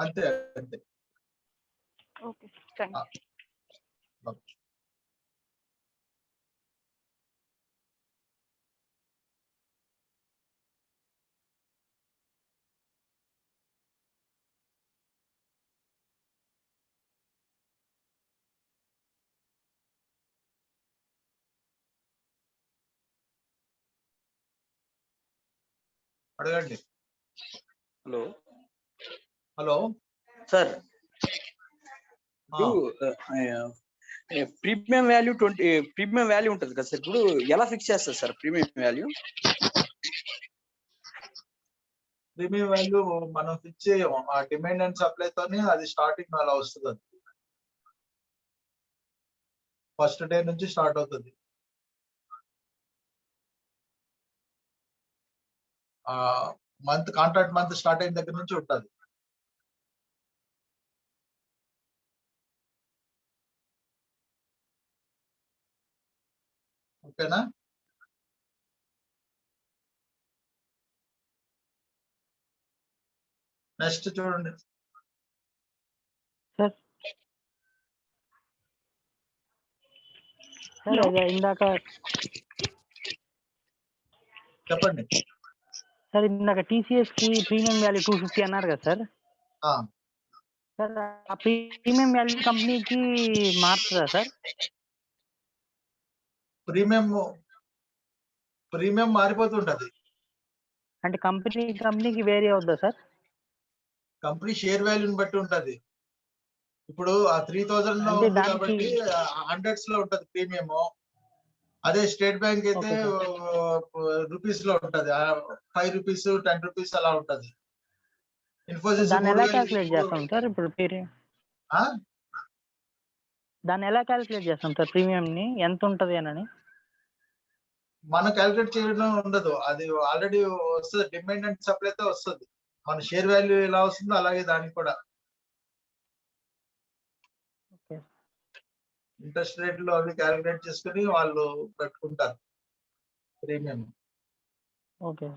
అంతే. Okay thanks. అడగండి. Hello sir, premium value 20 premium value ఉంటుంది కదా సార్, ఇప్పుడు ఎలా ఫిక్స్ చేస్తారు sir premium value? Premium value మనం ఫిక్స్ చేయము. ఆ డిమాండ్ అండ్ సప్లై తోనే అది స్టార్టింగ్ అలా వస్తుంది. అది ఫస్ట్ డే నుంచి స్టార్ట్ అవుతుంది. కాంట్రాక్ట్ మంత్ స్టార్ట్ అయిన దగ్గర నుంచి ఉంటుంది. ఓకేనా? నెక్స్ట్ చూడండి సార్. ఇందాక చెప్పండి సార్, ఇందాక టీసీఎస్ కి ప్రీమియం వాల్యూ 250 అన్నారు కదా సార్. సార్ ఆ ప్రీమియం వాల్యూ కంపెనీకి మారుతుందా సార్? ప్రీమియం మారిపోతుంటది. అంటే కంపెనీకి వేరీ అవుతుందా సార్? కంపెనీ షేర్ వాల్యూని బట్టి ఉంటది. ఇప్పుడు ఆ 3,000 ఉంది కాబట్టి 100s లో ఉంటది ప్రీమియం. అదే స్టేట్ బ్యాంక్ అయితే రూపీస్ లో ఉంటది. 5 రూపీస్ 10 రూపీస్ అలా ఉంటది. ఇన్ఫోసిస్ దాన్ని ఎలా క్యాలిక్యులేట్ చేస్తాం సార్? ఇప్పుడు దాన్ని ఎలా క్యాలిక్యులేట్ చేస్తాం సార్ ప్రీమియం ని ఎంత ఉంటది అని? మనం క్యాలిక్యులేట్ చేయడం ఉండదు. అది ఆల్రెడీ వస్తుంది. డిమాండ్ అండ్ సప్లైతో వస్తుంది. మన షేర్ వాల్యూ ఎలా వస్తుందో అలాగే దానికి కూడా ఇంట్రెస్ట్ రేట్లు అవి క్యాలిక్యులేట్ చేసుకుని వాళ్ళు పెట్టుకుంటారు ప్రీమియం. ఓకే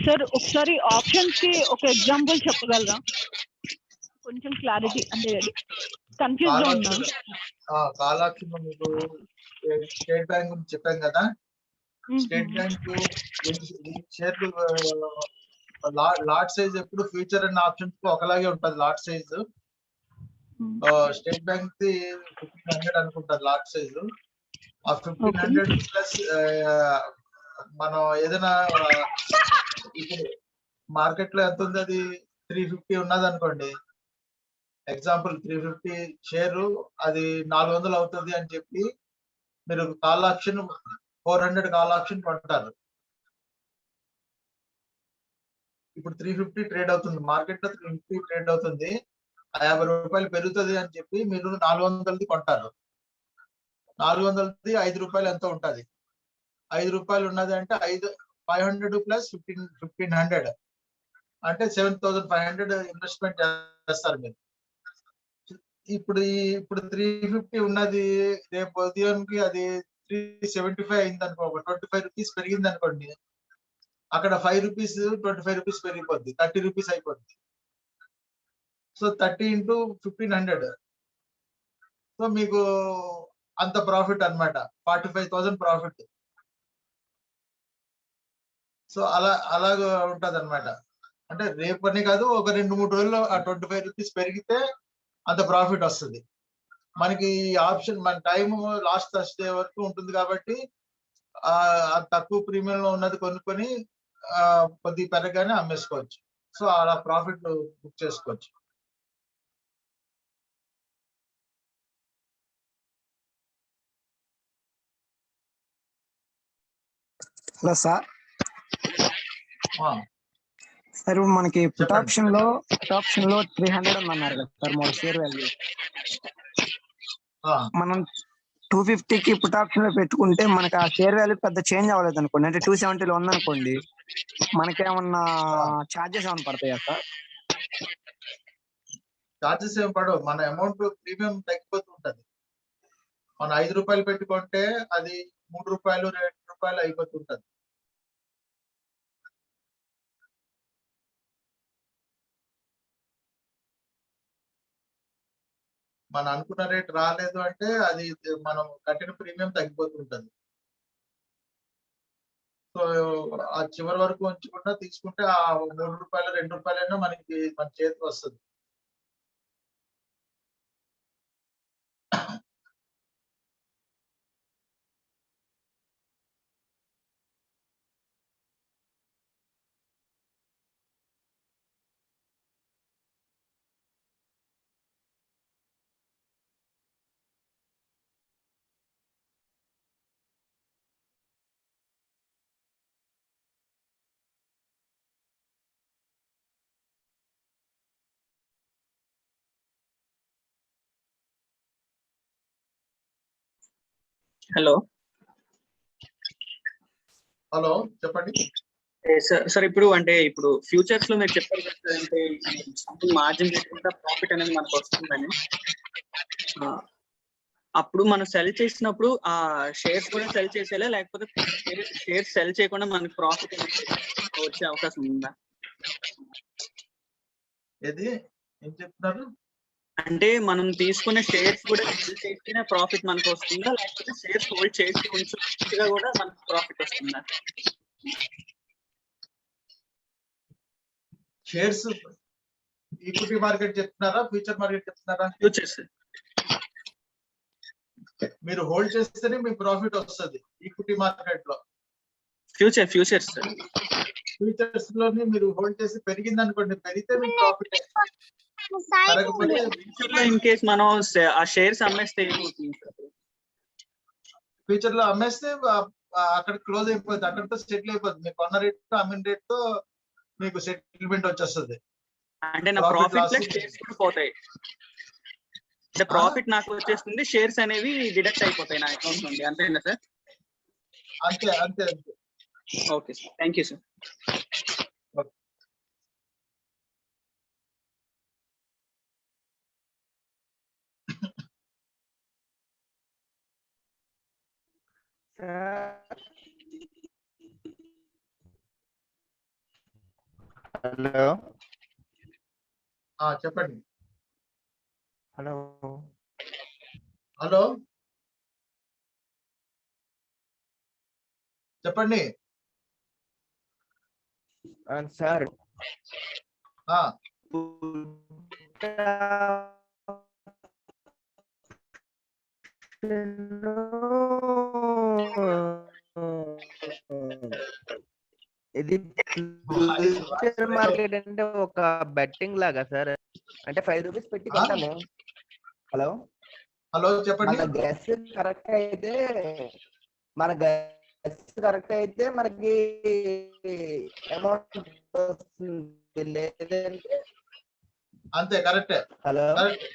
సార్, ఒకసారి ఆప్షన్స్ కి ఒక ఎగ్జాంపుల్ చెప్పగలరా? కొంచెం క్లారిటీ అంటే కన్ఫ్యూజ్ గా ఉన్నా. కాల్ ఆప్షన్ మీకు స్టేట్ బ్యాంక్ గురించి చెప్పాం కదా. స్టేట్ బ్యాంక్ షేర్లు లాట్ సైజ్ ఎప్పుడు ఫ్యూచర్ అండ్ ఆప్షన్స్ కు ఒకలాగే ఉంటది. Lot size state bank the 1,500 అనుకుంటారు లాట్ సైజ్. ఆ 1,500 ప్లస్ మనం ఏదైనా ఇప్పుడు మార్కెట్ లో ఎంత ఉంది, అది 350 ఉన్నది అనుకోండి. ఎగ్జాంపుల్ 350 షేరు అది 400 అవుతుంది అని చెప్పి మీరు కాల్ ఆప్షన్ 400 కాల్ ఆప్షన్ కొంటారు. ఇప్పుడు 350 ట్రేడ్ అవుతుంది మార్కెట్ లో. 350 ట్రేడ్ అవుతుంది. రూపాయలు పెరుగుతుంది అని చెప్పి మీరు 400ది కొంటారు. 400ది ₹5 ఎంత ఉంటది? ₹5 ఉన్నది అంటే 500 ప్లస్ 1500 అంటే 7500 ఇన్వెస్ట్మెంట్ చేస్తారు మీరు. ఇప్పుడు 350 ఉన్నది, రేపు ఉదయానికి అది 375 అయింది అనుకో, ₹25 పెరిగింది అనుకోండి, అక్కడ ₹5 ₹25 పెరిగిపోద్ది, ₹30 అయిపోద్ది. సో 30 into 1500, సో మీకు అంత ప్రాఫిట్ అన్నమాట, 45,000 ప్రాఫిట్. సో అలాగ ఉంటది అనమాట. అంటే రేపు అని కాదు, ఒక 2-3 రోజుల్లో ఆ ₹25 పెరిగితే అంత ప్రాఫిట్ వస్తుంది మనకి. ఆప్షన్ మన టైం లాస్ట్ థర్స్డే వరకు ఉంటుంది కాబట్టి తక్కువ ప్రీమియం లో ఉన్నది కొనుక్కొని కొద్ది పెరగానే అమ్మేసుకోవచ్చు. సో అలా ప్రాఫిట్ బుక్ చేసుకోవచ్చు. Hello sir. సార్ మనకి పుట్ ఆప్షన్ లో 300 ఉందన్నారు కదా సార్, మన షేర్ వాల్యూ. మనం 250కి పుట్ ఆప్షన్ లో పెట్టుకుంటే మనకి ఆ షేర్ వాల్యూ పెద్ద చేంజ్ అవ్వలేదు అనుకోండి, అంటే 270లో ఉందనుకోండి, మనకేమన్నా ఛార్జెస్ ఏమైనా పడతాయా సార్? ఛార్జెస్ ఏం పడవు, మన అమౌంట్ ప్రీమియం తగ్గిపోతూ ఉంటది. మనం ₹5 పెట్టుకుంటే అది ₹3 ₹2 అయిపోతుంటది. మనం అనుకున్న రేట్ రాలేదు అంటే అది మనం కట్టిన ప్రీమియం తగ్గిపోతుంటది. సో ఆ చివరి వరకు ఉంచకుండా తీసుకుంటే ఆ ₹3 ₹2 మనకి మన చేతికి వస్తుంది. హలో చెప్పండి సార్. ఇప్పుడు ఫ్యూచర్స్ లో మీరు చెప్పారు కదా, అంటే మార్జిన్ లేకుండా ప్రాఫిట్ అనేది మనకు వస్తుందని. అప్పుడు మనం సెల్ చేసినప్పుడు ఆ షేర్స్ కూడా సెల్ చేసేలా, లేకపోతే షేర్స్ సెల్ చేయకుండా మనకి ప్రాఫిట్ వచ్చే అవకాశం ఉందా? ఏది ఏం చెప్తున్నారు? అంటే మనం తీసుకునే షేర్స్ కూడా సెల్ చేస్తేనే ప్రాఫిట్ మనకు వస్తుందా, లేకపోతే షేర్స్ హోల్డ్ చేసి ఉంచుగా కూడా మనకు ప్రాఫిట్ వస్తుందా? షేర్స్ ఈక్విటీ మార్కెట్ చెప్తున్నారా, ఫ్యూచర్ మార్కెట్ చెప్తున్నారా? ఫ్యూచర్స్. మీరు హోల్డ్ చేస్తేనే మీకు ప్రాఫిట్ వస్తుంది ఈక్విటీ మార్కెట్ లో. ఫ్యూచర్స్ లోని మీరు హోల్డ్ చేసి పెరిగింది అనుకోండి, పెరిగితే మీకు ప్రాఫిట్. ఇన్ కేస్ మనం ఆ షేర్స్ అమ్మేస్తే ఏమవుతుంది? ఫ్యూచర్ లో అమ్మేస్తే అక్కడ క్లోజ్ అయిపోతుంది, అక్కడితో సెటిల్ అయిపోతుంది. మీకు కొన్న రేట్ తో అమ్మిన రేట్ తో మీకు సెటిల్మెంట్ వచ్చేస్తుంది. అంటే నా ప్రాఫిట్ షేర్స్ కూడా పోతాయి, అంటే ప్రాఫిట్ నాకు వచ్చేస్తుంది, షేర్స్ అనేవి డిడక్ట్ అయిపోతాయి నా అకౌంట్ నుండి, అంతేనా సార్? అంతే అంతే అంతే. Okay sir, thank you sir. Hello చెప్పండి. హలో చెప్పండి సార్. ఇది ఫ్యూచర్ మార్కెట్ అంటే ఒక బెట్టింగ్ లాగా సార్, అంటే ₹5 పెట్టి కొంటాము. హలో చెప్పండి. మన గెస్ కరెక్ట్ అయితే మనకి అమౌంట్ వస్తుంది, లేదంటే అంతే కరెక్టే. హలో కరెక్ట్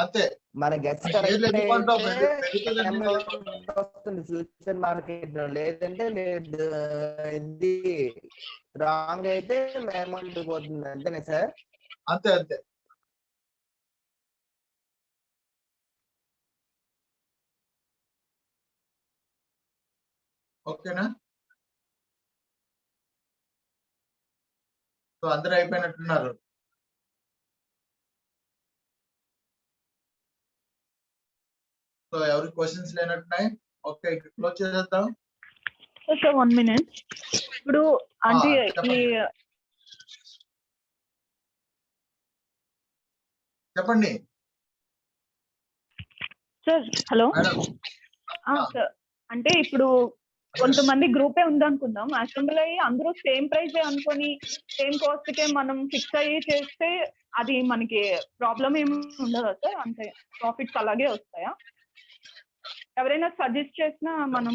అంతే. మన గెస్ షేర్లు కరెక్ట్ ఎందుకు కొంటాం? అయితే పెరుగుతుందంటే అమౌంట్ వస్తుంది ఫ్యూచర్ మార్కెట్ లో, లేదంటే లేదు. ఇది రాంగ్ అయితే అమౌంట్ పోతుంది, అంతేనా సార్? అంతే అంతే. ఓకేనా? సో అందరూ అయిపోయినట్టున్నారు. సో ఎవరి క్వశ్చన్స్ లేనట్టున్నాయి. ఓకే క్లోజ్ చేసేద్దాం. Sir 1 minute. ఇప్పుడు అంటే ఈ చెప్పండి సార్. హలో సార్, అంటే ఇప్పుడు కొంతమంది గ్రూపే ఉందనుకుందాం, అసెంబ్లీ అయ్యి అందరూ సేమ్ ప్రైస్ అనుకొని సేమ్ కాస్ట్ కే మనం ఫిక్స్ అయ్యి చేస్తే అది మనకి ప్రాబ్లం ఏమి ఉండదా సార్? అంటే ప్రాఫిట్స్ అలాగే వస్తాయా? ఎవరైనా సజెస్ట్ చేసినా మనం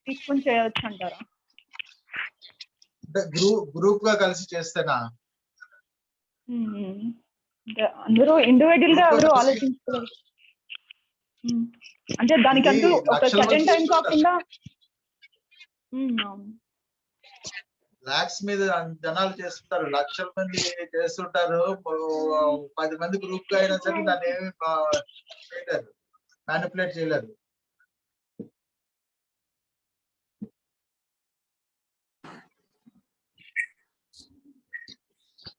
తీసుకొని చేయొచ్చు అంటారా? గ్రూప్ గా కలిసి చేస్తేనా? అంటే అందరూ ఇండివిజువల్ గా ఎవరు ఆలోచించుకోలేదు. అంటే దానికంటూ ఒక సర్టెన్ టైం కాకుండా లాక్స్ మీద జనాలు చేస్తుంటారు, లక్షల మంది చేస్తుంటారు. 10 మంది గ్రూప్ గా అయినా సరే దాన్ని ఏమి చేయలేరు, మ్యానిపులేట్ చేయలేరు.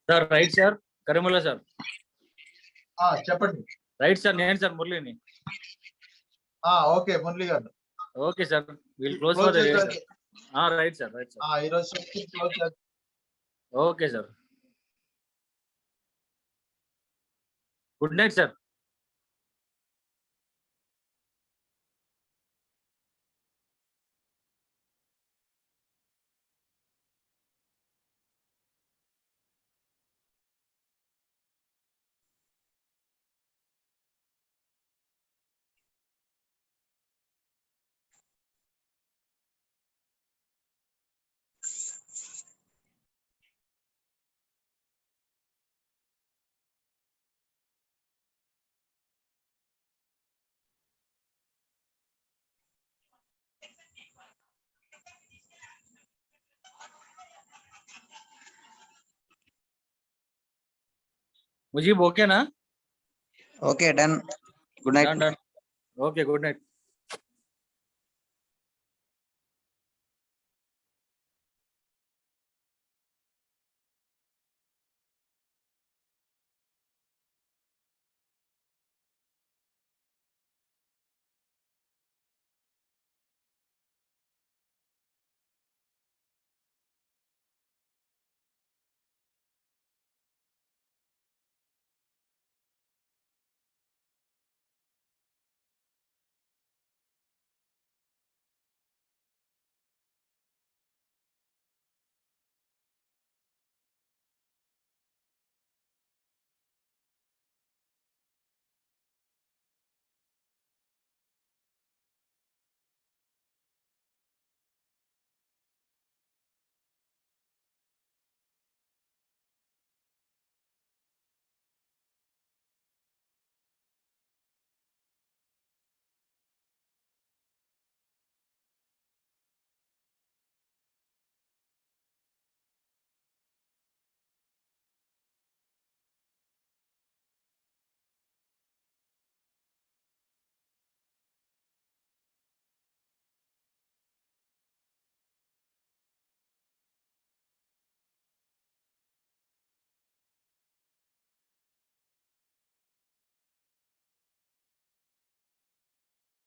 Sir right sir. Kareemulla sir. చెప్పండి. రైట్ సార్, నేను సార్ మురళిని. Okay Murali garu. Okay sir, will close for the day sir. Right sir, right sir. ఈ రోజు క్లోజ్ చేద్దాం. Okay sir, good night sir. Mujeeb ఓకేనా? Okay done. Good night. Okay good night.